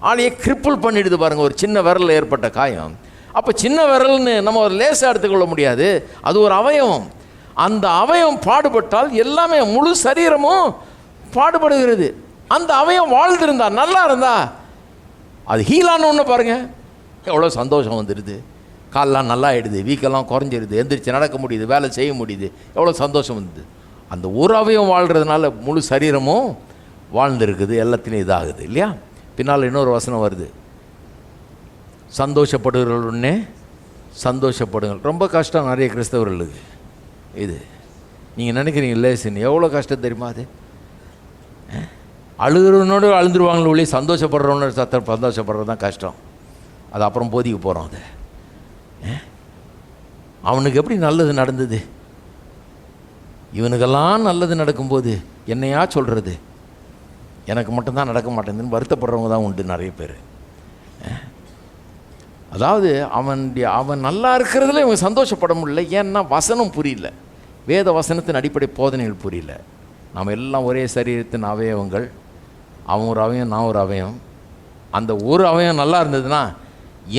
ஆளையை கிரிப்பிள் பண்ணிடுது. பாருங்கள், ஒரு சின்ன விரலில் ஏற்பட்ட காயம். அப்போ சின்ன விரல்னு நம்ம ஒரு லேசாக எடுத்துக்கொள்ள முடியாது. அது ஒரு அவயவம். அந்த அவயவம் பாடுபட்டால் எல்லாமே முழு சரீரமும் பாடுபடுகிறது. அந்த அவயவம் வாழ்ந்திருந்தா, நல்லா இருந்தா, அது ஹீலான ஒன்று பாருங்கள், எவ்வளோ சந்தோஷம் வந்துடுது. காலெலாம் நல்லா ஆகிடுது, வீக்கெல்லாம் குறைஞ்சிடுது, எந்திரிச்சு நடக்க முடியுது, வேலை செய்ய முடியுது, எவ்வளோ சந்தோஷம் வந்துது. அந்த ஒரு அவயம் வாழ்கிறதுனால முழு சரீரமும் வாழ்ந்துருக்குது, எல்லாத்துலேயும் இதாகுது இல்லையா. பின்னால் இன்னொரு வசனம் வருது, சந்தோஷப்படுகிறவர்கள் உடனே சந்தோஷப்படுங்கள். ரொம்ப கஷ்டம் நிறைய கிறிஸ்தவர்களுக்கு இது. நீங்கள் நினைக்கிறீங்க லேசுன்னு, எவ்வளோ கஷ்டம் தெரியுமா அது. அழுகிறவனோடு அழுந்துருவாங்களே ஒளி சந்தோஷப்படுறவனோட சந்தோஷப்படுறது தான் கஷ்டம். அது அப்புறம் போதிக்க போகிறோம். அது அவனுக்கு எப்படி நல்லது நடந்தது, இவனுக்கெல்லாம் நல்லது நடக்கும்போது என்னையா சொல்கிறது, எனக்கு மட்டும்தான் நடக்க மாட்டேங்குதுன்னு வருத்தப்படுறவங்க தான் உண்டு நிறைய பேர். அதாவது அவன் நல்லா இருக்கிறதுல இவங்க சந்தோஷப்பட முடியல. ஏன்னா வசனம் புரியல, வேத வசனத்தின் அடிப்படை போதனைகள் புரியல. நாம் எல்லாம் ஒரே சரீரத்தின் அவயவங்கள், அவன் ஒரு அவயம், நான் ஒரு அவயம். அந்த ஒரு அவயம் நல்லா இருந்ததுன்னா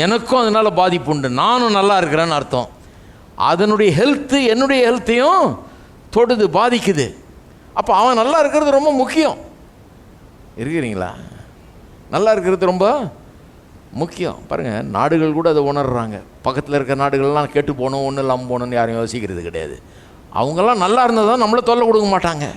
எனக்கும் அதனால் பாதிப்பு உண்டு, நானும் நல்லா இருக்கிறேன்னு அர்த்தம். அதனுடைய ஹெல்த்து என்னுடைய ஹெல்த்தையும் தொடுது, பாதிக்குது. அப்போ அவன் நல்லா இருக்கிறது ரொம்ப முக்கியம். இருக்கிறீங்களா? நல்லா இருக்கிறது ரொம்ப முக்கியம். பாருங்கள், நாடுகள் கூட அதை உணர்றாங்க. பக்கத்தில் இருக்கிற நாடுகள்லாம் கெட்டு போகணும், ஒன்றும் இல்லாமல் போகணுன்னு யாரும் யோசிக்கிறது கிடையாது. அவங்கெல்லாம் நல்லா இருந்தால் தான் நம்மளை தொல்லை கொடுக்க மாட்டாங்க,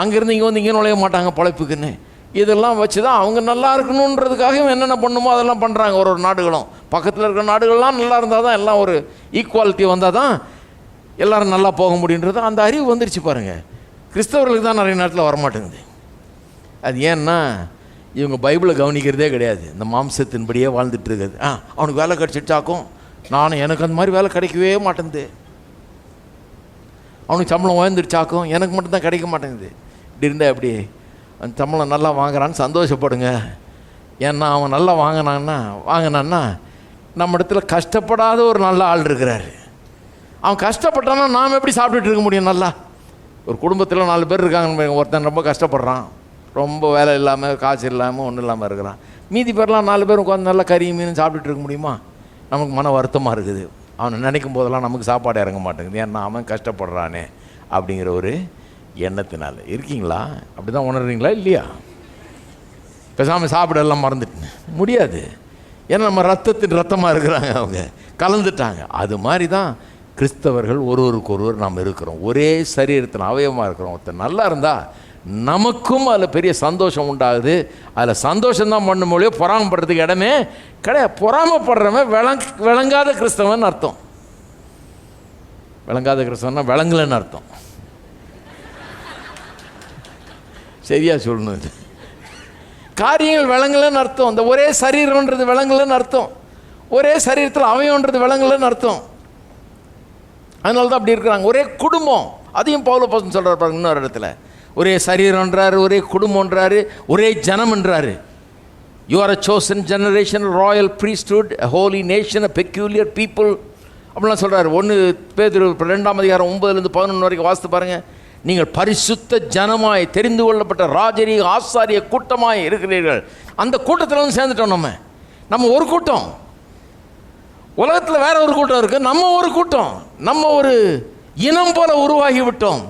அங்கேருந்து இங்கே வந்து இங்கே நுழைய மாட்டாங்க பொழைப்புக்குன்னு. இதெல்லாம் வச்சு தான் அவங்க நல்லா இருக்கணுன்றதுக்காக என்னென்ன பண்ணுமோ அதெல்லாம் பண்ணுறாங்க. ஒரு நாடுகளும் பக்கத்தில் இருக்கிற நாடுகள்லாம் நல்லா இருந்தால் தான் எல்லாம் ஒரு ஈக்குவாலிட்டி வந்தால் தான் எல்லோரும் நல்லா போக முடியுன்றது அந்த அறிவு வந்துருச்சு. பாருங்கள், கிறிஸ்தவர்களுக்கு தான் நிறைய நேரத்தில் வரமாட்டேங்குது. அது ஏன்னா இவங்க பைபிளை கவனிக்கிறதே கிடையாது, இந்த மாம்சத்தின்படியே வாழ்ந்துட்டு இருக்குது. அவனுக்கு வேலை கிடச்சிட்டாக்கும், நானும் எனக்கு அந்த மாதிரி வேலை கிடைக்கவே மாட்டேங்குது. அவனுக்கு சம்பளம் உயர்ந்துருச்சாக்கும், எனக்கு மட்டும்தான் கிடைக்க மாட்டேங்குது. இப்படி இருந்தால் எப்படி? அந்த சம்பளம் நல்லா வாங்குறான்னு சந்தோஷப்படுங்க. ஏன்னா அவன் நல்லா வாங்கினான்னா நம்ம இடத்துல கஷ்டப்படாத ஒரு நல்ல ஆள் இருக்கிறாரு. அவன் கஷ்டப்பட்டான்னா நாம் எப்படி சாப்பிட்டுட்டு இருக்க முடியும்? நல்லா ஒரு குடும்பத்தில் 4 பேர் இருக்காங்க, ஒருத்தன் ரொம்ப கஷ்டப்படுறான், ரொம்ப வேலை இல்லாமல் காசு இல்லாமல் ஒன்றும் இல்லாமல் இருக்கிறான். மீதி பேர்லாம் 4 பேர் உட்காந்து நல்லா கறி மீன் சாப்பிட்டுட்டு இருக்க முடியுமா? நமக்கு மன வருத்தமாக இருக்குது. அவனை நினைக்கும் போதெல்லாம் நமக்கு சாப்பாடு இறங்க மாட்டேங்குது. ஏன்னா அவன் கஷ்டப்படுறானே அப்படிங்கிற ஒரு எண்ணத்தினால. இருக்கீங்களா? அப்படி தான் உணர்றீங்களா இல்லையா? பேசாமல் சாப்பிடலாம் மறந்துட்டு முடியாது. ஏன்னா நம்ம ரத்தமாக இருக்கிறாங்க, அவங்க கலந்துட்டாங்க. அது மாதிரி தான் கிறிஸ்தவர்கள் ஒருவருக்கு ஒருவர் நாம் இருக்கிறோம், ஒரே சரீரத்தின் அவயவமாக இருக்கிறோம். ஒருத்தர் நல்லா இருந்தால் நமக்கும் அதில் பெரிய சந்தோஷம் உண்டாகுது. அதில் சந்தோஷம்தான் பண்ண முடியும், பொறாமப்படுறதுக்கு இடமே கிடையாது. பொறாமப்படுறவன் விளங்காத கிறிஸ்தவன் அர்த்தம். விளங்காத கிறிஸ்தவன்னா விளங்கலன்னு அர்த்தம். சரியா சொல்லணும், இது காரியங்கள் விளங்கலன்னு அர்த்தம். இந்த ஒரே சரீரம்ன்றது விளங்கலன்னு அர்த்தம், ஒரே சரீரத்தில் அவயம்ன்றது விளங்கலன்னு அர்த்தம். அதனால தான் அப்படி இருக்கிறாங்க. ஒரே குடும்பம், அதையும் பவுல் சொல்கிறார் பாருங்க இன்னொரு இடத்துல. ஒரே சரீரம்ன்றாரு, ஒரே குடும்பம்ன்றாரு, ஒரே ஜனம்ன்றாரு. You are a chosen generation, royal priesthood, a holy nation, a peculiar people அப்படிலாம் சொல்கிறாரு. 1 பேதுரு 2ஆம் அதிகாரம் 9-11 வரைக்கும் வாசித்து பாருங்கள். நீங்கள் பரிசுத்த ஜனமாய் தெரிந்து கொள்ளப்பட்ட ராஜரீக ஆசாரிய கூட்டமாய் இருக்கிறீர்கள். அந்த கூட்டத்தில் வந்து சேர்ந்துட்டோம். நம்ம ஒரு கூட்டம். உலகத்தில் வேற ஒரு கூட்டம் இருக்குது, நம்ம ஒரு கூட்டம். நம்ம ஒரு இனம் போல உருவாகி விட்டோம்.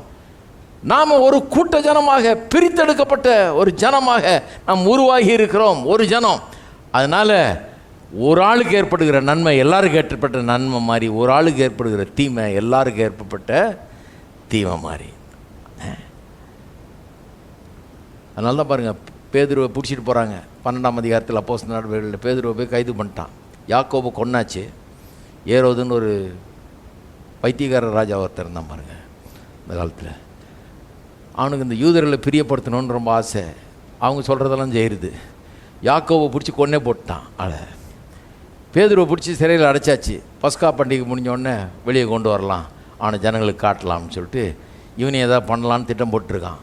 நாம் ஒரு கூட்ட ஜனமாக, பிரித்தெடுக்கப்பட்ட ஒரு ஜனமாக நாம் உருவாகி இருக்கிறோம், ஒரு ஜனம். அதனால் ஒரு ஆளுக்கு ஏற்படுகிற நன்மை எல்லாருக்கும் ஏற்பட்ட நன்மை மாதிரி, ஒரு ஆளுக்கு ஏற்படுகிற தீமை எல்லாருக்கும் ஏற்பட்ட தீமை மாதிரி. அதனால தான் பாருங்கள், பேதுருவை பிடிச்சிட்டு போகிறாங்க 12ஆம் அதிகாரத்தில். அப்போஸ்தலர் நடவடிக்கைகளில் பேதுருவை போய் கைது பண்ணிட்டான். யாக்கோபை கொன்னாச்சு. ஏரோதுன்னு ஒரு பைத்தியக்கார ராஜா ஒருத்தர் இருந்தான் பாருங்கள் இந்த காலத்தில். அவனுக்கு இந்த யூதர்களை பிரியப்படுத்தணுன்னு ரொம்ப ஆசை. அவங்க சொல்கிறதெல்லாம் செய்கிறது. யாக்கோபை பிடிச்சி கொன்னே போட்டான். பேதுருவை பிடிச்சி சிறையில் அடைச்சாச்சு. பஸ்கா பண்டிகை முடிஞ்சோடனே வெளியே கொண்டு வரலாம், அவனை ஜனங்களுக்கு காட்டலாம்னு சொல்லிட்டு இவனை எதாவது பண்ணலான்னு திட்டம் போட்டிருக்கான்.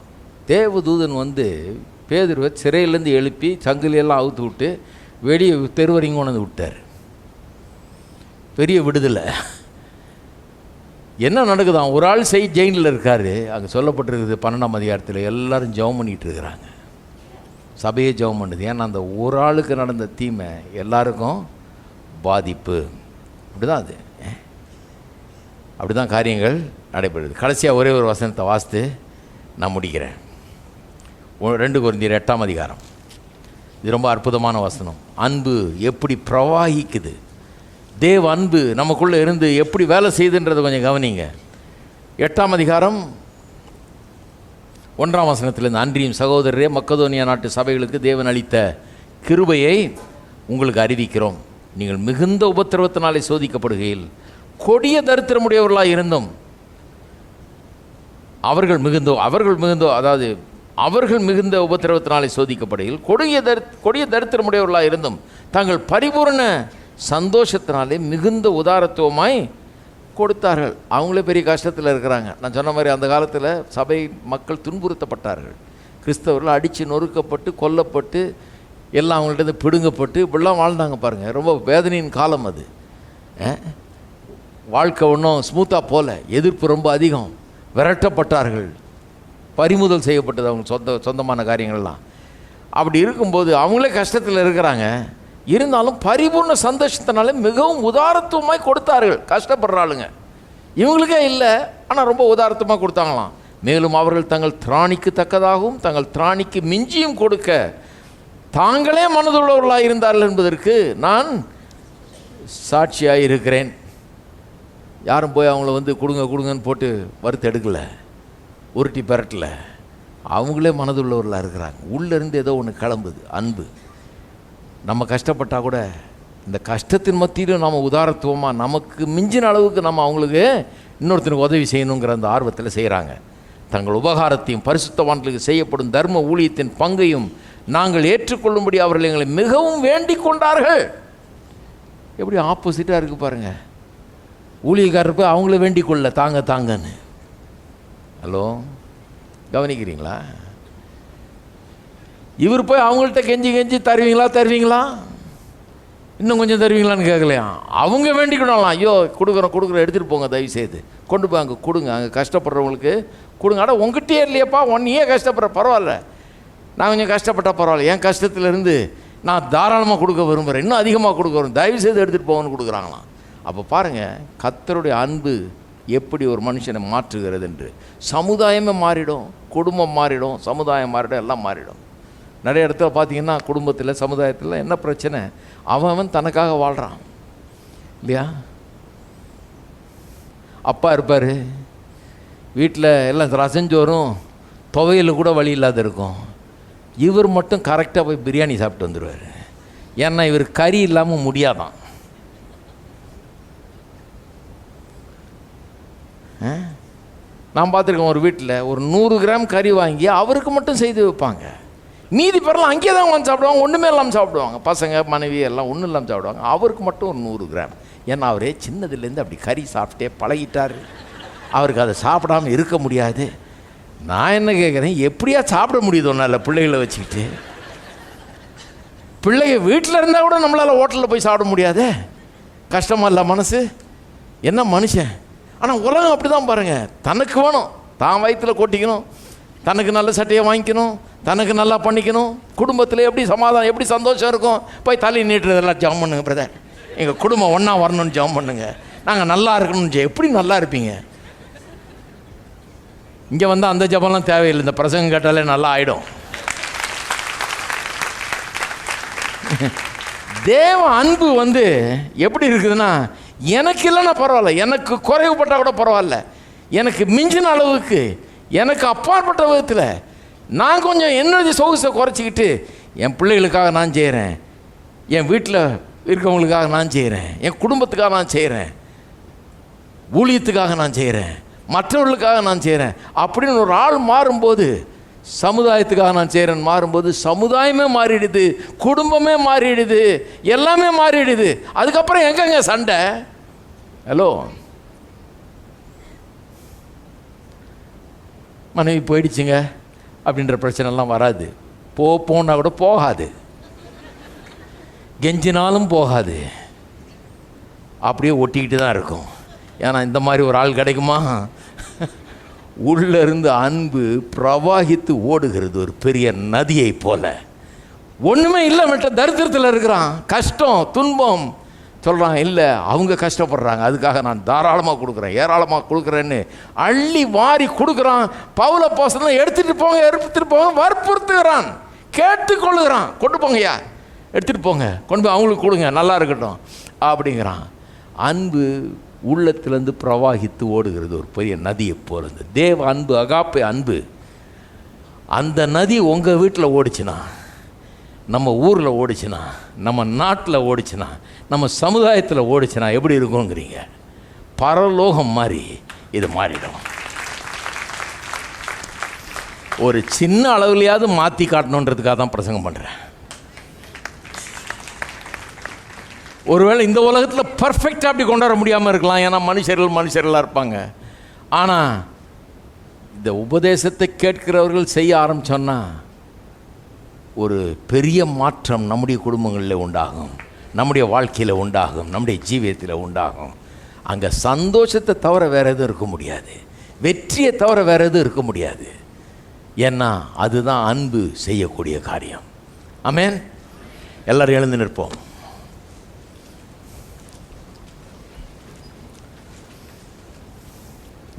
தேவதூதன் வந்து பேதுருவை சிறையிலேருந்து எழுப்பி சங்கிலியெல்லாம் அவுத்து விட்டு வெளியே தெருவரையும் கொண்டு வந்து விட்டார். பெரிய விடுதலை. என்ன நடக்குதான்? ஒரு ஆள் ஜெயிலில் இருக்கார். அங்கே சொல்லப்பட்டிருக்குது 12ஆம் அதிகாரத்தில், எல்லோரும் ஜெபம் பண்ணிகிட்டு இருக்கிறாங்க, சபையே ஜெபம் பண்ணுது. ஏன்னா அந்த ஒரு ஆளுக்கு நடந்த தீமை எல்லாருக்கும் பாதிப்பு. அப்படி தான் அது, அப்படி தான் காரியங்கள் நடைபெறுது. கடைசியாக ஒரே ஒரு வசனத்தை வாசித்து நான் முடிக்கிறேன். 2 கொரிந்தியர் 8ஆம் அதிகாரம். இது ரொம்ப அற்புதமான வசனம். அன்பு எப்படி பிரவாகிக்குது, தேவ அன்பு நமக்குள்ளே இருந்து எப்படி வேலை செய்யுதுன்றதை கொஞ்சம் கவனிங்க. 8ஆம் அதிகாரம் 1ஆம் வசனத்திலிருந்து, அன்றியும் சகோதரரே, மக்கதோனியா நாட்டு சபைகளுக்கு தேவன் அளித்த கிருபையை உங்களுக்கு அறிவிக்கிறோம். நீங்கள் மிகுந்த உபத்திரவத்தினாலே சோதிக்கப்படுகையில் கொடிய தரித்திரமுடையவர்களாக இருந்தும் அவர்கள் மிகுந்த உபத்திரவத்தினாலே சோதிக்கப்படுகையில் கொடிய தரித்திரமுடையவர்களாக இருந்தும் தங்கள் பரிபூர்ண சந்தோஷத்தினாலே மிகுந்த உதாரத்துவமாய் கொடுத்தார்கள். அவங்களே பெரிய கஷ்டத்தில் இருக்கிறாங்க. நான் சொன்ன மாதிரி அந்த காலத்தில் சபை மக்கள் துன்புறுத்தப்பட்டார்கள். கிறிஸ்தவர்கள் அடித்து நொறுக்கப்பட்டு கொல்லப்பட்டு எல்லாம் அவங்கள்ட்ட பிடுங்கப்பட்டு இப்படிலாம் வாழ்ந்தாங்க பாருங்கள். ரொம்ப வேதனையின் காலம் அது. வாழ்க்கை ஒன்றும் ஸ்மூத்தாக போல, எதிர்ப்பு ரொம்ப அதிகம். விரட்டப்பட்டார்கள், பறிமுதல் செய்யப்பட்டது அவங்க சொந்தமான காரியங்கள்லாம். அப்படி இருக்கும்போது அவங்களே கஷ்டத்தில் இருக்கிறாங்க. இருந்தாலும் பரிபூர்ண சந்தோஷத்தினால மிகவும் உதாரத்துவமாய் கொடுத்தார்கள். கஷ்டப்படுற ஆளுங்க இவங்களுக்கே இல்லை, ஆனால் ரொம்ப உதாரத்துவமாக கொடுத்தாங்களாம். மேலும் அவர்கள் தங்கள் திராணிக்கு தக்கதாகவும் தங்கள் திராணிக்கு மிஞ்சியும் கொடுக்க தாங்களே மனதுள்ளவர்களாக இருந்தார்கள் என்பதற்கு நான் சாட்சியாக இருக்கிறேன். யாரும் போய் அவங்கள கொடுங்கன்னு போட்டு வறுத்து எடுக்கலை, உருட்டி பெரட்டலை. அவங்களே மனதுள்ளவர்களாக இருக்கிறாங்க. உள்ளேருந்து ஏதோ ஒன்று கிளம்புது, அன்பு. நம்ம கஷ்டப்பட்டால் கூட இந்த கஷ்டத்தின் மத்தியிலும் நம்ம உதாரத்துவமாக நமக்கு மிஞ்சின அளவுக்கு நம்ம அவங்களுக்கு இன்னொருத்தனுக்கு உதவி செய்யணுங்கிற அந்த ஆர்வத்தில் செய்கிறாங்க. தங்கள் உபகாரத்தையும் பரிசுத்தவான்களுக்கு செய்யப்படும் தர்ம ஊழியத்தின் பங்கையும் நாங்கள் ஏற்றுக்கொள்ளும்படி அவர்கள் எங்களை மிகவும் வேண்டிக் கொண்டார்கள். எப்படி ஆப்போசிட்டாக இருக்குது பாருங்கள். ஊழியக்காரர் போய் அவங்கள வேண்டிக் கொள்ள தாங்கன்னு. ஹலோ, கவனிக்கிறீங்களா? இவர் போய் அவங்கள்ட்ட கெஞ்சி தருவீங்களா, இன்னும் கொஞ்சம் தருவீங்களான்னு கேட்கலையா. அவங்க வேண்டிக்கணும்லாம். ஐயோ கொடுக்குறோம் எடுத்துகிட்டு போங்க, தயவு செய்து கொண்டு போய் அங்கே கொடுங்க, அங்கே கஷ்டப்படுறவங்களுக்கு கொடுங்க. ஆனால் உங்ககிட்டயே இல்லையப்பா, நீயே கஷ்டப்படுற, பரவாயில்ல, நான் கொஞ்சம் கஷ்டப்பட்டால் பரவாயில்ல, என் கஷ்டத்துலேருந்து நான் தாராளமாக கொடுக்க விரும்புகிறேன், இன்னும் அதிகமாக கொடுக்க விரும்புகிறேன், தயவு செய்து எடுத்துகிட்டு போங்கன்னு கொடுக்குறாங்களாம். அப்போ பாருங்கள் கர்த்தருடைய அன்பு எப்படி ஒரு மனுஷனை மாற்றுகிறது என்று. சமுதாயமே மாறிடும், குடும்பம் மாறிடும், சமுதாயம் மாறிடும், எல்லாம் மாறிடும். நிறைய இடத்துல பார்த்தீங்கன்னா குடும்பத்தில் சமுதாயத்தில் என்ன பிரச்சனை, அவன் தனக்காக வாழ்கிறான் இல்லையா. அப்பா இருப்பார் வீட்டில், எல்லாம் ரசஞ்சோறும் துவையில் கூட வழி இல்லாத இருக்கும். இவர் மட்டும் கரெக்டாக போய் பிரியாணி சாப்பிட்டு வந்துடுவார். ஏன்னா இவர் கறி இல்லாமல் முடியாதான். நான் பார்த்துருக்கேன் ஒரு வீட்டில் ஒரு 100 கிராம் கறி வாங்கி அவருக்கு மட்டும் செய்து வைப்பாங்க. மீதி பேரெல்லாம் அங்கேயே தான் வந்து சாப்பிடுவாங்க, ஒன்றுமே இல்லாமல் சாப்பிடுவாங்க. பசங்க மனைவி எல்லாம் ஒன்றும் இல்லாமல் சாப்பிடுவாங்க. அவருக்கு மட்டும் ஒரு 100 கிராம். ஏன்னா அவரே சின்னதுலேருந்து அப்படி கறி சாப்பிட்டே பழகிட்டார். அவருக்கு அதை சாப்பிடாமல் இருக்க முடியாது. நான் என்ன கேட்குறேன், எப்படியா சாப்பிட முடியுது ஒன்றால் பிள்ளைகளை வச்சுக்கிட்டு? பிள்ளைங்க வீட்டில் இருந்தால் கூட நம்மளால் ஹோட்டலில் போய் சாப்பிட முடியாது. கஷ்டமாக இல்லை மனசு? என்ன மனுஷன். ஆனால் உலகம் அப்படி தான் பாருங்கள். தனக்கு வேணும், தான் வயிற்றில் கொட்டிக்கணும், தனக்கு நல்ல சட்டையை வாங்கிக்கணும், தனக்கு நல்லா பண்ணிக்கணும். குடும்பத்தில் எப்படி சமாதானம், எப்படி சந்தோஷம் இருக்கும்? போய் தலை நீட்டுறதெல்லாம் ஜாம் பண்ணுங்க பிரதர், எங்கள் குடும்பம் ஒன்றா வரணும்னு ஜாம் பண்ணுங்க, நாங்கள் நல்லா இருக்கணும்னு. எப்படி நல்லா இருப்பீங்க? இங்கே வந்து அந்த ஜபம்லாம் தேவையில்லை, இந்த பிரசங்கம் கேட்டாலே நல்லா ஆகிடும். தேவ அன்பு எப்படி இருக்குதுன்னா, எனக்கு இல்லைன்னா பரவாயில்ல, எனக்கு குறைவுபட்டால் கூட பரவாயில்ல, எனக்கு மிஞ்சின அளவுக்கு, எனக்கு அப்பாற்பட்ட விதத்தில் நான் கொஞ்சம் என்னுடைய சொகுசை குறைச்சிக்கிட்டு என் பிள்ளைகளுக்காக நான் செய்கிறேன், என் வீட்டில் இருக்கவங்களுக்காக நான் செய்கிறேன், என் குடும்பத்துக்காக நான் செய்கிறேன், ஊழியத்துக்காக நான் செய்கிறேன், மற்றவர்களுக்காக நான் செய்கிறேன் அப்படின்னு ஒரு ஆள் மாறும்போது, சமுதாயத்துக்காக நான் செய்கிறேன்னு மாறும்போது சமுதாயமே மாறிடுது, குடும்பமே மாறிடுது, எல்லாமே மாறிடுது. அதுக்கப்புறம் எங்கங்க சண்டை? ஹலோ, மனைவி போயிடுச்சுங்க அப்படின்ற பிரச்சனைலாம் வராது. போனால் கூட போகாது, கெஞ்சினாலும் போகாது, அப்படியே ஒட்டிக்கிட்டு தான் இருக்கும். ஏன்னா இந்த மாதிரி ஒரு ஆள் கிடைக்குமா? உள்ளிருந்து அன்பு பிரவாகித்து ஓடுகிறது ஒரு பெரிய நதியை போல. ஒன்றுமே இல்லை, மட்டும் தரித்திரத்தில் இருக்கிறான், கஷ்டம் துன்பம் சொல்கிறான், இல்லை அவங்க கஷ்டப்படுறாங்க, அதுக்காக நான் தாராளமாக கொடுக்குறேன், ஏராளமாக கொடுக்குறேன்னு அள்ளி வாரி கொடுக்குறான். பவுல போசலாம் எடுத்துகிட்டு போங்க வற்புறுத்துகிறான், கேட்டுக்கொள்ளுகிறான், கொண்டு போங்கய்யா, எடுத்துகிட்டு போங்க, கொண்டு போய் அவங்களுக்கு கொடுங்க, நல்லா இருக்கட்டும் அப்படிங்கிறான். அன்பு உள்ளத்திலேருந்து பிரவாகித்து ஓடுகிறது ஒரு பெரிய நதியை போகிறது. தேவ அன்பு, அகாப்பை அன்பு அந்த நதி உங்கள் வீட்டில் ஓடிச்சுன்னா, நம்ம ஊரில் ஓடிச்சுன்னா, நம்ம நாட்டில் ஓடிச்சுன்னா, நம்ம சமுதாயத்தில் ஓடிச்சுன்னா எப்படி இருக்குங்கிறீங்க? பரலோகம் மாதிரி இது மாறிடும். ஒரு சின்ன அளவுலையாவது மாற்றி காட்டணுன்றதுக்காக தான் பிரசங்கம் பண்ணுறேன். ஒருவேளை இந்த உலகத்தில் பர்ஃபெக்டாக அப்படி கொண்டாட முடியாமல் இருக்கலாம், ஏன்னா மனுஷர்களாக இருப்பாங்க. ஆனால் இந்த உபதேசத்தை கேட்கிறவர்கள் செய்ய ஆரம்பித்தோன்னா ஒரு பெரிய மாற்றம் நம்முடைய குடும்பங்களில் உண்டாகும், நம்முடைய வாழ்க்கையில் உண்டாகும், நம்முடைய ஜீவியத்தில் உண்டாகும். அங்கே சந்தோஷத்தை தவிர வேறு எதுவும் இருக்க முடியாது, வெற்றியை தவிர வேறு எதுவும் இருக்க முடியாது. ஏன்னா அதுதான் அன்பு செய்யக்கூடிய காரியம். ஆமென். எல்லாரும் எழுந்து நிற்போம்.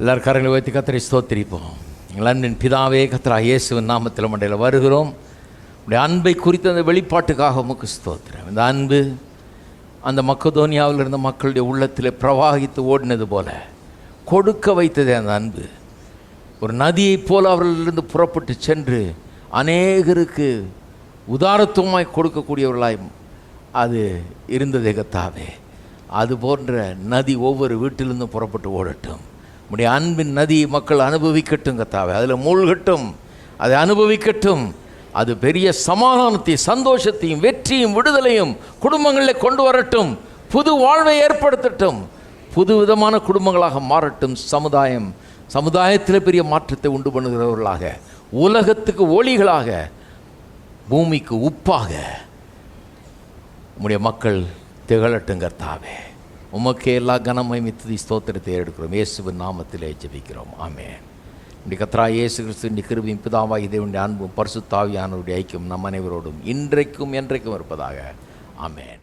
எல்லாரும் கரங்களை உயர்த்தி கர்த்தரை ஸ்தோத்திரிப்போம். எங்கள் அன்பின் பிதாவே, கர்த்தராகிய இயேசுவின் நாமத்தில் மண்டையில் வருகிறோம். உடைய அன்பை குறித்த அந்த வெளிப்பாட்டுக்காக உமக்கு ஸ்தோத்திரம். இந்த அன்பு அந்த மக்கதோனியாவில் இருந்த மக்களுடைய உள்ளத்தில் பிரவாகித்து ஓடினது போல கொடுக்க வைத்ததே அந்த அன்பு. ஒரு நதியைப் போல அவர்களிலிருந்து புறப்பட்டு சென்று அநேகருக்கு உதாரத்துவமாய் கொடுக்கக்கூடியவர்களாய் அது இருந்ததே கர்த்தாவே. அது போன்ற நதி ஒவ்வொரு வீட்டிலிருந்தும் புறப்பட்டு ஓடட்டும். உடைய அன்பின் நதி மக்கள் அனுபவிக்கட்டும் கர்த்தாவே. அதில் மூழ்கட்டும், அதை அனுபவிக்கட்டும். அது பெரிய சமாதானத்தையும் சந்தோஷத்தையும் வெற்றியும் விடுதலையும் குடும்பங்களில் கொண்டு வரட்டும். புது வாழ்வை ஏற்படுத்தட்டும். புது விதமான குடும்பங்களாக மாறட்டும். சமுதாயத்தில் பெரிய மாற்றத்தை உண்டு பண்ணுகிறவர்களாக, உலகத்துக்கு ஒளிகளாக, பூமிக்கு உப்பாக உம்முடைய மக்கள் திகழட்டும் கர்த்தாவே. உமக்கே எல்லா கனமையும் துதி ஸ்தோத்திரத்தை எடுக்கிறோம். இயேசுவின் நாமத்திலே ஜெபிக்கிறோம். ஆமென். இப்படி கர்த்தராகிய இயேசு கிறிஸ்துவின் கிருபையும் பிதாவாகிய தேவனுடைய அன்பும் பரிசுத்த ஆவியானவருடைய ஐக்கியம் நம் அனைவரோடும் இன்றைக்கும் என்றைக்கும் இருப்பதாக. ஆமென்.